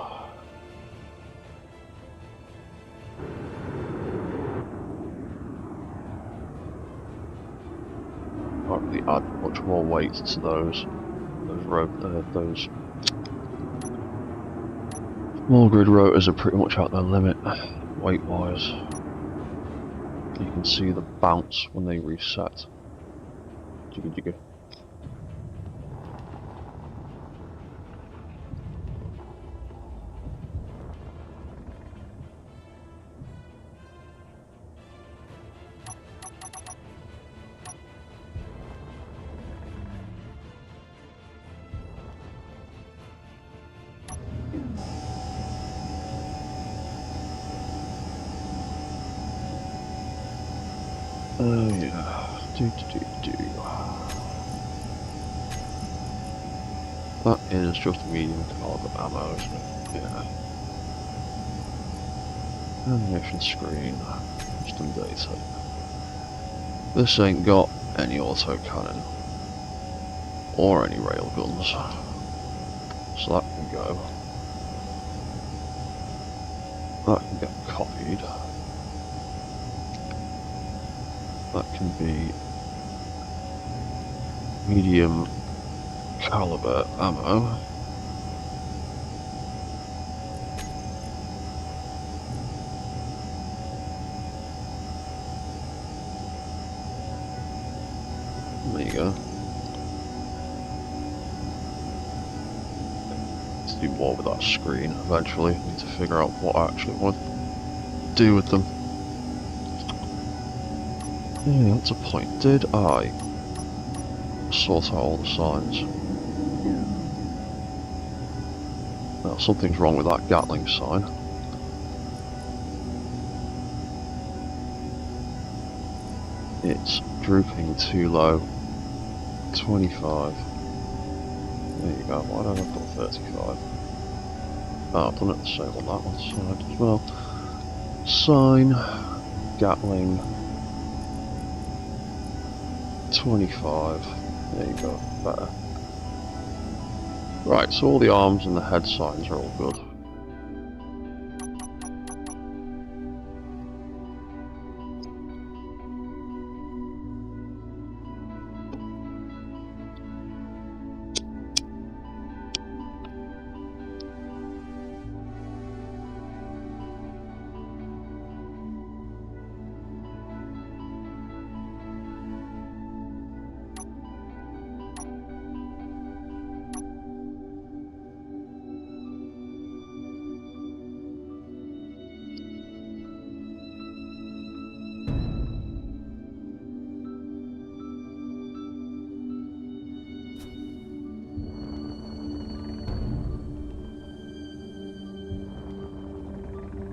Can't really add much more weight to those small grid rotors are pretty much at their limit weight wise. You can see the bounce when they reset. Jigga jigga. Oh yeah. That is just medium caliber ammo, isn't it? Yeah. Ammunition screen. Custom data. This ain't got any autocannon. Or any railguns. So that can go. That can get copied. That can be medium caliber ammo. There you go. Let's do more with that screen eventually. I need to figure out what I actually want to do with them. Yeah, that's a point. Did I sort out all the signs? Well, something's wrong with that Gatling sign. It's drooping too low. 25. There you go. Why don't I put 35? Oh, I've done it the same on that one side as well. Sign, Gatling, 25. There you go. Better. Right, so all the arms and the head signs are all good.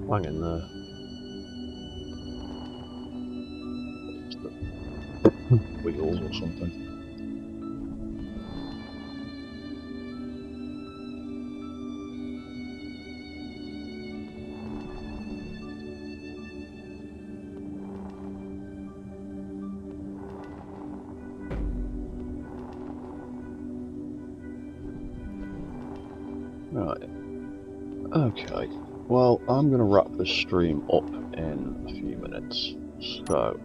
Hang in there. Wheels or something. Right. Okay. Well, I'm going to wrap this stream up in a few minutes. So.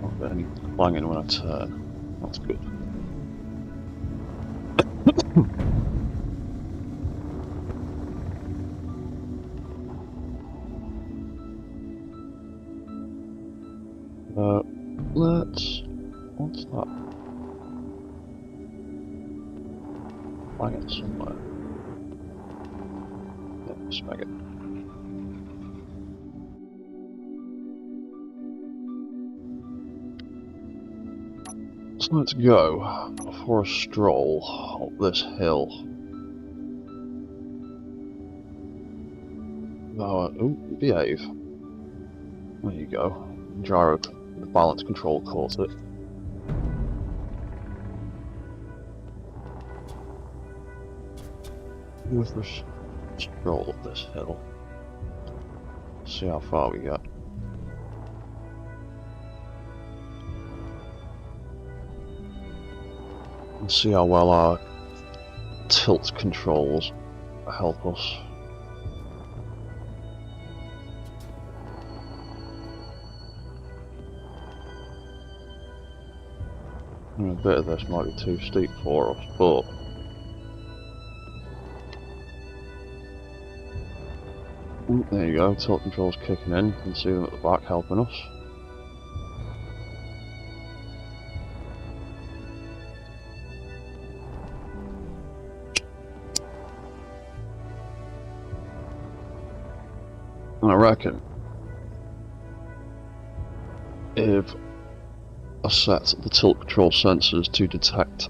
Not got any clanging when I turn. That's good. What's that? Bang it somewhere. Yeah, spag it. So let's go for a stroll up this hill. Oh, behave. There you go. Gyro, the balance control caught it. With this stroll up this hill. See how far we get. And see how well our tilt controls help us. A bit of this might be too steep for us, but there you go, tilt controls kicking in. You can see them at the back helping us. And I reckon if I set the tilt control sensors to detect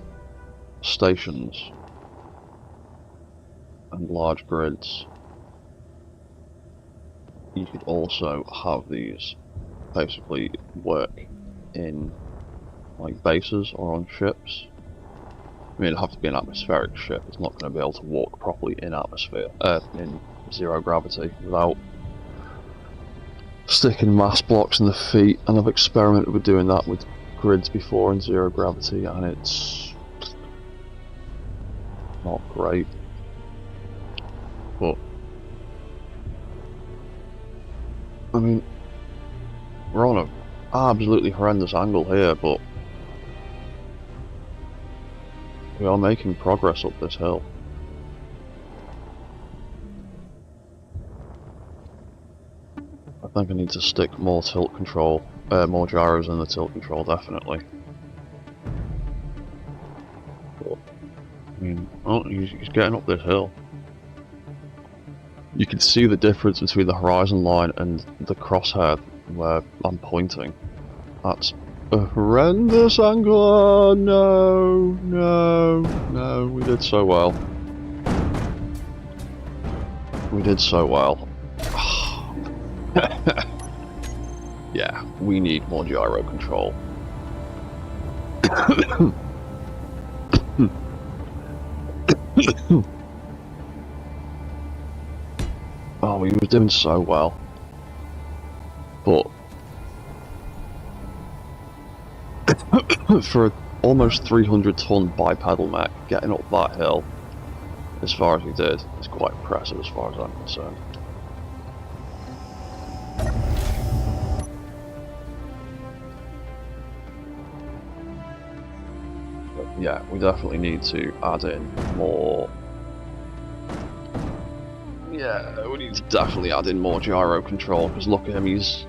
stations and large grids, you could also have these basically work in like bases or on ships. I mean, it'd have to be an atmospheric ship. It's not going to be able to walk properly in atmosphere, in zero gravity without sticking mass blocks in the feet. And I've experimented with doing that with grids before in zero gravity, and it's not great. But I mean, we're on an absolutely horrendous angle here, but we are making progress up this hill. I think I need to stick more tilt control, more gyros in the tilt control, definitely. But, I mean, oh, he's getting up this hill. You can see the difference between the horizon line and the crosshair where I'm pointing. That's a horrendous angle. Oh, no, no, no. We did so well. We did so well. Yeah, we need more gyro control. Oh, we were doing so well. But for an almost 300-ton bipedal mech, getting up that hill as far as we did is quite impressive as far as I'm concerned. But yeah, we definitely need to add in more. Yeah, we need to definitely add in more gyro control, because look at him, he's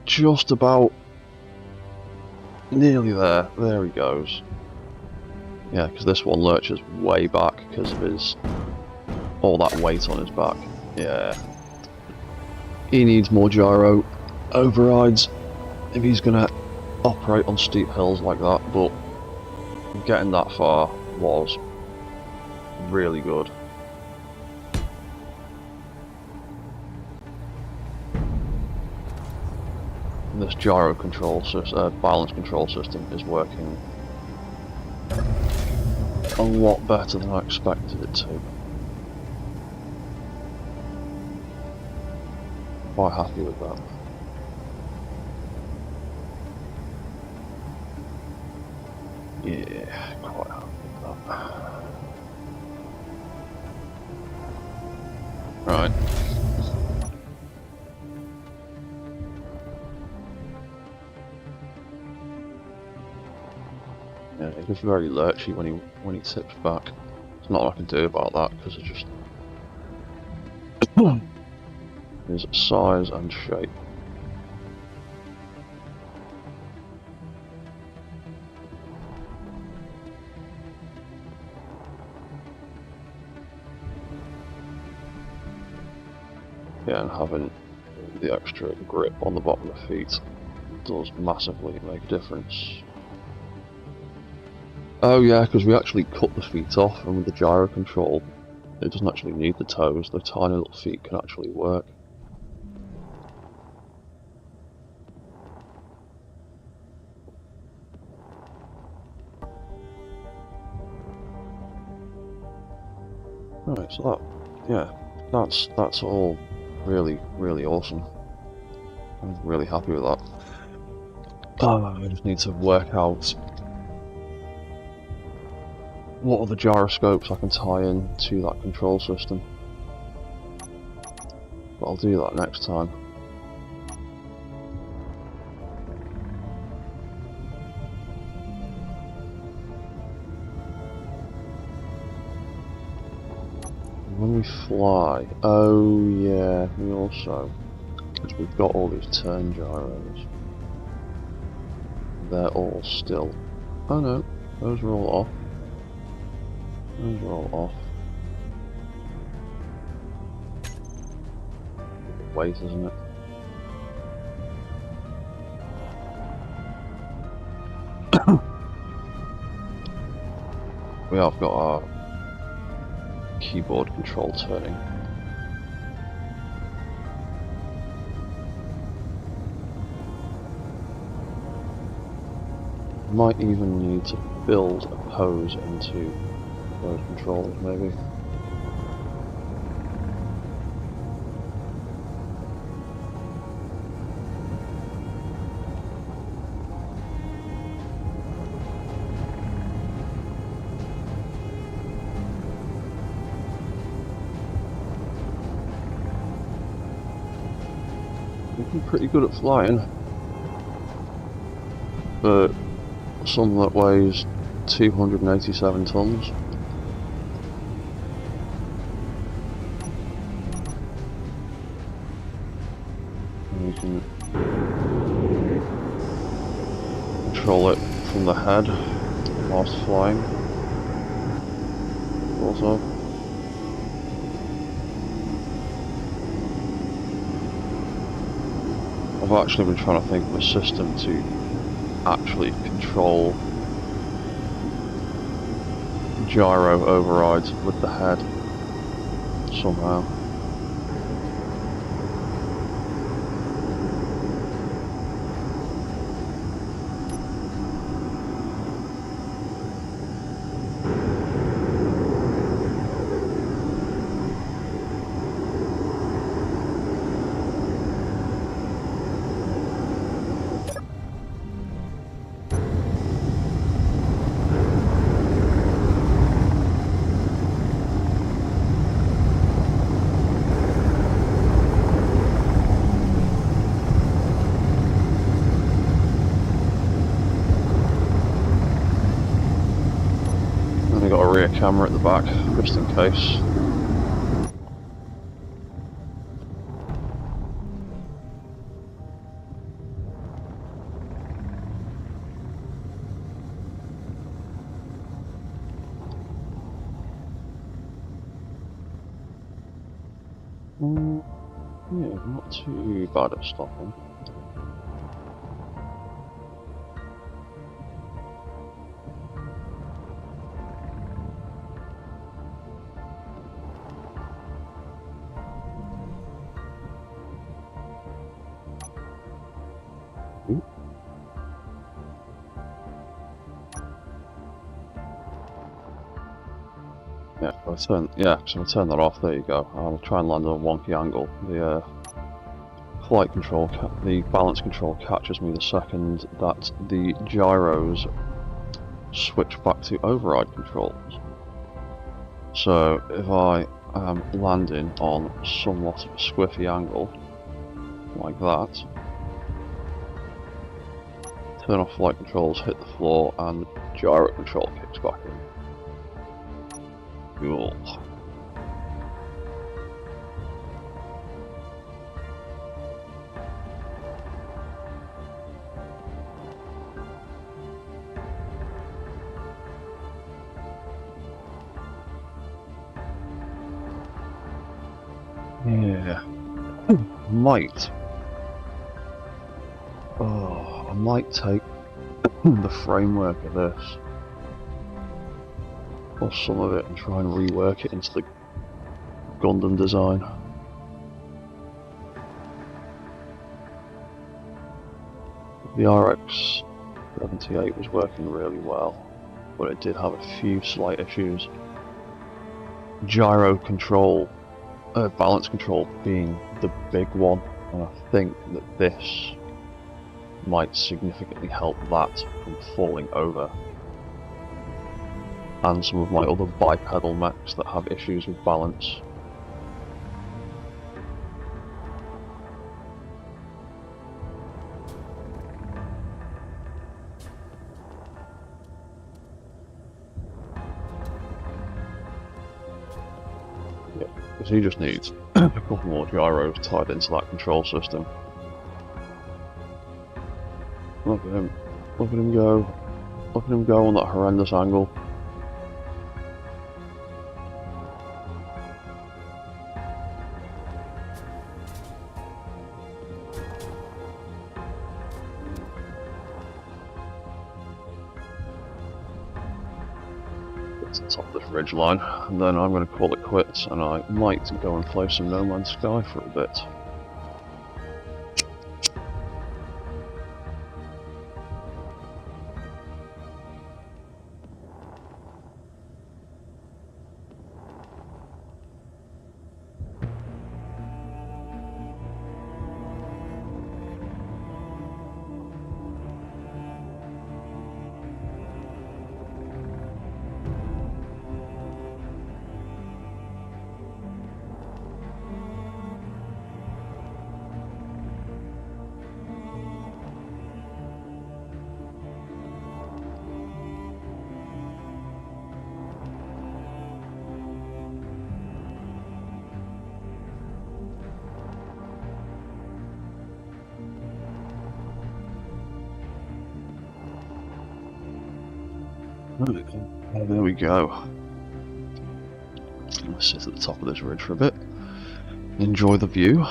just about nearly there. There he goes. Yeah, because this one lurches way back because of his all that weight on his back. Yeah. He needs more gyro overrides if he's gonna operate on steep hills like that, but getting that far was really good. And this gyro control system, balance control system is working a lot better than I expected it to. Quite happy with that. Yeah, quite happy with that. Right. Yeah, he gets very lurchy when he tips back. There's not much I can do about that because of just his size and shape. Yeah, and having the extra grip on the bottom of the feet does massively make a difference. Oh yeah, because we actually cut the feet off, and with the gyro control, it doesn't actually need the toes. The tiny little feet can actually work. Right, so that's all really, really awesome. I'm really happy with that. I just need to work out what are the gyroscopes I can tie in to that control system. But I'll do that next time. When we fly, oh yeah, we also, because we've got all these turn gyros, they're all still, oh no, those are all off. Those are all off. Weight, isn't it? We have got our keyboard control turning. Might even need to build a pose into those controls, maybe. Looking pretty good at flying, but something that weighs 287 tons. And you can control it from the head whilst flying. Also, I've actually been trying to think of a system to actually control gyro overrides with the head somehow. Got a rear camera at the back, just in case. Yeah, not too bad at stopping. Ooh. Yeah, so I turn that off. There you go. I'll try and land on a wonky angle. The the balance control catches me the second that the gyros switch back to override controls. So if I am landing on somewhat of a squiffy angle, like that, turn off flight controls, hit the floor, and gyro control kicks back in. Cool. Yeah. Might. Oh, I might take the framework of this, or some of it, and try and rework it into the Gundam design. The RX-78 was working really well, but it did have a few slight issues. Gyro control, balance control being the big one, and I think that this might significantly help that from falling over. And some of my other bipedal mechs that have issues with balance. Yeah, because he just needs a couple more gyros tied into that control system. Look at him. Look at him go. Look at him go on that horrendous angle. To the top of this ridge line, and then I'm going to call it quits, and I might go and play some No Man's Sky for a bit. There we go. Let's sit at the top of this ridge for a bit. Enjoy the view.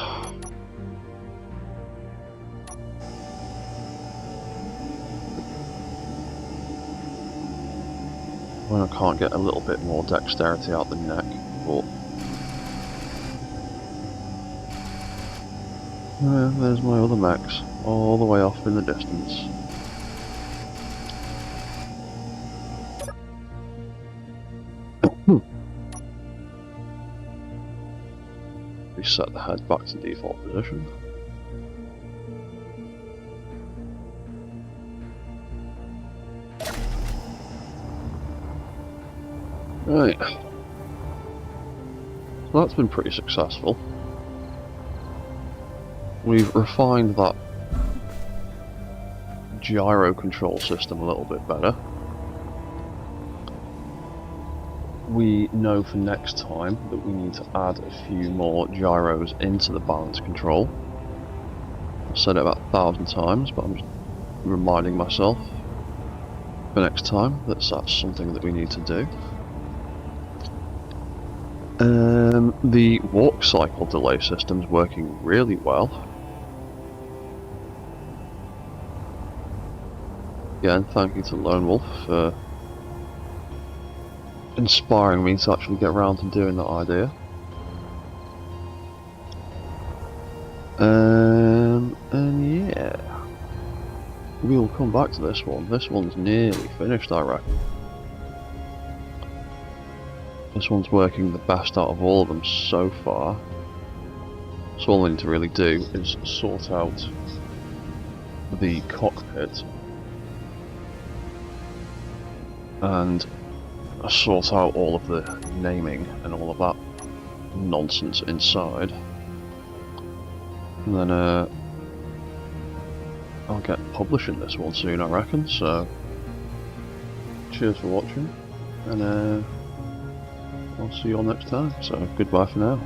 When I can't get a little bit more dexterity out the neck, but there's my other mechs, all the way off in the distance. Reset the head back to default position. Right. So that's been pretty successful. We've refined that gyro control system a little bit better. We know for next time that we need to add a few more gyros into the balance control. I've said it about 1,000 times, but I'm just reminding myself for next time that that's something that we need to do. The walk cycle delay system's working really well. Again, thank you to Lone Wolf for inspiring me to actually get around to doing that idea. And yeah, we'll come back to this one. This one's nearly finished, I reckon. This one's working the best out of all of them so far. So all I need to really do is sort out the cockpit and sort out all of the naming and all of that nonsense inside. And then I'll get publishing this one soon, I reckon. So cheers for watching, and I'll see you all next time. So goodbye for now.